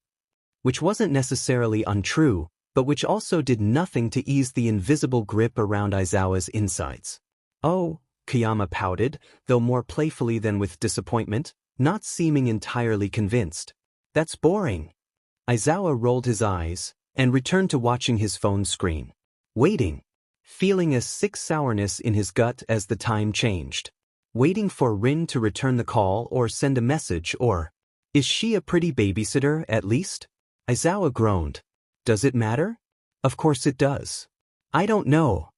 Which wasn't necessarily untrue, but which also did nothing to ease the invisible grip around Aizawa's insides. "Oh," Kiyama pouted, though more playfully than with disappointment, not seeming entirely convinced. "That's boring." Aizawa rolled his eyes and returned to watching his phone screen. Waiting. Feeling a sick sourness in his gut as the time changed. Waiting for Rin to return the call or send a message or, "Is she a pretty babysitter, at least?" Aizawa groaned. "Does it matter?" "Of course it does." "I don't know."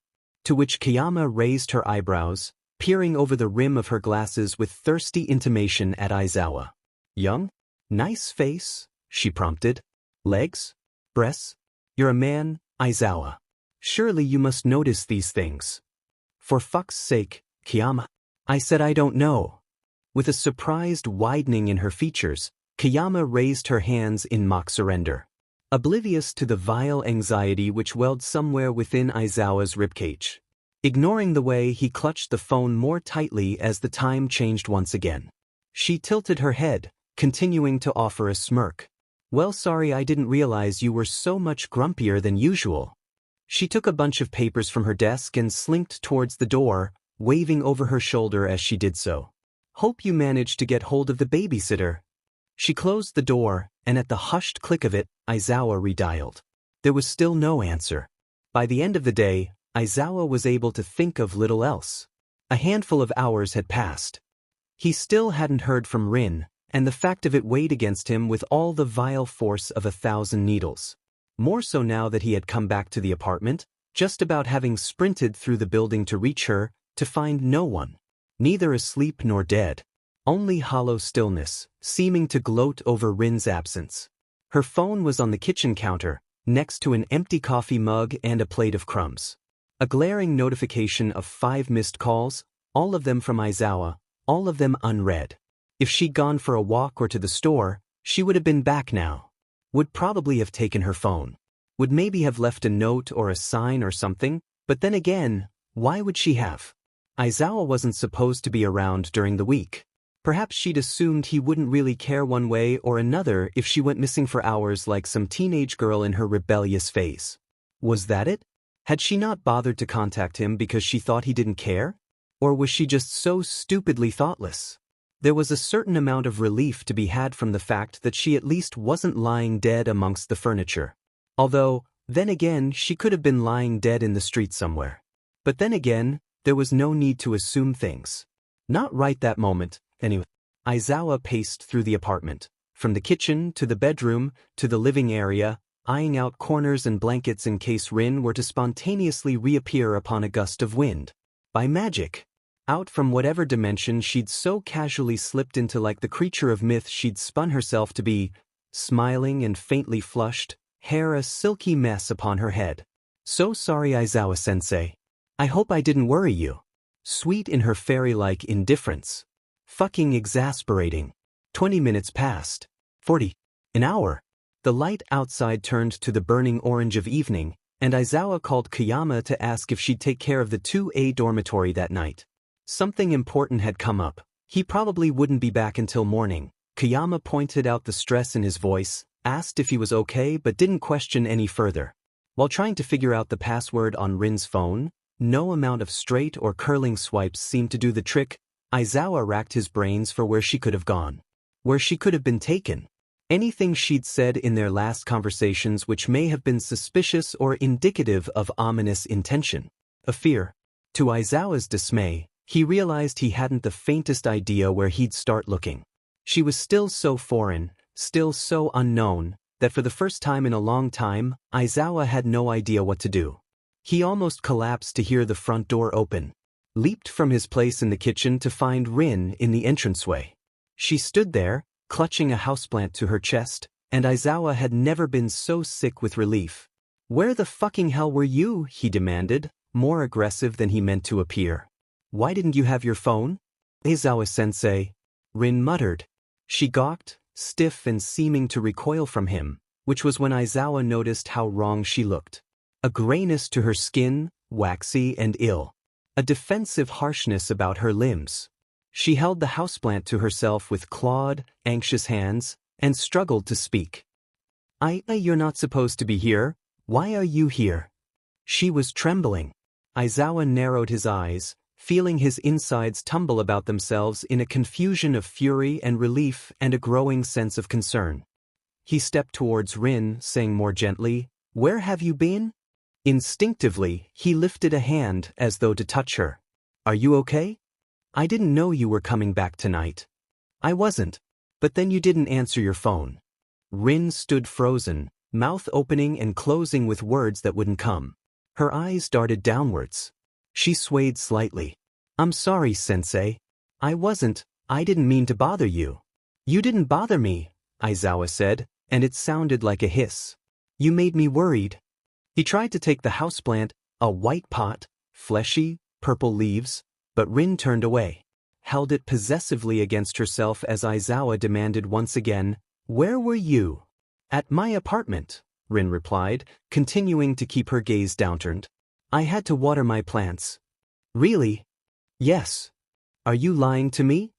To which Kiyama raised her eyebrows, peering over the rim of her glasses with thirsty intimation at Aizawa. "Young? Nice face," she prompted. "Legs? Breasts? You're a man, Aizawa. Surely you must notice these things." "For fuck's sake, Kiyama." "I said I don't know." With a surprised widening in her features, Kiyama raised her hands in mock surrender. Oblivious to the vile anxiety which welled somewhere within Aizawa's ribcage. Ignoring the way he clutched the phone more tightly as the time changed once again. She tilted her head, continuing to offer a smirk. "Well, sorry, I didn't realize you were so much grumpier than usual." She took a bunch of papers from her desk and slinked towards the door, waving over her shoulder as she did so. "Hope you managed to get hold of the babysitter." She closed the door, and at the hushed click of it, Aizawa redialed. There was still no answer. By the end of the day, Aizawa was able to think of little else. A handful of hours had passed. He still hadn't heard from Rin, and the fact of it weighed against him with all the vile force of 1,000 needles. More so now that he had come back to the apartment, just about having sprinted through the building to reach her, to find no one. Neither asleep nor dead. Only hollow stillness, seeming to gloat over Rin's absence. Her phone was on the kitchen counter, next to an empty coffee mug and a plate of crumbs. A glaring notification of 5 missed calls, all of them from Aizawa, all of them unread. If she'd gone for a walk or to the store, she would have been back now. Would probably have taken her phone. Would maybe have left a note or a sign or something, but then again, why would she have? Aizawa wasn't supposed to be around during the week. Perhaps she'd assumed he wouldn't really care one way or another if she went missing for hours like some teenage girl in her rebellious phase. Was that it? Had she not bothered to contact him because she thought he didn't care? Or was she just so stupidly thoughtless? There was a certain amount of relief to be had from the fact that she at least wasn't lying dead amongst the furniture. Although, then again, she could have been lying dead in the street somewhere. But then again, there was no need to assume things. Not right that moment. Anyway, Aizawa paced through the apartment, from the kitchen to the bedroom to the living area, eyeing out corners and blankets in case Rin were to spontaneously reappear upon a gust of wind. By magic. Out from whatever dimension she'd so casually slipped into like the creature of myth she'd spun herself to be, smiling and faintly flushed, hair a silky mess upon her head. "So sorry, Aizawa-sensei. I hope I didn't worry you." Sweet in her fairy-like indifference. Fucking exasperating. 20 minutes passed. 40. An hour. The light outside turned to the burning orange of evening, and Aizawa called Kiyama to ask if she'd take care of the 2A dormitory that night. Something important had come up. He probably wouldn't be back until morning. Kayama pointed out the stress in his voice, asked if he was okay but didn't question any further. While trying to figure out the password on Rin's phone, no amount of straight or curling swipes seemed to do the trick. Aizawa racked his brains for where she could have gone. Where she could have been taken. Anything she'd said in their last conversations which may have been suspicious or indicative of ominous intention. A fear. To Aizawa's dismay, he realized he hadn't the faintest idea where he'd start looking. She was still so foreign, still so unknown, that for the first time in a long time, Aizawa had no idea what to do. He almost collapsed to hear the front door open. Leaped from his place in the kitchen to find Rin in the entranceway. She stood there, clutching a houseplant to her chest, and Aizawa had never been so sick with relief. "Where the fucking hell were you?" he demanded, more aggressive than he meant to appear. "Why didn't you have your phone?" "Aizawa-sensei," Rin muttered. She gawked, stiff and seeming to recoil from him, which was when Aizawa noticed how wrong she looked. A grayness to her skin, waxy and ill. A defensive harshness about her limbs. She held the houseplant to herself with clawed, anxious hands, and struggled to speak. You're not supposed to be here. Why are you here?" She was trembling. Aizawa narrowed his eyes, feeling his insides tumble about themselves in a confusion of fury and relief and a growing sense of concern. He stepped towards Rin, saying more gently, "Where have you been?" Instinctively, he lifted a hand as though to touch her. "Are you okay?" "I didn't know you were coming back tonight." "I wasn't. But then you didn't answer your phone." Rin stood frozen, mouth opening and closing with words that wouldn't come. Her eyes darted downwards. She swayed slightly. "I'm sorry, Sensei. I didn't mean to bother you." "You didn't bother me," Aizawa said, and it sounded like a hiss. "You made me worried." He tried to take the houseplant, a white pot, fleshy, purple leaves, but Rin turned away, held it possessively against herself as Aizawa demanded once again, "Where were you?" "At my apartment," Rin replied, continuing to keep her gaze downturned. "I had to water my plants." "Really?" "Yes." "Are you lying to me?"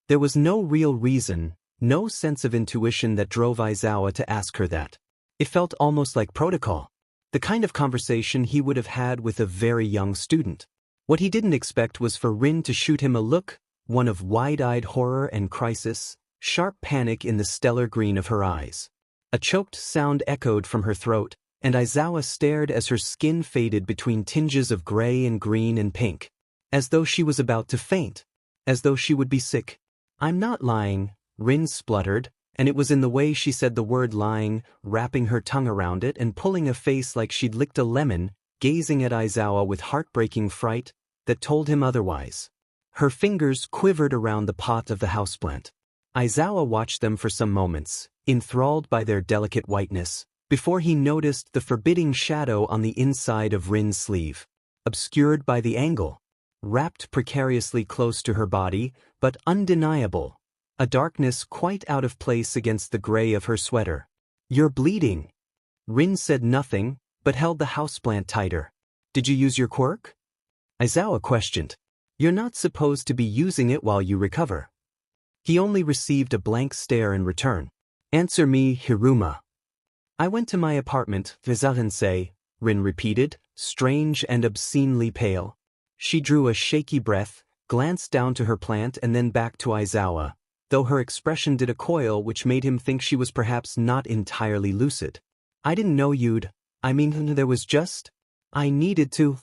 There was no real reason, no sense of intuition that drove Aizawa to ask her that. It felt almost like protocol. The kind of conversation he would have had with a very young student. What he didn't expect was for Rin to shoot him a look, one of wide-eyed horror and crisis, sharp panic in the stellar green of her eyes. A choked sound echoed from her throat, and Aizawa stared as her skin faded between tinges of gray and green and pink. As though she was about to faint. As though she would be sick. "I'm not lying," Rin spluttered, and it was in the way she said the word lying, wrapping her tongue around it and pulling a face like she'd licked a lemon, gazing at Aizawa with heartbreaking fright, that told him otherwise. Her fingers quivered around the pot of the houseplant. Aizawa watched them for some moments, enthralled by their delicate whiteness, before he noticed the forbidding shadow on the inside of Rin's sleeve. Obscured by the angle. Wrapped precariously close to her body, but undeniable. A darkness quite out of place against the gray of her sweater. "You're bleeding." Rin said nothing, but held the houseplant tighter. "Did you use your quirk?" Aizawa questioned. "You're not supposed to be using it while you recover." He only received a blank stare in return. "Answer me, Hiruma." "I went to my apartment, Sensei," Rin repeated, strange and obscenely pale. She drew a shaky breath, glanced down to her plant and then back to Aizawa, though her expression did a coil which made him think she was perhaps not entirely lucid. "I didn't know there was just... I needed to..."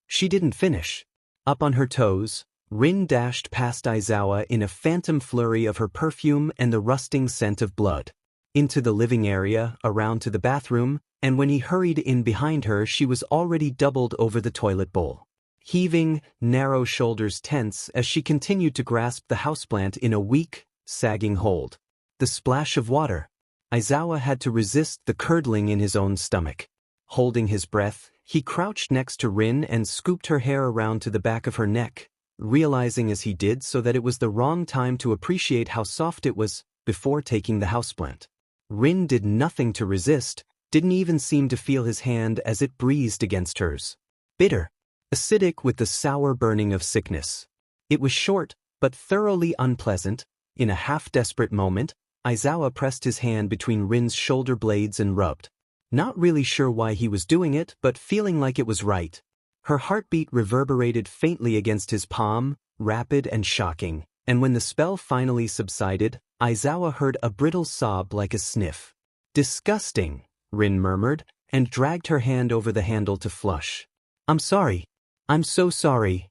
She didn't finish. Up on her toes, Rin dashed past Aizawa in a phantom flurry of her perfume and the rusting scent of blood. Into the living area, around to the bathroom, and when he hurried in behind her she was already doubled over the toilet bowl. Heaving, narrow shoulders tense as she continued to grasp the houseplant in a weak, sagging hold. The splash of water. Aizawa had to resist the curdling in his own stomach. Holding his breath, he crouched next to Rin and scooped her hair around to the back of her neck, realizing as he did so that it was the wrong time to appreciate how soft it was before taking the houseplant. Rin did nothing to resist, didn't even seem to feel his hand as it breezed against hers. Bitter. Acidic with the sour burning of sickness. It was short, but thoroughly unpleasant. In a half-desperate moment, Aizawa pressed his hand between Rin's shoulder blades and rubbed. Not really sure why he was doing it, but feeling like it was right. Her heartbeat reverberated faintly against his palm, rapid and shocking, and when the spell finally subsided, Aizawa heard a brittle sob like a sniff. "Disgusting," Rin murmured, and dragged her hand over the handle to flush. "I'm sorry. I'm so sorry."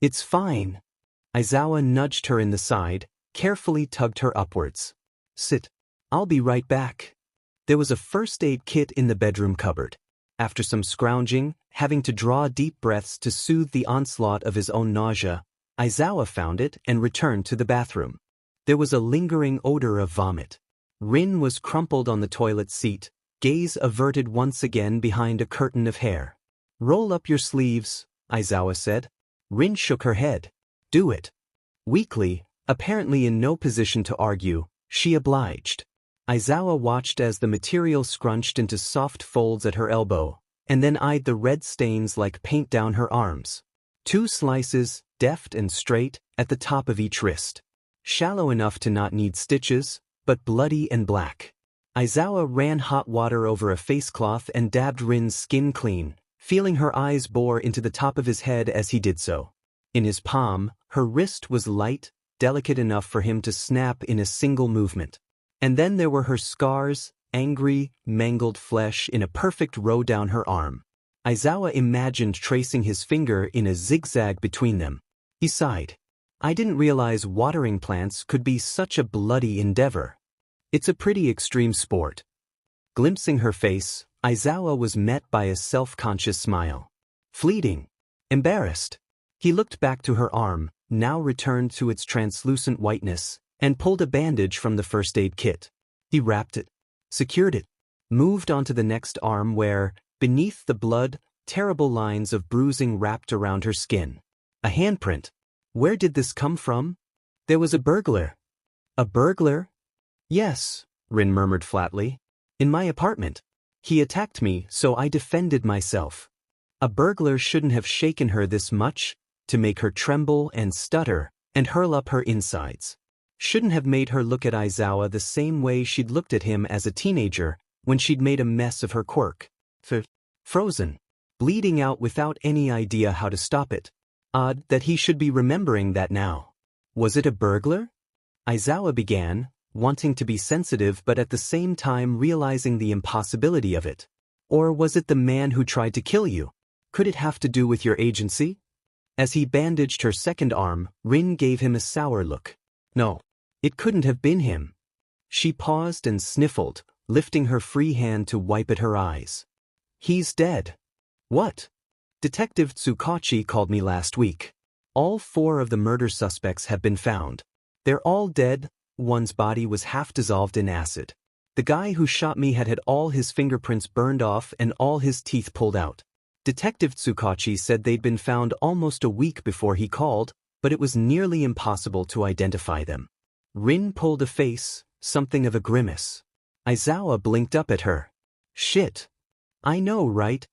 "It's fine." Aizawa nudged her in the side, carefully tugged her upwards. "Sit. I'll be right back." There was a first aid kit in the bedroom cupboard. After some scrounging, having to draw deep breaths to soothe the onslaught of his own nausea, Aizawa found it and returned to the bathroom. There was a lingering odor of vomit. Rin was crumpled on the toilet seat, gaze averted once again behind a curtain of hair. "Roll up your sleeves," Aizawa said. Rin shook her head. "Do it." Weakly, apparently in no position to argue, she obliged. Aizawa watched as the material scrunched into soft folds at her elbow, and then eyed the red stains like paint down her arms. 2 slices, deft and straight, at the top of each wrist. Shallow enough to not need stitches, but bloody and black. Aizawa ran hot water over a face cloth and dabbed Rin's skin clean, feeling her eyes bore into the top of his head as he did so. In his palm, her wrist was light, delicate enough for him to snap in a single movement. And then there were her scars, angry, mangled flesh in a perfect row down her arm. Aizawa imagined tracing his finger in a zigzag between them. He sighed. "I didn't realize watering plants could be such a bloody endeavor. It's a pretty extreme sport." Glimpsing her face, Aizawa was met by a self-conscious smile. Fleeting. Embarrassed. He looked back to her arm, now returned to its translucent whiteness, and pulled a bandage from the first aid kit. He wrapped it, secured it, moved on to the next arm where, beneath the blood, terrible lines of bruising wrapped around her skin. A handprint. Where did this come from? There was a burglar. A burglar? Yes, Rin murmured flatly. In my apartment. He attacked me, so I defended myself. A burglar shouldn't have shaken her this much, to make her tremble and stutter, and hurl up her insides. Shouldn't have made her look at Aizawa the same way she'd looked at him as a teenager, when she'd made a mess of her quirk. Frozen. Bleeding out without any idea how to stop it. Odd that he should be remembering that now. Was it a burglar? Aizawa began, wanting to be sensitive but at the same time realizing the impossibility of it. Or was it the man who tried to kill you? Could it have to do with your agency? As he bandaged her second arm, Rin gave him a sour look. No, it couldn't have been him. She paused and sniffled, lifting her free hand to wipe at her eyes. He's dead. What? Detective Tsukachi called me last week. All 4 of the murder suspects have been found. They're all dead. One's body was half dissolved in acid. The guy who shot me had all his fingerprints burned off and all his teeth pulled out. Detective Tsukachi said they'd been found almost a week before he called, but it was nearly impossible to identify them. Rin pulled a face, something of a grimace. Aizawa blinked up at her. Shit. I know, right?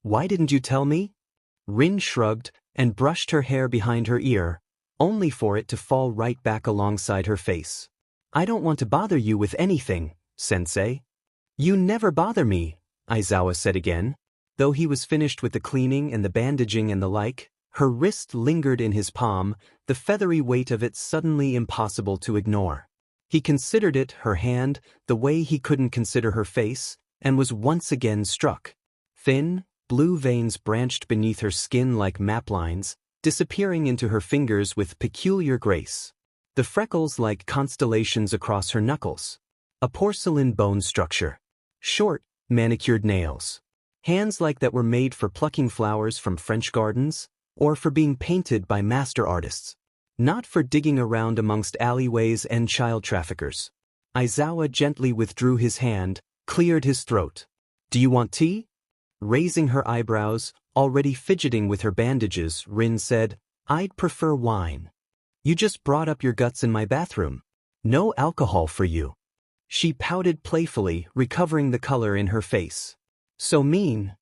Why didn't you tell me? Rin shrugged and brushed her hair behind her ear, only for it to fall right back alongside her face. I don't want to bother you with anything, Sensei. You never bother me, Aizawa said again. Though he was finished with the cleaning and the bandaging and the like, her wrist lingered in his palm, the feathery weight of it suddenly impossible to ignore. He considered it her hand, the way he couldn't consider her face, and was once again struck. Thin, blue veins branched beneath her skin like map lines, disappearing into her fingers with peculiar grace. The freckles like constellations across her knuckles. A porcelain bone structure. Short, manicured nails. Hands like that were made for plucking flowers from French gardens, or for being painted by master artists. Not for digging around amongst alleyways and child traffickers. Aizawa gently withdrew his hand, cleared his throat. Do you want tea? Raising her eyebrows, already fidgeting with her bandages, Rin said, I'd prefer wine. You just brought up your guts in my bathroom. No alcohol for you. She pouted playfully, recovering the color in her face. So mean.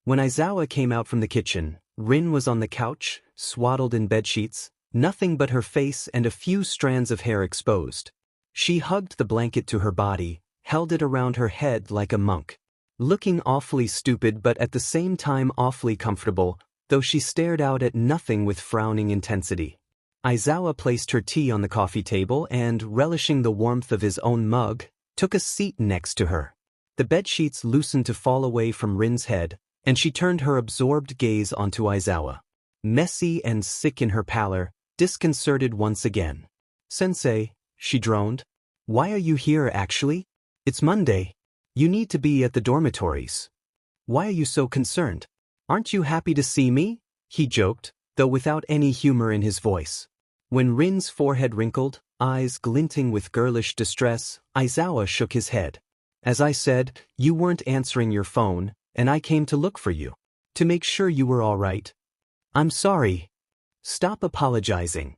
When Aizawa came out from the kitchen, Rin was on the couch, swaddled in bedsheets, nothing but her face and a few strands of hair exposed. She hugged the blanket to her body, held it around her head like a monk. Looking awfully stupid but at the same time awfully comfortable, though she stared out at nothing with frowning intensity. Aizawa placed her tea on the coffee table and, relishing the warmth of his own mug, took a seat next to her. The bedsheets loosened to fall away from Rin's head, and she turned her absorbed gaze onto Aizawa. Messy and sick in her pallor, disconcerted once again. "Sensei," she droned. "Why are you here actually? It's Monday. You need to be at the dormitories. Why are you so concerned? Aren't you happy to see me?" he joked, though without any humor in his voice. When Rin's forehead wrinkled, eyes glinting with girlish distress, Aizawa shook his head. "As I said, you weren't answering your phone, and I came to look for you. To make sure you were all right." "I'm sorry." "Stop apologizing."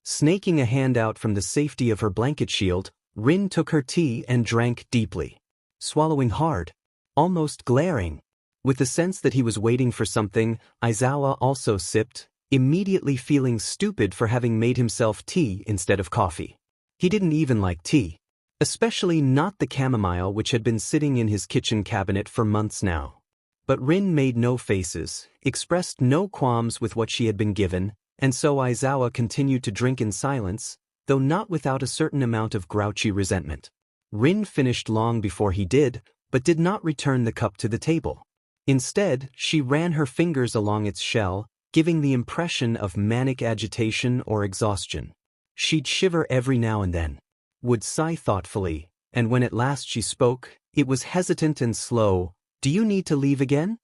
Snaking a hand out from the safety of her blanket shield, Rin took her tea and drank deeply. Swallowing hard, almost glaring. With the sense that he was waiting for something, Aizawa also sipped, immediately feeling stupid for having made himself tea instead of coffee. He didn't even like tea. Especially not the chamomile which had been sitting in his kitchen cabinet for months now. But Rin made no faces, expressed no qualms with what she had been given, and so Aizawa continued to drink in silence, though not without a certain amount of grouchy resentment. Rin finished long before he did, but did not return the cup to the table. Instead, she ran her fingers along its shell, giving the impression of manic agitation or exhaustion. She'd shiver every now and then, would sigh thoughtfully, and when at last she spoke, it was hesitant and slow. "Do you need to leave again?"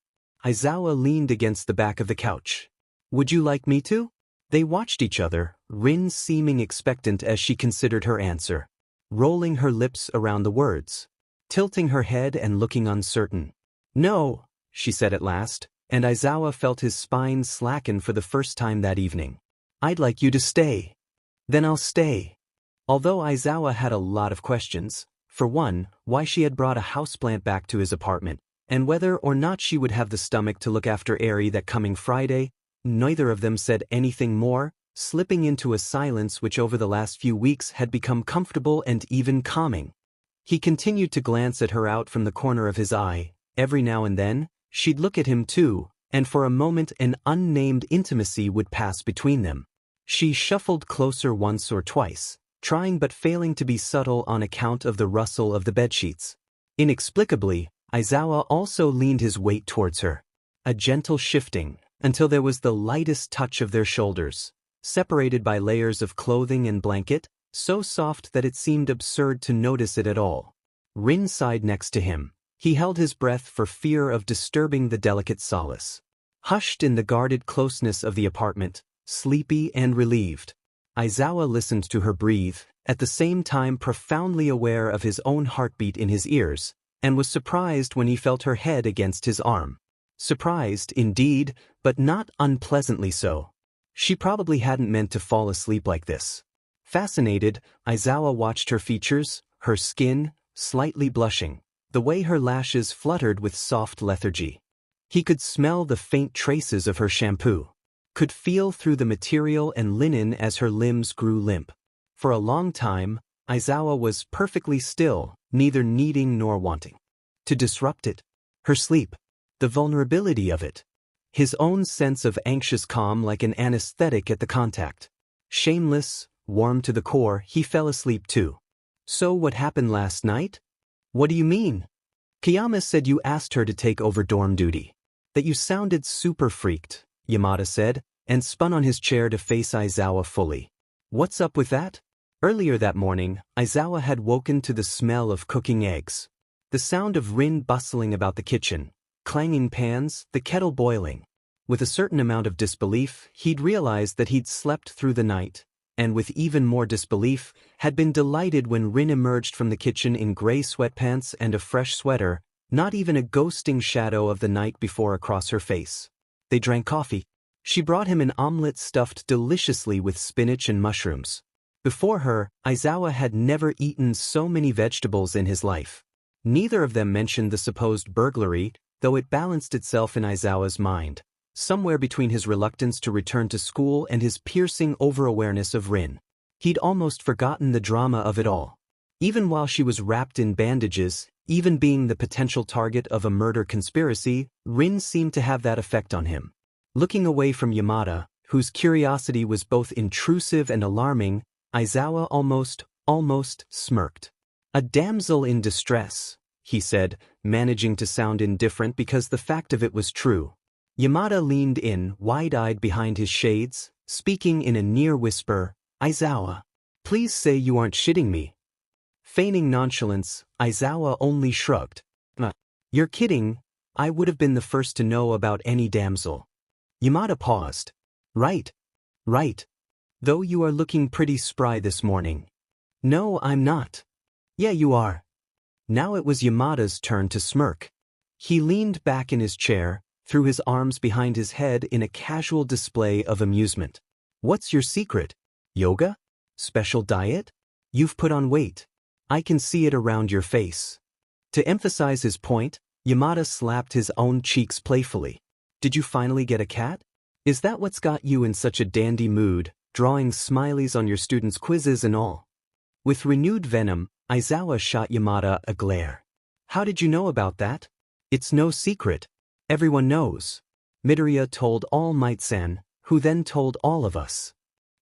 Aizawa leaned against the back of the couch. "Would you like me to?" They watched each other, Rin seeming expectant as she considered her answer, rolling her lips around the words, tilting her head and looking uncertain. "No," she said at last, and Aizawa felt his spine slacken for the first time that evening. "I'd like you to stay." "Then I'll stay." Although Aizawa had a lot of questions, for one, why she had brought a houseplant back to his apartment, and whether or not she would have the stomach to look after Eri that coming Friday, neither of them said anything more, slipping into a silence which over the last few weeks had become comfortable and even calming. He continued to glance at her out from the corner of his eye. Every now and then, she'd look at him too, and for a moment an unnamed intimacy would pass between them. She shuffled closer once or twice, trying but failing to be subtle on account of the rustle of the bedsheets. Inexplicably, Aizawa also leaned his weight towards her. A gentle shifting, until there was the lightest touch of their shoulders, separated by layers of clothing and blanket, so soft that it seemed absurd to notice it at all. Rin sighed next to him. He held his breath for fear of disturbing the delicate solace. Hushed in the guarded closeness of the apartment, sleepy and relieved, Aizawa listened to her breathe, at the same time profoundly aware of his own heartbeat in his ears, and was surprised when he felt her head against his arm. Surprised, indeed, but not unpleasantly so. She probably hadn't meant to fall asleep like this. Fascinated, Aizawa watched her features, her skin, slightly blushing, the way her lashes fluttered with soft lethargy. He could smell the faint traces of her shampoo, could feel through the material and linen as her limbs grew limp. For a long time, Aizawa was perfectly still, neither needing nor wanting to disrupt it. Her sleep, the vulnerability of it, his own sense of anxious calm like an anesthetic at the contact. Shameless, warm to the core, he fell asleep too. "So what happened last night?" "What do you mean?" "Kiyama said you asked her to take over dorm duty. That you sounded super freaked," Yamada said, and spun on his chair to face Aizawa fully. "What's up with that?" Earlier that morning, Aizawa had woken to the smell of cooking eggs. The sound of Rin bustling about the kitchen, clanging pans, the kettle boiling. With a certain amount of disbelief, he'd realized that he'd slept through the night, and with even more disbelief, had been delighted when Rin emerged from the kitchen in gray sweatpants and a fresh sweater, not even a ghosting shadow of the night before across her face. They drank coffee. She brought him an omelette stuffed deliciously with spinach and mushrooms. Before her, Aizawa had never eaten so many vegetables in his life. Neither of them mentioned the supposed burglary, though it balanced itself in Aizawa's mind. somewhere between his reluctance to return to school and his piercing over-awareness of Rin. He'd almost forgotten the drama of it all. Even while she was wrapped in bandages, even being the potential target of a murder conspiracy, Rin seemed to have that effect on him. Looking away from Yamada, whose curiosity was both intrusive and alarming, Aizawa almost smirked. "A damsel in distress," he said, managing to sound indifferent because the fact of it was true. Yamada leaned in, wide-eyed behind his shades, speaking in a near whisper, "Aizawa, please say you aren't shitting me." Feigning nonchalance, Aizawa only shrugged. "You're kidding, I would have been the first to know about any damsel." Yamada paused. Right. Though you are looking pretty spry this morning." "No, I'm not." "Yeah, you are." Now it was Yamada's turn to smirk. He leaned back in his chair, threw his arms behind his head in a casual display of amusement. "What's your secret? Yoga? Special diet? You've put on weight. I can see it around your face." To emphasize his point, Yamada slapped his own cheeks playfully. "Did you finally get a cat? Is that what's got you in such a dandy mood, drawing smileys on your students' quizzes and all?" With renewed venom, Aizawa shot Yamada a glare. "How did you know about that?" "It's no secret. Everyone knows. Midoriya told All Might-san, who then told all of us."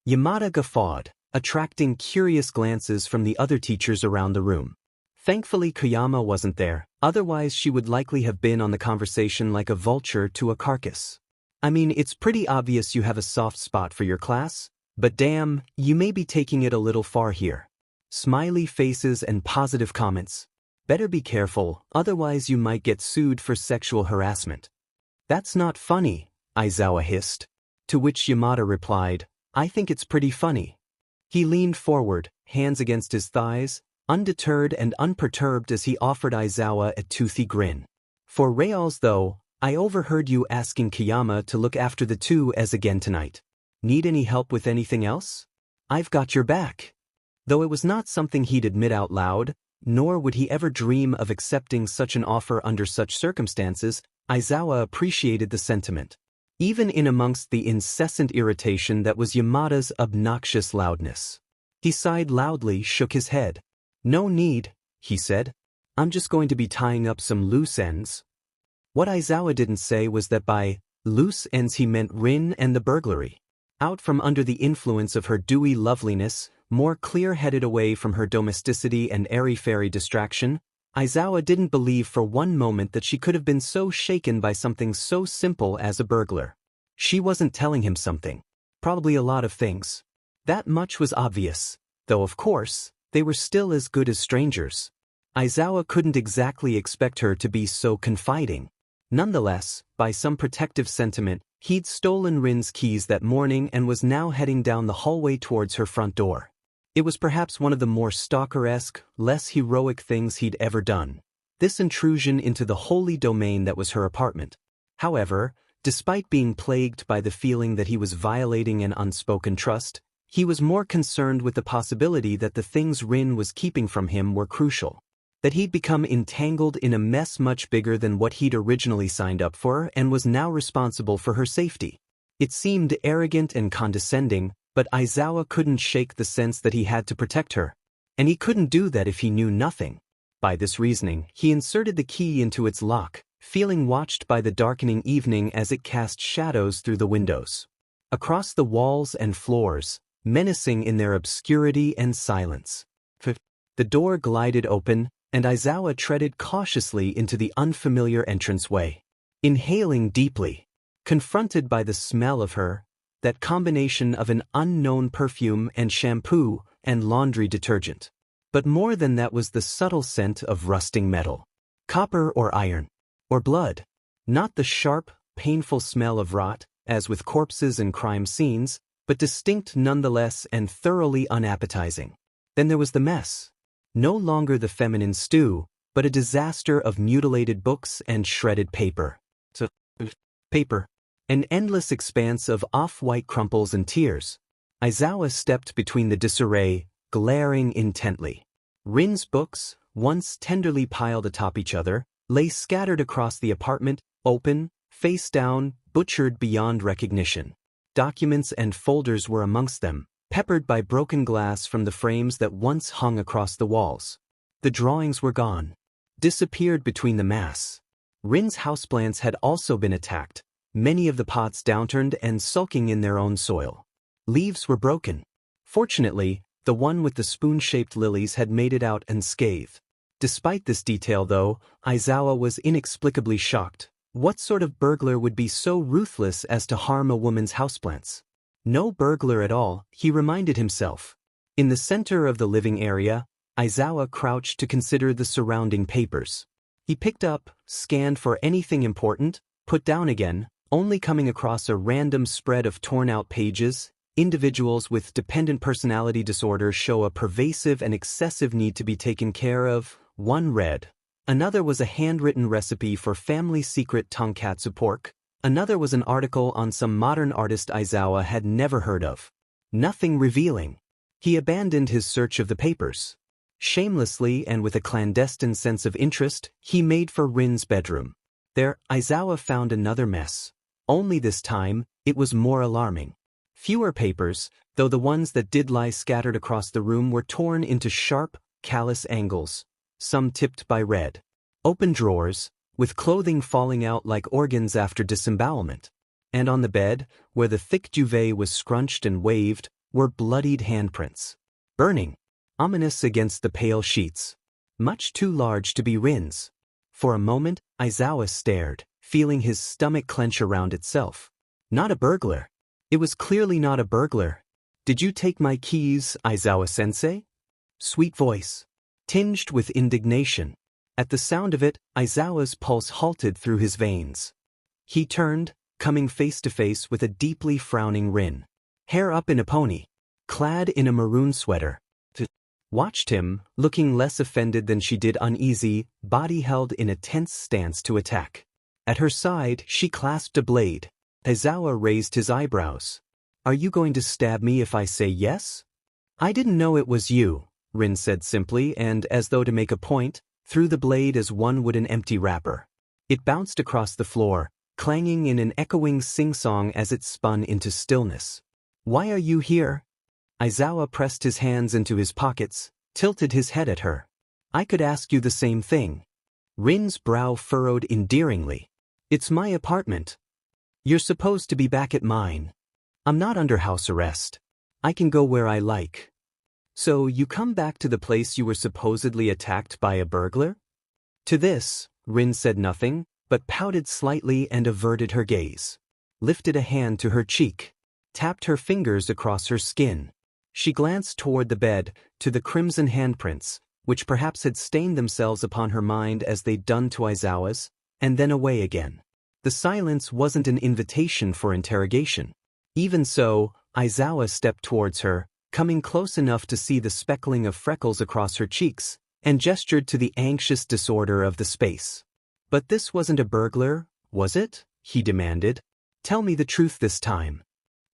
Yamada guffawed, attracting curious glances from the other teachers around the room. Thankfully Koyama wasn't there, otherwise she would likely have been on the conversation like a vulture to a carcass. "I mean, it's pretty obvious you have a soft spot for your class, but damn, you may be taking it a little far here." Smiley faces and positive comments. "Better be careful, otherwise you might get sued for sexual harassment." "That's not funny," Aizawa hissed. To which Yamada replied, "I think it's pretty funny." He leaned forward, hands against his thighs, undeterred and unperturbed as he offered Aizawa a toothy grin. "For reals though, I overheard you asking Koyama to look after the two as again tonight. Need any help with anything else? I've got your back." Though it was not something he'd admit out loud, nor would he ever dream of accepting such an offer under such circumstances, Aizawa appreciated the sentiment. Even in amongst the incessant irritation that was Yamada's obnoxious loudness. He sighed loudly, shook his head. "No need," he said. "I'm just going to be tying up some loose ends." What Aizawa didn't say was that by loose ends he meant Rin and the burglary. Out from under the influence of her dewy loveliness, more clear-headed away from her domesticity and airy-fairy distraction, Aizawa didn't believe for one moment that she could have been so shaken by something so simple as a burglar. She wasn't telling him something. Probably a lot of things. That much was obvious, though of course, they were still as good as strangers. Aizawa couldn't exactly expect her to be so confiding. Nonetheless, by some protective sentiment, he'd stolen Rin's keys that morning and was now heading down the hallway towards her front door. It was perhaps one of the more stalker-esque, less heroic things he'd ever done. This intrusion into the holy domain that was her apartment. However, despite being plagued by the feeling that he was violating an unspoken trust, he was more concerned with the possibility that the things Rin was keeping from him were crucial. That he'd become entangled in a mess much bigger than what he'd originally signed up for and was now responsible for her safety. It seemed arrogant and condescending, but Aizawa couldn't shake the sense that he had to protect her. And he couldn't do that if he knew nothing. By this reasoning, he inserted the key into its lock, feeling watched by the darkening evening as it cast shadows through the windows. Across the walls and floors, menacing in their obscurity and silence. The door glided open, and Aizawa treaded cautiously into the unfamiliar entranceway. Inhaling deeply, confronted by the smell of her, that combination of an unknown perfume and shampoo and laundry detergent. But more than that was the subtle scent of rusting metal. Copper or iron. Or blood. Not the sharp, painful smell of rot, as with corpses and crime scenes, but distinct nonetheless and thoroughly unappetizing. Then there was the mess. No longer the feminine stew, but a disaster of mutilated books and shredded paper. Paper. An endless expanse of off-white crumples and tears. Aizawa stepped between the disarray, glaring intently. Rin's books, once tenderly piled atop each other, lay scattered across the apartment, open, face down, butchered beyond recognition. Documents and folders were amongst them, peppered by broken glass from the frames that once hung across the walls. The drawings were gone, disappeared between the mass. Rin's houseplants had also been attacked, many of the pots downturned and sulking in their own soil. Leaves were broken. Fortunately, the one with the spoon-shaped lilies had made it out unscathed. Despite this detail though, Aizawa was inexplicably shocked. What sort of burglar would be so ruthless as to harm a woman's houseplants? No burglar at all, he reminded himself. In the center of the living area, Aizawa crouched to consider the surrounding papers. He picked up, scanned for anything important, put down again, only coming across a random spread of torn-out pages. Individuals with dependent personality disorder show a pervasive and excessive need to be taken care of, one read. Another was a handwritten recipe for family secret tonkatsu pork. Another was an article on some modern artist Aizawa had never heard of. Nothing revealing. He abandoned his search of the papers. Shamelessly and with a clandestine sense of interest, he made for Rin's bedroom. There, Aizawa found another mess. Only this time, it was more alarming. Fewer papers, though the ones that did lie scattered across the room were torn into sharp, callous angles, some tipped by red. Open drawers, with clothing falling out like organs after disembowelment. And on the bed, where the thick duvet was scrunched and waved, were bloodied handprints. Burning. Ominous against the pale sheets. Much too large to be Rin's. For a moment, Aizawa stared, feeling his stomach clench around itself. Not a burglar. It was clearly not a burglar. Did you take my keys, Aizawa-sensei? Sweet voice. Tinged with indignation. At the sound of it, Aizawa's pulse halted through his veins. He turned, coming face to face with a deeply frowning Rin. Hair up in a pony. Clad in a maroon sweater. Watched him, looking less offended than she did uneasy, body held in a tense stance to attack. At her side, she clasped a blade. Aizawa raised his eyebrows. Are you going to stab me if I say yes? I didn't know it was you, Rin said simply and, as though to make a point, threw the blade as one would an empty wrapper. It bounced across the floor, clanging in an echoing sing-song as it spun into stillness. Why are you here? Aizawa pressed his hands into his pockets, tilted his head at her. I could ask you the same thing. Rin's brow furrowed endearingly. It's my apartment. You're supposed to be back at mine. I'm not under house arrest. I can go where I like. So you come back to the place you were supposedly attacked by a burglar? To this, Rin said nothing, but pouted slightly and averted her gaze. Lifted a hand to her cheek. Tapped her fingers across her skin. She glanced toward the bed, to the crimson handprints, which perhaps had stained themselves upon her mind as they'd done to Aizawa's, and then away again. The silence wasn't an invitation for interrogation. Even so, Aizawa stepped towards her, coming close enough to see the speckling of freckles across her cheeks, and gestured to the anxious disorder of the space. But this wasn't a burglar, was it? He demanded. Tell me the truth this time.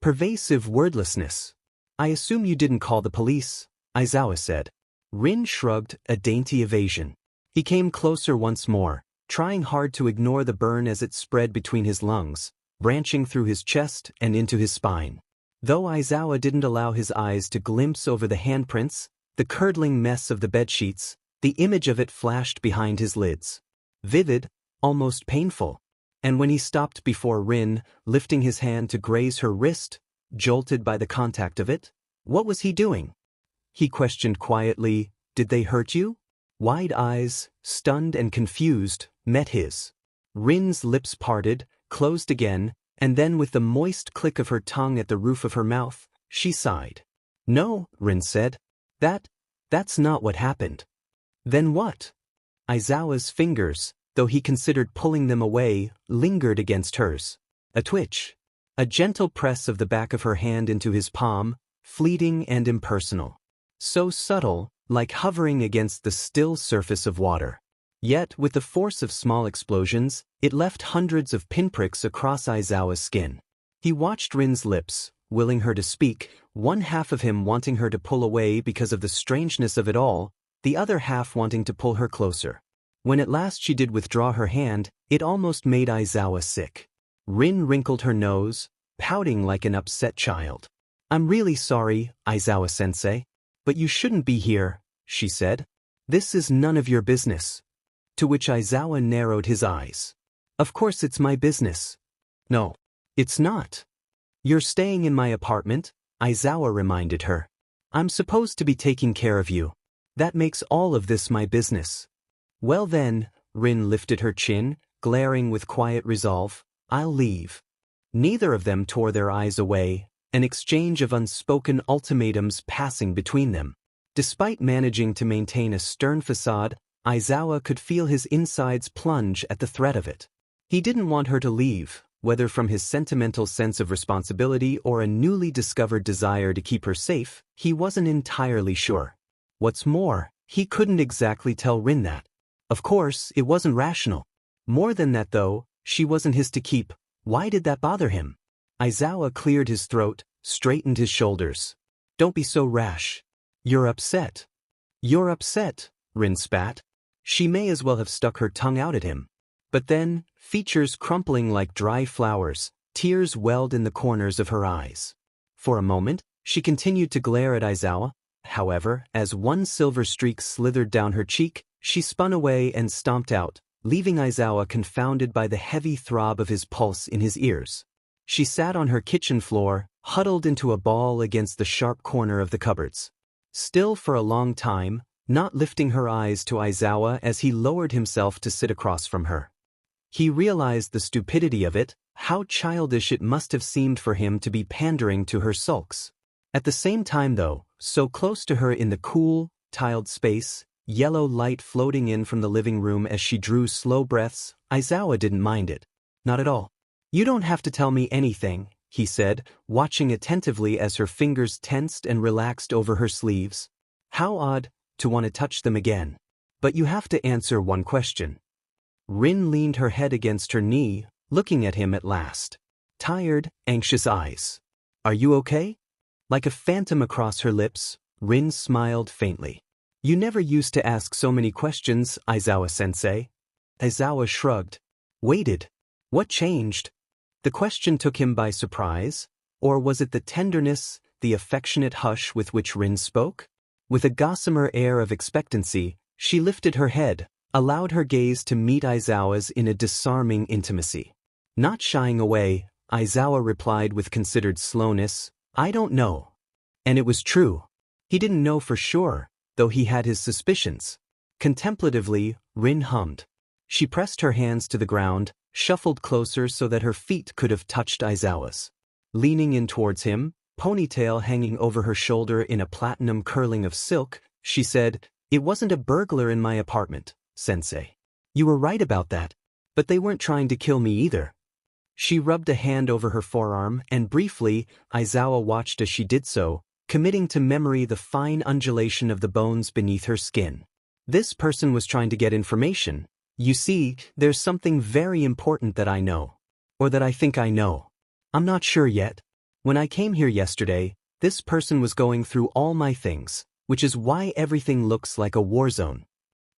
Pervasive wordlessness. I assume you didn't call the police, Aizawa said. Rin shrugged, a dainty evasion. He came closer once more, trying hard to ignore the burn as it spread between his lungs, branching through his chest and into his spine. Though Aizawa didn't allow his eyes to glimpse over the handprints, the curdling mess of the bedsheets, the image of it flashed behind his lids. Vivid, almost painful. And when he stopped before Rin, lifting his hand to graze her wrist, jolted by the contact of it, what was he doing? He questioned quietly, did they hurt you? Wide eyes, stunned and confused, met his. Rin's lips parted, closed again, and then with the moist click of her tongue at the roof of her mouth, she sighed. No, Rin said. That's not what happened. Then what? Aizawa's fingers, though he considered pulling them away, lingered against hers. A twitch. A gentle press of the back of her hand into his palm, fleeting and impersonal. So subtle, like hovering against the still surface of water. Yet, with the force of small explosions, it left hundreds of pinpricks across Aizawa's skin. He watched Rin's lips, willing her to speak, one half of him wanting her to pull away because of the strangeness of it all, the other half wanting to pull her closer. When at last she did withdraw her hand, it almost made Aizawa sick. Rin wrinkled her nose, pouting like an upset child. I'm really sorry, Aizawa-sensei. But you shouldn't be here, she said. This is none of your business. To which Aizawa narrowed his eyes. Of course it's my business. No, it's not. You're staying in my apartment, Aizawa reminded her. I'm supposed to be taking care of you. That makes all of this my business. Well then, Rin lifted her chin, glaring with quiet resolve, I'll leave. Neither of them tore their eyes away, an exchange of unspoken ultimatums passing between them. Despite managing to maintain a stern facade, Aizawa could feel his insides plunge at the threat of it. He didn't want her to leave, whether from his sentimental sense of responsibility or a newly discovered desire to keep her safe, he wasn't entirely sure. What's more, he couldn't exactly tell Rin that. Of course, it wasn't rational. More than that though, she wasn't his to keep. Why did that bother him? Aizawa cleared his throat, straightened his shoulders. Don't be so rash. You're upset. You're upset, Rin spat. She may as well have stuck her tongue out at him. But then, features crumpling like dry flowers, tears welled in the corners of her eyes. For a moment, she continued to glare at Aizawa. However, as one silver streak slithered down her cheek, she spun away and stomped out, leaving Aizawa confounded by the heavy throb of his pulse in his ears. She sat on her kitchen floor, huddled into a ball against the sharp corner of the cupboards. Still for a long time, not lifting her eyes to Aizawa as he lowered himself to sit across from her. He realized the stupidity of it, how childish it must have seemed for him to be pandering to her sulks. At the same time though, so close to her in the cool, tiled space, yellow light floating in from the living room as she drew slow breaths, Aizawa didn't mind it. Not at all. You don't have to tell me anything, he said, watching attentively as her fingers tensed and relaxed over her sleeves. How odd, to want to touch them again. But you have to answer one question. Rin leaned her head against her knee, looking at him at last. Tired, anxious eyes. Are you okay? Like a phantom across her lips, Rin smiled faintly. You never used to ask so many questions, Aizawa-sensei. Aizawa shrugged. Waited. What changed? The question took him by surprise, or was it the tenderness, the affectionate hush with which Rin spoke? With a gossamer air of expectancy, she lifted her head, allowed her gaze to meet Aizawa's in a disarming intimacy. Not shying away, Aizawa replied with considered slowness, I don't know. And it was true. He didn't know for sure, though he had his suspicions. Contemplatively, Rin hummed. She pressed her hands to the ground, shuffled closer so that her feet could have touched Aizawa's. Leaning in towards him, ponytail hanging over her shoulder in a platinum curling of silk, she said, It wasn't a burglar in my apartment, sensei. You were right about that. But they weren't trying to kill me either. She rubbed a hand over her forearm, and briefly, Aizawa watched as she did so, committing to memory the fine undulation of the bones beneath her skin. This person was trying to get information. You see, there's something very important that I know. Or that I think I know. I'm not sure yet. When I came here yesterday, this person was going through all my things, which is why everything looks like a war zone.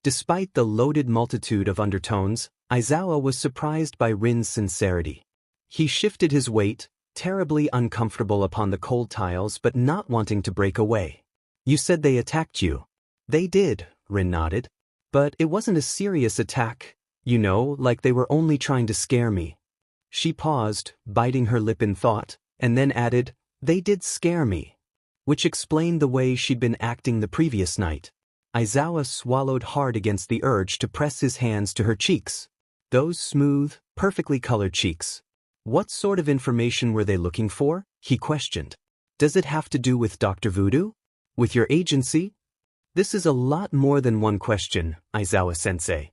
Despite the loaded multitude of undertones, Aizawa was surprised by Rin's sincerity. He shifted his weight, terribly uncomfortable upon the cold tiles but not wanting to break away. You said they attacked you. They did, Rin nodded. But it wasn't a serious attack, you know, like they were only trying to scare me. She paused, biting her lip in thought, and then added, They did scare me. Which explained the way she'd been acting the previous night. Aizawa swallowed hard against the urge to press his hands to her cheeks. Those smooth, perfectly colored cheeks. What sort of information were they looking for? He questioned. Does it have to do with Dr. Voodoo? With your agency? This is a lot more than one question, Aizawa-sensei.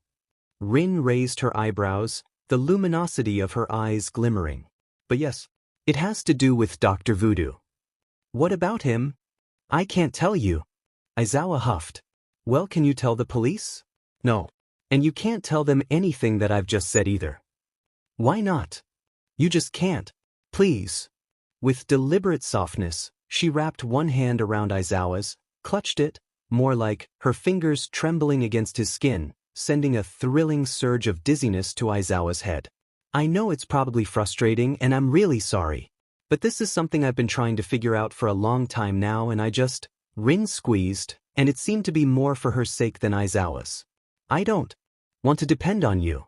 Rin raised her eyebrows, the luminosity of her eyes glimmering. But yes, it has to do with Dr. Voodoo. What about him? I can't tell you. Aizawa huffed. Well, can you tell the police? No. And you can't tell them anything that I've just said either. Why not? You just can't. Please. With deliberate softness, she wrapped one hand around Aizawa's, clutched it, more like her fingers trembling against his skin, sending a thrilling surge of dizziness to Aizawa's head. I know it's probably frustrating and I'm really sorry. But this is something I've been trying to figure out for a long time now and Rin squeezed, and it seemed to be more for her sake than Aizawa's. I don't want to depend on you.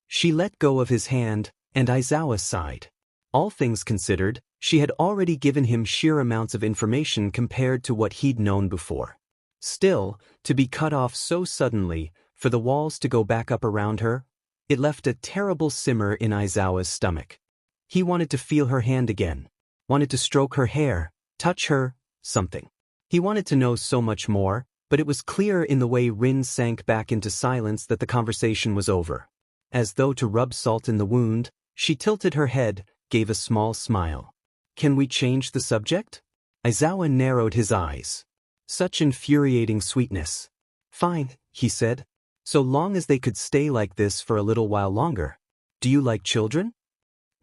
She let go of his hand, and Aizawa sighed. All things considered, she had already given him sheer amounts of information compared to what he'd known before. Still, to be cut off so suddenly, for the walls to go back up around her, it left a terrible simmer in Aizawa's stomach. He wanted to feel her hand again, wanted to stroke her hair, touch her, something. He wanted to know so much more, but it was clear in the way Rin sank back into silence that the conversation was over. As though to rub salt in the wound, she tilted her head, gave a small smile. Can we change the subject? Aizawa narrowed his eyes. Such infuriating sweetness. Fine, he said. So long as they could stay like this for a little while longer. Do you like children?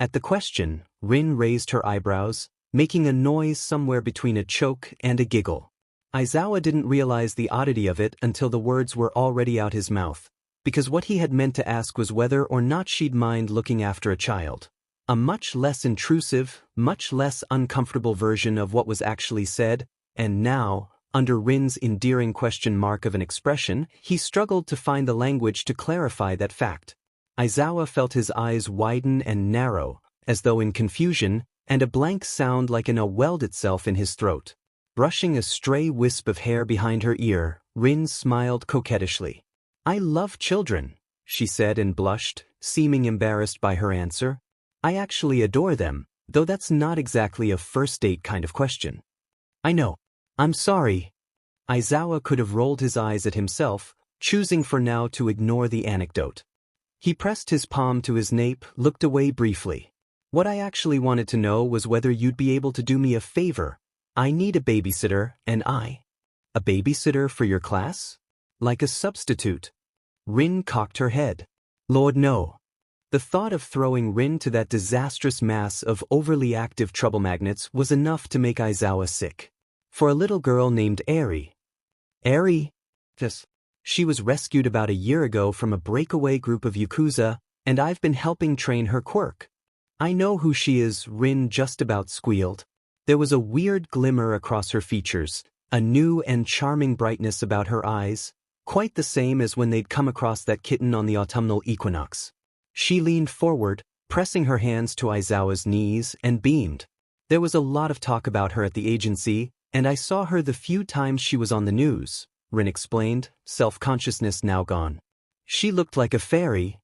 At the question, Rin raised her eyebrows, making a noise somewhere between a choke and a giggle. Aizawa didn't realize the oddity of it until the words were already out his mouth, because what he had meant to ask was whether or not she'd mind looking after a child. A much less intrusive, much less uncomfortable version of what was actually said, and now, under Rin's endearing question mark of an expression, he struggled to find the language to clarify that fact. Aizawa felt his eyes widen and narrow, as though in confusion, and a blank sound like an welled itself in his throat. Brushing a stray wisp of hair behind her ear, Rin smiled coquettishly. I love children, she said and blushed, seeming embarrassed by her answer. I actually adore them, though that's not exactly a first date kind of question. I know. I'm sorry. Aizawa could have rolled his eyes at himself, choosing for now to ignore the anecdote. He pressed his palm to his nape, looked away briefly. What I actually wanted to know was whether you'd be able to do me a favor. I need a babysitter, and A babysitter for your class? Like a substitute. Rin cocked her head. Lord, no. The thought of throwing Rin to that disastrous mass of overly active trouble magnets was enough to make Aizawa sick. For a little girl named Eri. Eri? Yes. She was rescued about a year ago from a breakaway group of Yakuza, and I've been helping train her quirk. I know who she is, Rin just about squealed. There was a weird glimmer across her features, a new and charming brightness about her eyes, quite the same as when they'd come across that kitten on the autumnal equinox. She leaned forward, pressing her hands to Aizawa's knees, and beamed. There was a lot of talk about her at the agency, and I saw her the few times she was on the news, Rin explained, self-consciousness now gone. She looked like a fairy.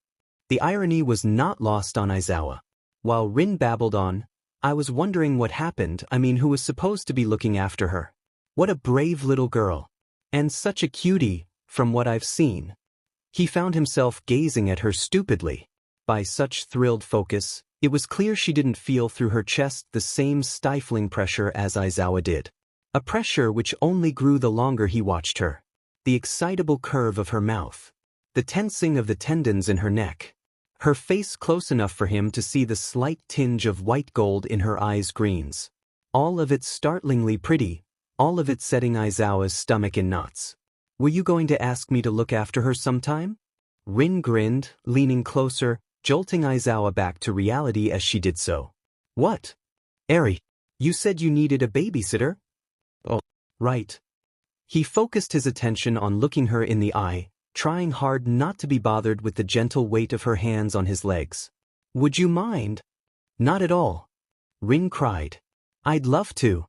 The irony was not lost on Aizawa. While Rin babbled on, I was wondering what happened, who was supposed to be looking after her. What a brave little girl. And such a cutie, from what I've seen. He found himself gazing at her stupidly. By such thrilled focus, it was clear she didn't feel through her chest the same stifling pressure as Aizawa did. A pressure which only grew the longer he watched her. The excitable curve of her mouth. The tensing of the tendons in her neck. Her face close enough for him to see the slight tinge of white gold in her eyes' greens. All of it startlingly pretty, all of it setting Aizawa's stomach in knots. Were you going to ask me to look after her sometime? Rin grinned, leaning closer, jolting Aizawa back to reality as she did so. What? Eri, you said you needed a babysitter? Oh, right. He focused his attention on looking her in the eye, trying hard not to be bothered with the gentle weight of her hands on his legs. Would you mind? Not at all. Rin cried. I'd love to.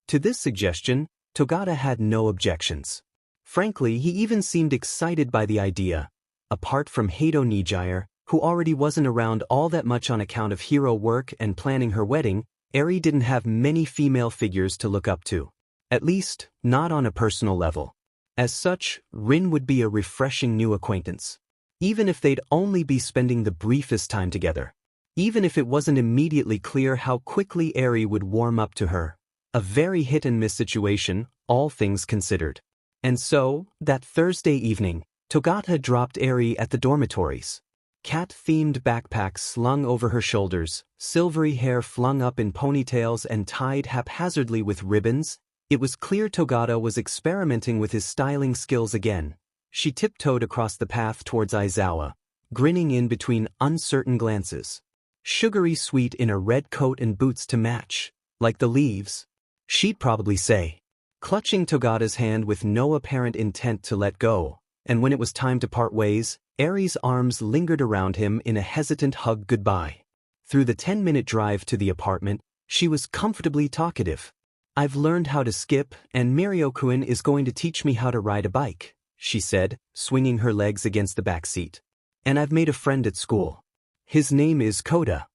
To this suggestion, Togata had no objections. Frankly, he even seemed excited by the idea. Apart from Hato Nijire, who already wasn't around all that much on account of hero work and planning her wedding, Eri didn't have many female figures to look up to. At least, not on a personal level. As such, Rin would be a refreshing new acquaintance. Even if they'd only be spending the briefest time together. Even if it wasn't immediately clear how quickly Eri would warm up to her. A very hit-and-miss situation, all things considered. And so, that Thursday evening, Togata dropped Eri at the dormitories. Cat-themed backpacks slung over her shoulders, silvery hair flung up in ponytails and tied haphazardly with ribbons. It was clear Togata was experimenting with his styling skills again. She tiptoed across the path towards Aizawa, grinning in between uncertain glances. Sugary sweet in a red coat and boots to match, like the leaves. She'd probably say. Clutching Togata's hand with no apparent intent to let go, and when it was time to part ways, Eri's arms lingered around him in a hesitant hug goodbye. Through the 10-minute drive to the apartment, she was comfortably talkative. "I've learned how to skip, and Mirio-kun is going to teach me how to ride a bike," she said, swinging her legs against the back seat. "And I've made a friend at school. His name is Koda."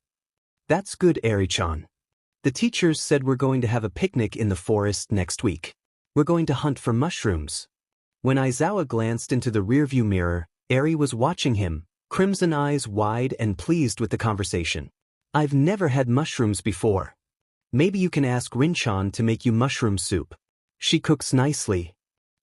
"That's good, Eri-chan. The teachers said we're going to have a picnic in the forest next week. We're going to hunt for mushrooms." When Aizawa glanced into the rearview mirror, Eri was watching him, crimson eyes wide and pleased with the conversation. "I've never had mushrooms before. Maybe you can ask Rin-chan to make you mushroom soup. She cooks nicely."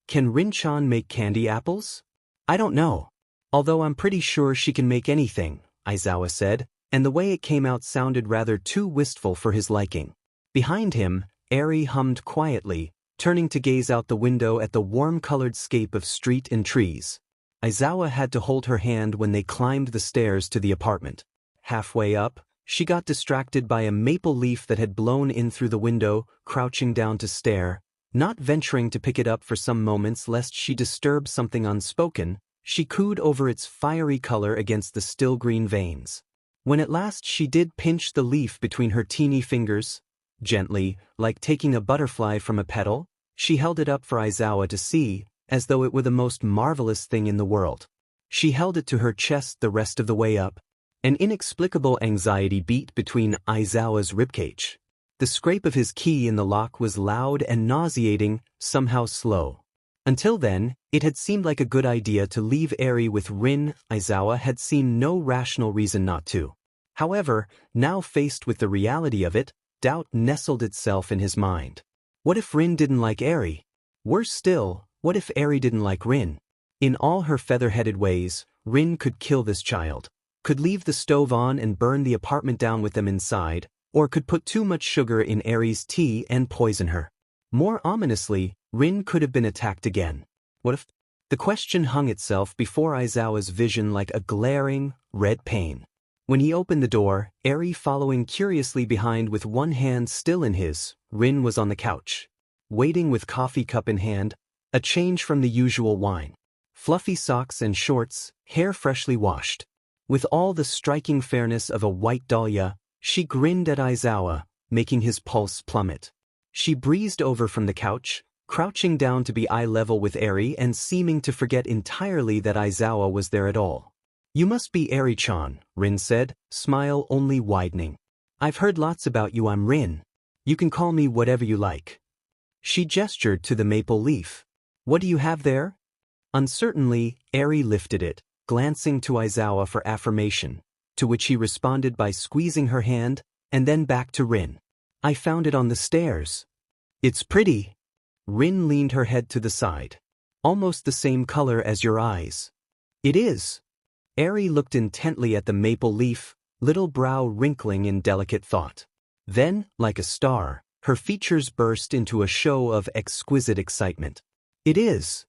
"Can Rin-chan make candy apples?" "I don't know. Although I'm pretty sure she can make anything," Aizawa said, and the way it came out sounded rather too wistful for his liking. Behind him, Eri hummed quietly, turning to gaze out the window at the warm-colored scape of street and trees. Aizawa had to hold her hand when they climbed the stairs to the apartment. Halfway up, she got distracted by a maple leaf that had blown in through the window, crouching down to stare. Not venturing to pick it up for some moments lest she disturb something unspoken, she cooed over its fiery color against the still green veins. When at last she did pinch the leaf between her teeny fingers, gently, like taking a butterfly from a petal, she held it up for Aizawa to see, as though it were the most marvelous thing in the world. She held it to her chest the rest of the way up. An inexplicable anxiety beat between Aizawa's ribcage. The scrape of his key in the lock was loud and nauseating, somehow slow. Until then, it had seemed like a good idea to leave Eri with Rin. Aizawa had seen no rational reason not to. However, now faced with the reality of it, doubt nestled itself in his mind. What if Rin didn't like Eri? Worse still, what if Eri didn't like Rin? In all her feather-headed ways, Rin could kill this child, could leave the stove on and burn the apartment down with them inside, or could put too much sugar in Eri's tea and poison her. More ominously, Rin could have been attacked again. What if? The question hung itself before Aizawa's vision like a glaring, red pain. When he opened the door, Eri following curiously behind with one hand still in his, Rin was on the couch, waiting with coffee cup in hand, a change from the usual wine. Fluffy socks and shorts, hair freshly washed. With all the striking fairness of a white dahlia, she grinned at Aizawa, making his pulse plummet. She breezed over from the couch, crouching down to be eye level with Eri and seeming to forget entirely that Aizawa was there at all. "You must be Eri-chan," Rin said, smile only widening. "I've heard lots about you. I'm Rin. You can call me whatever you like." She gestured to the maple leaf. "What do you have there?" Uncertainly, Eri lifted it, glancing to Aizawa for affirmation, to which he responded by squeezing her hand, and then back to Rin. "I found it on the stairs." "It's pretty." Rin leaned her head to the side. "Almost the same color as your eyes." "It is." Eri looked intently at the maple leaf, little brow wrinkling in delicate thought. Then, like a star, her features burst into a show of exquisite excitement. "It is."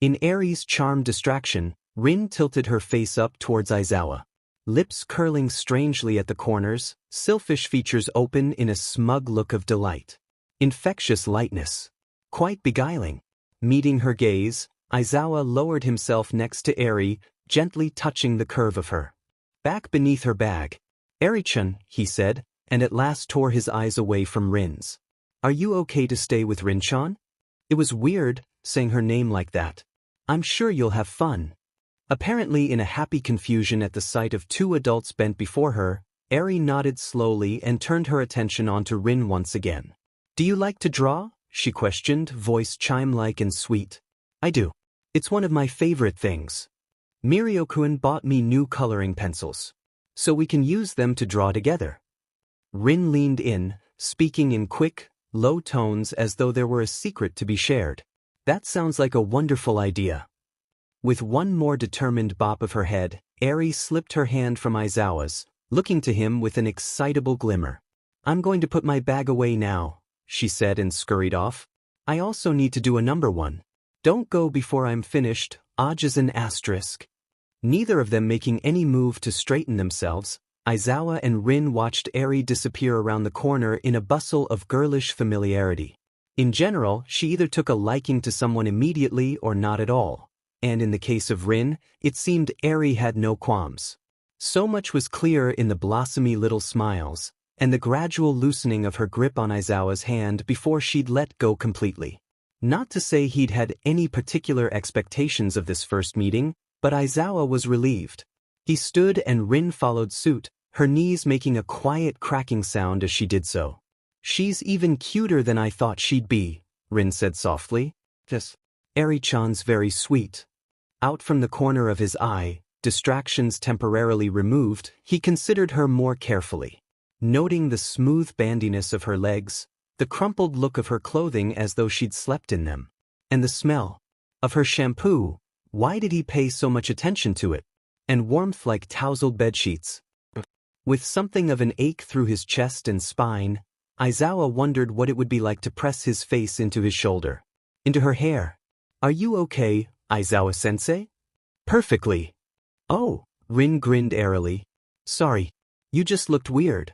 In Eri's charmed distraction, Rin tilted her face up towards Aizawa. Lips curling strangely at the corners, sylphish features open in a smug look of delight. Infectious lightness. Quite beguiling. Meeting her gaze, Aizawa lowered himself next to Eri, gently touching the curve of her back beneath her bag. "Eri-chan," he said, and at last tore his eyes away from Rin's. "Are you okay to stay with Rin-chan?" It was weird, saying her name like that. "I'm sure you'll have fun." Apparently in a happy confusion at the sight of two adults bent before her, Eri nodded slowly and turned her attention onto Rin once again. "Do you like to draw?" she questioned, voice chime-like and sweet. "I do. It's one of my favorite things. Mirio-kun bought me new coloring pencils. So we can use them to draw together." Rin leaned in, speaking in quick, low tones as though there were a secret to be shared. "That sounds like a wonderful idea." With one more determined bop of her head, Eri slipped her hand from Aizawa's, looking to him with an excitable glimmer. "I'm going to put my bag away now," she said and scurried off. "I also need to do a number one. Don't go before I'm finished, Aj is an asterisk." Neither of them making any move to straighten themselves, Aizawa and Rin watched Eri disappear around the corner in a bustle of girlish familiarity. In general, she either took a liking to someone immediately or not at all, and in the case of Rin, it seemed Eri had no qualms. So much was clear in the blossomy little smiles, and the gradual loosening of her grip on Aizawa's hand before she'd let go completely. Not to say he'd had any particular expectations of this first meeting, but Aizawa was relieved. He stood and Rin followed suit, her knees making a quiet cracking sound as she did so. "She's even cuter than I thought she'd be," Rin said softly. "Yes. Eri-chan's very sweet." Out from the corner of his eye, distractions temporarily removed, he considered her more carefully. Noting the smooth bandiness of her legs, the crumpled look of her clothing as though she'd slept in them, and the smell of her shampoo. Why did he pay so much attention to it? And warmth like tousled bedsheets. With something of an ache through his chest and spine, Aizawa wondered what it would be like to press his face into his shoulder, into her hair. "Are you okay, Aizawa-sensei?" "Perfectly." "Oh," Rin grinned airily. "Sorry, you just looked weird."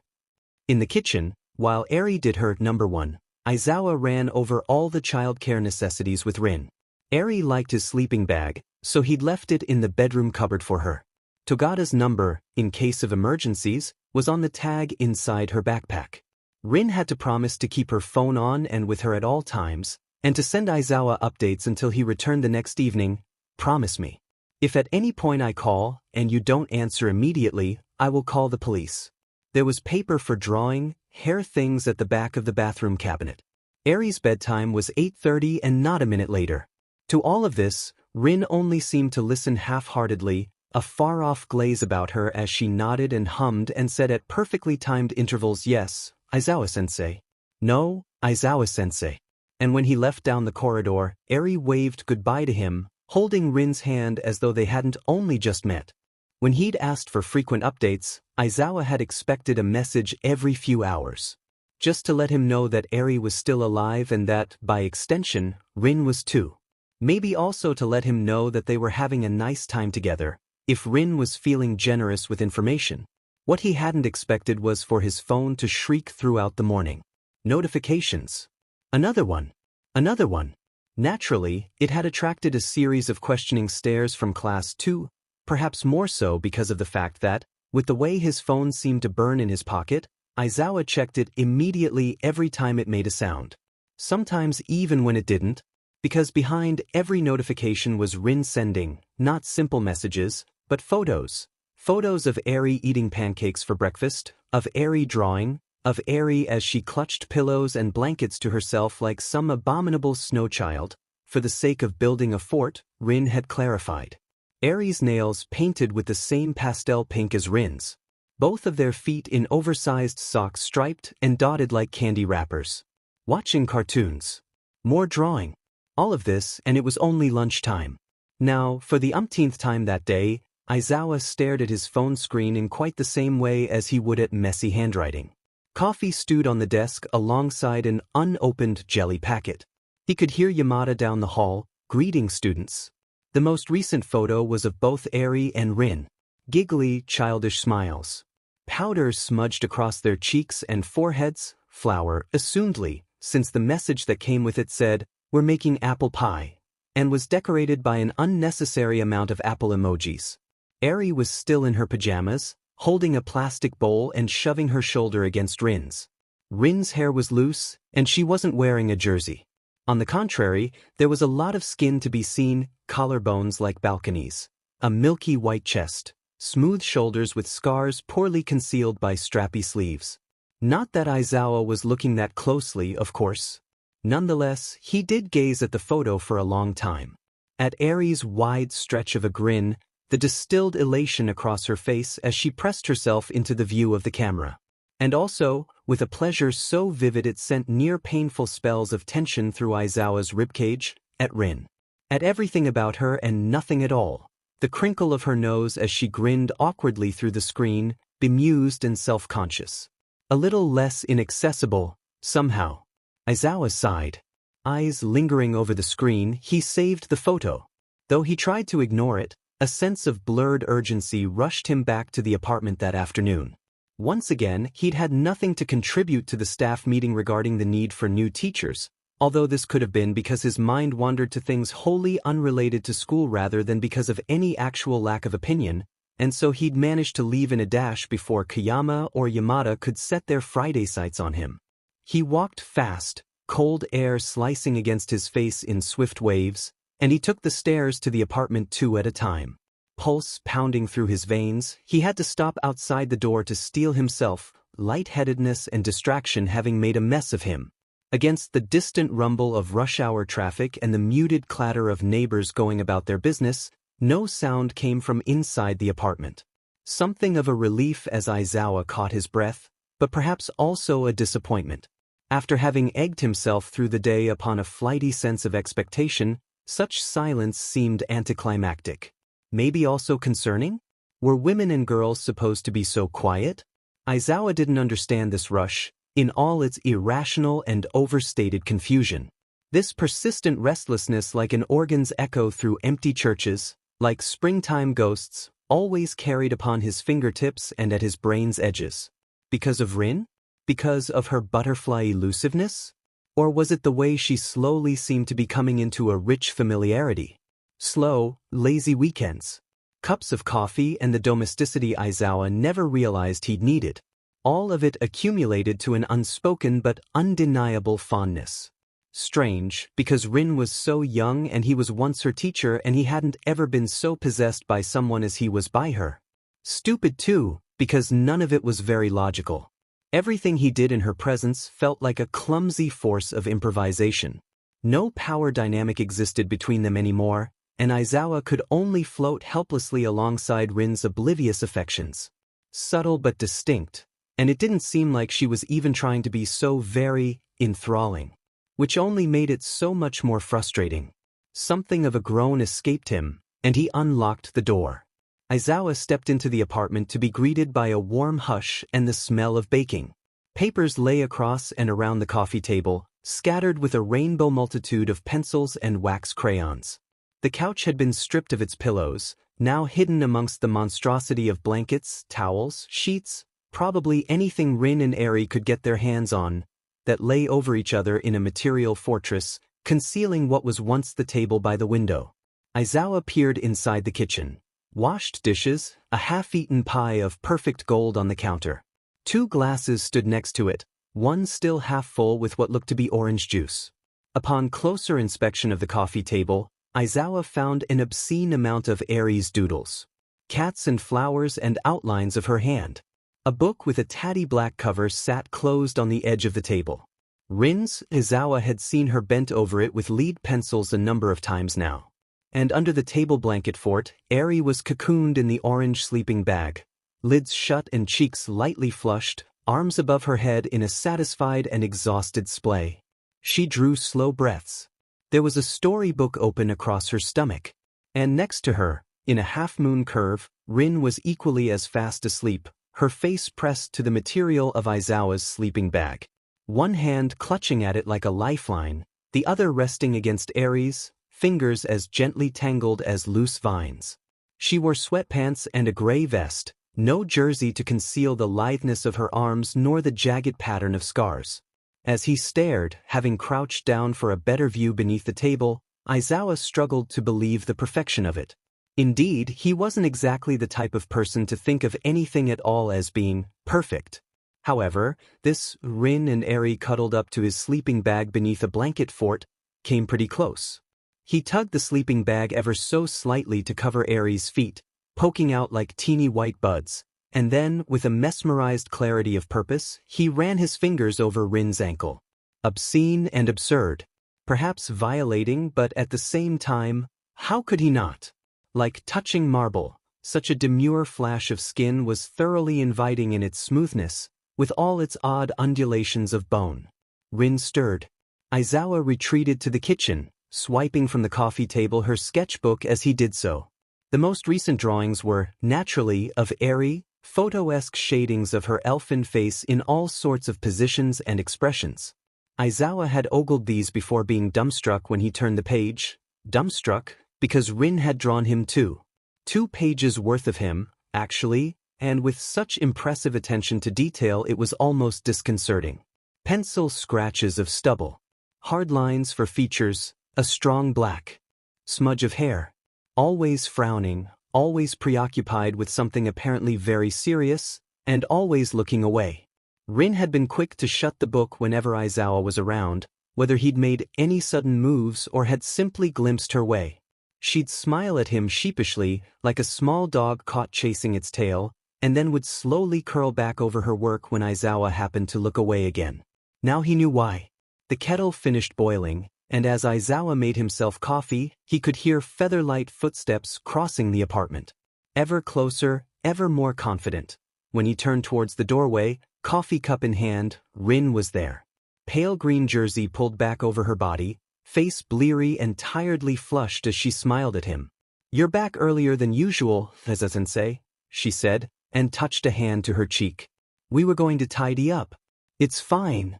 In the kitchen, while Eri did her number one, Aizawa ran over all the childcare necessities with Rin. Eri liked his sleeping bag, so he'd left it in the bedroom cupboard for her. Togata's number, in case of emergencies, was on the tag inside her backpack. Rin had to promise to keep her phone on and with her at all times, and to send Aizawa updates until he returned the next evening. "Promise me. If at any point I call, and you don't answer immediately, I will call the police." There was paper for drawing, hair things at the back of the bathroom cabinet. Eri's bedtime was 8:30 and not a minute later. To all of this, Rin only seemed to listen half-heartedly, a far-off glaze about her as she nodded and hummed and said at perfectly timed intervals, "Yes, Aizawa-sensei." "No, Aizawa-sensei." And when he left down the corridor, Eri waved goodbye to him, holding Rin's hand as though they hadn't only just met. When he'd asked for frequent updates, Aizawa had expected a message every few hours. Just to let him know that Eri was still alive and that, by extension, Rin was too. Maybe also to let him know that they were having a nice time together, if Rin was feeling generous with information. What he hadn't expected was for his phone to shriek throughout the morning. Notifications. Another one. Another one. Naturally, it had attracted a series of questioning stares from class 2, perhaps more so because of the fact that, with the way his phone seemed to burn in his pocket, Aizawa checked it immediately every time it made a sound. Sometimes even when it didn't, because behind every notification was Rin sending, not simple messages, but photos. Photos of Eri eating pancakes for breakfast, of Eri drawing, of Eri as she clutched pillows and blankets to herself like some abominable snow child. For the sake of building a fort, Rin had clarified. Eri's nails painted with the same pastel pink as Rin's. Both of their feet in oversized socks striped and dotted like candy wrappers. Watching cartoons. More drawing. All of this, and it was only lunchtime. Now, for the umpteenth time that day, Aizawa stared at his phone screen in quite the same way as he would at messy handwriting. Coffee stewed on the desk alongside an unopened jelly packet. He could hear Yamada down the hall, greeting students. The most recent photo was of both Eri and Rin. Giggly, childish smiles. Powder smudged across their cheeks and foreheads, flour, assumedly, since the message that came with it said, "We're making apple pie," and was decorated by an unnecessary amount of apple emojis. Eri was still in her pajamas, holding a plastic bowl and shoving her shoulder against Rin's. Rin's hair was loose, and she wasn't wearing a jersey. On the contrary, there was a lot of skin to be seen, collarbones like balconies, a milky white chest, smooth shoulders with scars poorly concealed by strappy sleeves. Not that Aizawa was looking that closely, of course. Nonetheless, he did gaze at the photo for a long time. At Eri's wide stretch of a grin, the distilled elation across her face as she pressed herself into the view of the camera. And also, with a pleasure so vivid it sent near-painful spells of tension through Aizawa's ribcage, at Rin. At everything about her and nothing at all. The crinkle of her nose as she grinned awkwardly through the screen, bemused and self-conscious. A little less inaccessible, somehow. Aizawa sighed. Eyes lingering over the screen, he saved the photo. Though he tried to ignore it, A sense of blurred urgency rushed him back to the apartment that afternoon. Once again, he'd had nothing to contribute to the staff meeting regarding the need for new teachers, although this could have been because his mind wandered to things wholly unrelated to school rather than because of any actual lack of opinion, and so he'd managed to leave in a dash before Kayama or Yamada could set their Friday sights on him. He walked fast, cold air slicing against his face in swift waves, and he took the stairs to the apartment 2 at a time. Pulse pounding through his veins, he had to stop outside the door to steel himself, lightheadedness and distraction having made a mess of him. Against the distant rumble of rush-hour traffic and the muted clatter of neighbors going about their business, no sound came from inside the apartment. Something of a relief as Aizawa caught his breath, but perhaps also a disappointment. After having egged himself through the day upon a flighty sense of expectation, such silence seemed anticlimactic. Maybe also concerning? Were women and girls supposed to be so quiet? Aizawa didn't understand this rush, in all its irrational and overstated confusion. This persistent restlessness like an organ's echo through empty churches, like springtime ghosts, always carried upon his fingertips and at his brain's edges. Because of Rin? Because of her butterfly elusiveness? Or was it the way she slowly seemed to be coming into a rich familiarity? Slow, lazy weekends. Cups of coffee and the domesticity Aizawa never realized he'd needed. All of it accumulated to an unspoken but undeniable fondness. Strange, because Rin was so young and he was once her teacher and he hadn't ever been so possessed by someone as he was by her. Stupid too, because none of it was very logical. Everything he did in her presence felt like a clumsy force of improvisation. No power dynamic existed between them anymore, and Aizawa could only float helplessly alongside Rin's oblivious affections. Subtle but distinct, and it didn't seem like she was even trying to be so very enthralling, which only made it so much more frustrating. Something of a groan escaped him, and he unlocked the door. Aizawa stepped into the apartment to be greeted by a warm hush and the smell of baking. Papers lay across and around the coffee table, scattered with a rainbow multitude of pencils and wax crayons. The couch had been stripped of its pillows, now hidden amongst the monstrosity of blankets, towels, sheets, probably anything Rin and Eri could get their hands on, that lay over each other in a material fortress, concealing what was once the table by the window. Aizawa peered inside the kitchen. Washed dishes, a half-eaten pie of perfect gold on the counter. 2 glasses stood next to it, one still half full with what looked to be orange juice. Upon closer inspection of the coffee table, Aizawa found an obscene amount of Eri's doodles. Cats and flowers and outlines of her hand. A book with a tatty black cover sat closed on the edge of the table. Aizawa had seen her bent over it with lead pencils a number of times now. And under the table blanket fort, Eri was cocooned in the orange sleeping bag, lids shut and cheeks lightly flushed, arms above her head in a satisfied and exhausted splay. She drew slow breaths. There was a storybook open across her stomach, and next to her, in a half-moon curve, Rin was equally as fast asleep, her face pressed to the material of Aizawa's sleeping bag. One hand clutching at it like a lifeline, the other resting against Eri's, fingers as gently tangled as loose vines. She wore sweatpants and a gray vest, no jersey to conceal the litheness of her arms nor the jagged pattern of scars. As he stared, having crouched down for a better view beneath the table, Aizawa struggled to believe the perfection of it. Indeed, he wasn't exactly the type of person to think of anything at all as being perfect. However, this Rin and Eri cuddled up to his sleeping bag beneath a blanket fort came pretty close. He tugged the sleeping bag ever so slightly to cover Eri's feet, poking out like teeny white buds, and then, with a mesmerized clarity of purpose, he ran his fingers over Rin's ankle. Obscene and absurd. Perhaps violating, but at the same time, how could he not? Like touching marble, such a demure flash of skin was thoroughly inviting in its smoothness, with all its odd undulations of bone. Rin stirred. Aizawa retreated to the kitchen, swiping from the coffee table her sketchbook as he did so. The most recent drawings were, naturally, of Eri, photo-esque shadings of her elfin face in all sorts of positions and expressions. Aizawa had ogled these before being dumbstruck when he turned the page, dumbstruck, because Rin had drawn him too. 2 pages worth of him, actually, and with such impressive attention to detail it was almost disconcerting. Pencil scratches of stubble. Hard lines for features, a strong black smudge of hair. Always frowning, always preoccupied with something apparently very serious, and always looking away. Rin had been quick to shut the book whenever Aizawa was around, whether he'd made any sudden moves or had simply glimpsed her way. She'd smile at him sheepishly, like a small dog caught chasing its tail, and then would slowly curl back over her work when Aizawa happened to look away again. Now he knew why. The kettle finished boiling, and as Aizawa made himself coffee, he could hear feather-light footsteps crossing the apartment. Ever closer, ever more confident. When he turned towards the doorway, coffee cup in hand, Rin was there. Pale green jersey pulled back over her body, face bleary and tiredly flushed as she smiled at him. "You're back earlier than usual, Aizawa-sensei," she said, and touched a hand to her cheek. "We were going to tidy up." "It's fine."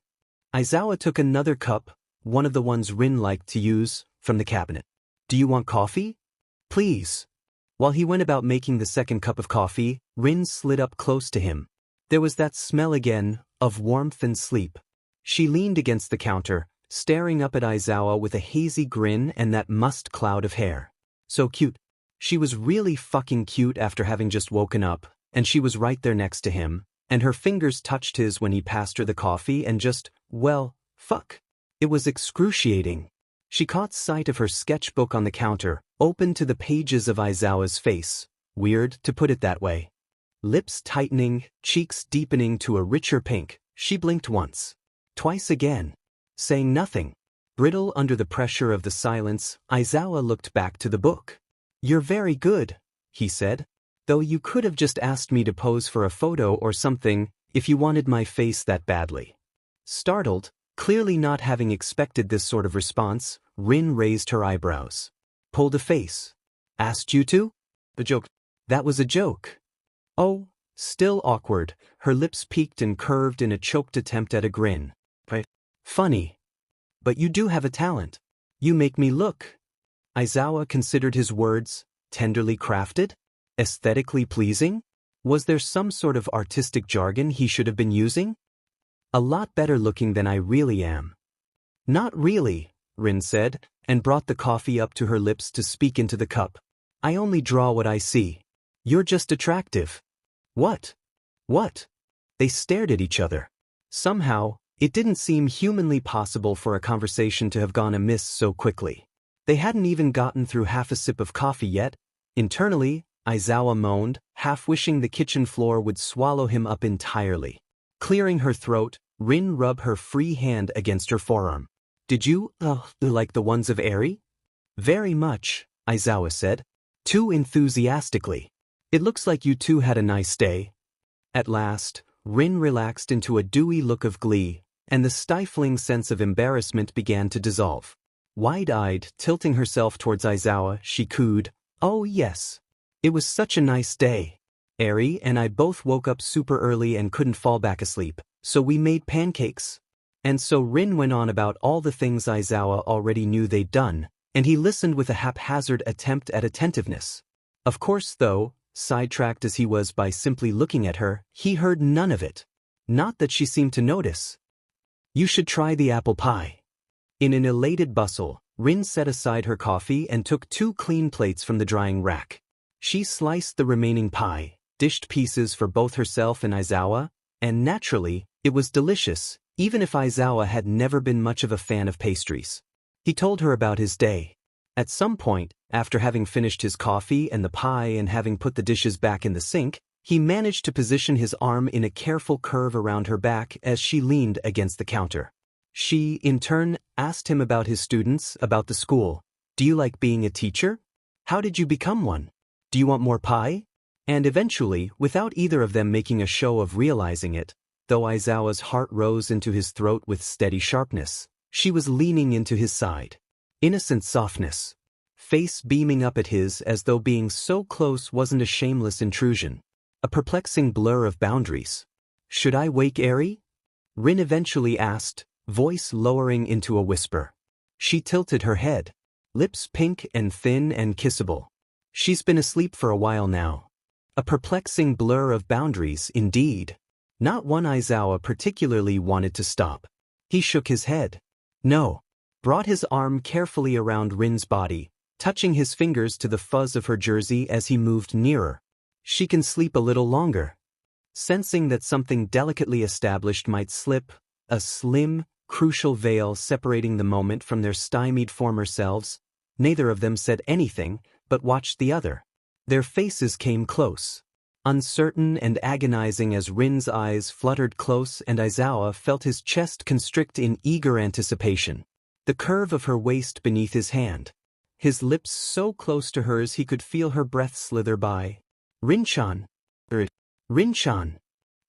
Aizawa took another cup, one of the ones Rin liked to use, from the cabinet. "Do you want coffee?" "Please." While he went about making the second cup of coffee, Rin slid up close to him. There was that smell again, of warmth and sleep. She leaned against the counter, staring up at Aizawa with a hazy grin and that mussed cloud of hair. So cute. She was really fucking cute after having just woken up, and she was right there next to him, and her fingers touched his when he passed her the coffee and just, well, fuck. It was excruciating. She caught sight of her sketchbook on the counter, open to the pages of Aizawa's face. Weird to put it that way. Lips tightening, cheeks deepening to a richer pink, she blinked once. Twice again. Saying nothing. Brittle under the pressure of the silence, Aizawa looked back to the book. "You're very good," he said. "Though you could have just asked me to pose for a photo or something, if you wanted my face that badly." Startled, clearly not having expected this sort of response, Rin raised her eyebrows. "Pulled a face. Asked you to?" "The joke." "That was a joke." "Oh," still awkward, her lips peaked and curved in a choked attempt at a grin. "Funny. But you do have a talent. You make me look." Aizawa considered his words, tenderly crafted? Aesthetically pleasing? Was there some sort of artistic jargon he should have been using? "A lot better looking than I really am." "Not really," Rin said, and brought the coffee up to her lips to speak into the cup. "I only draw what I see. You're just attractive." "What? What?" They stared at each other. Somehow, it didn't seem humanly possible for a conversation to have gone amiss so quickly. They hadn't even gotten through half a sip of coffee yet. Internally, Aizawa moaned, half wishing the kitchen floor would swallow him up entirely. Clearing her throat, Rin rubbed her free hand against her forearm. "Did you, like the ones of Eri?" "Very much," Aizawa said. Too enthusiastically. "It looks like you two had a nice day." At last, Rin relaxed into a dewy look of glee, and the stifling sense of embarrassment began to dissolve. Wide-eyed, tilting herself towards Aizawa, she cooed, "Oh yes. It was such a nice day. Eri and I both woke up super early and couldn't fall back asleep, so we made pancakes." And so Rin went on about all the things Aizawa already knew they'd done, and he listened with a haphazard attempt at attentiveness. Of course, though, sidetracked as he was by simply looking at her, he heard none of it. Not that she seemed to notice. "You should try the apple pie." In an elated bustle, Rin set aside her coffee and took 2 clean plates from the drying rack. She sliced the remaining pie, dished pieces for both herself and Aizawa, and naturally, it was delicious, even if Aizawa had never been much of a fan of pastries. He told her about his day. At some point, after having finished his coffee and the pie and having put the dishes back in the sink, he managed to position his arm in a careful curve around her back as she leaned against the counter. She, in turn, asked him about his students, about the school. "Do you like being a teacher? How did you become one? Do you want more pie?" And eventually, without either of them making a show of realizing it, though Aizawa's heart rose into his throat with steady sharpness, she was leaning into his side. Innocent softness. Face beaming up at his as though being so close wasn't a shameless intrusion. A perplexing blur of boundaries. "Should I wake Eri?" Rin eventually asked, voice lowering into a whisper. She tilted her head. Lips pink and thin and kissable. She's been asleep for a while now. A perplexing blur of boundaries, indeed. Not one Aizawa particularly wanted to stop. He shook his head. No. Brought his arm carefully around Rin's body, touching his fingers to the fuzz of her jersey as he moved nearer. She can sleep a little longer. Sensing that something delicately established might slip, a slim, crucial veil separating the moment from their stymied former selves, neither of them said anything, but watched the other. Their faces came close. Uncertain and agonizing as Rin's eyes fluttered close and Aizawa felt his chest constrict in eager anticipation. The curve of her waist beneath his hand. His lips so close to hers he could feel her breath slither by. Rin-chan. Rin-chan.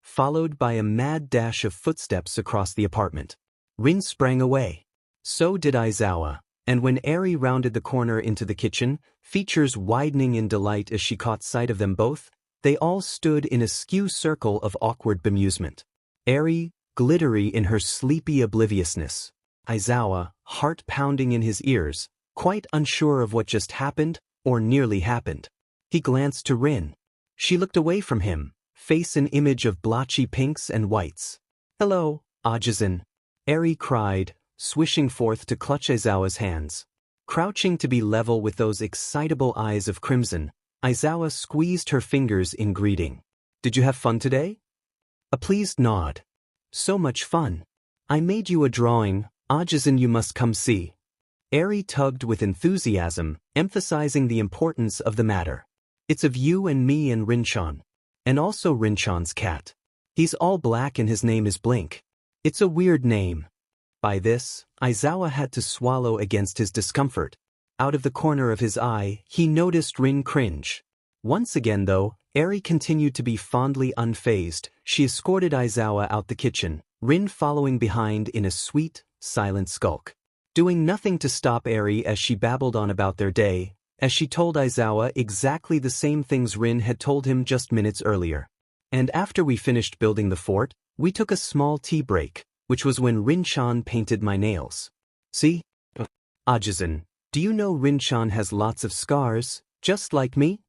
Followed by a mad dash of footsteps across the apartment. Rin sprang away. So did Aizawa, and when Eri rounded the corner into the kitchen, features widening in delight as she caught sight of them both, they all stood in a skew circle of awkward bemusement. Eri, glittery in her sleepy obliviousness. Aizawa, heart pounding in his ears, quite unsure of what just happened, or nearly happened. He glanced to Rin. She looked away from him, face an image of blotchy pinks and whites. "Hello, Ajisen," Eri cried, swishing forth to clutch Aizawa's hands. Crouching to be level with those excitable eyes of crimson, Aizawa squeezed her fingers in greeting. "Did you have fun today?" A pleased nod. "So much fun. I made you a drawing, Ajisen, you must come see." Eri tugged with enthusiasm, emphasizing the importance of the matter. "It's of you and me and Rin-chan. And also Rin-chan's cat. He's all black and his name is Blink. It's a weird name." By this, Aizawa had to swallow against his discomfort. Out of the corner of his eye, he noticed Rin cringe. Once again, though, Eri continued to be fondly unfazed. She escorted Aizawa out the kitchen, Rin following behind in a sweet, silent skulk. Doing nothing to stop Eri as she babbled on about their day, as she told Aizawa exactly the same things Rin had told him just minutes earlier. "And after we finished building the fort, we took a small tea break, which was when Rin-chan painted my nails. See? Ajisen, do you know Rin-chan has lots of scars, just like me?"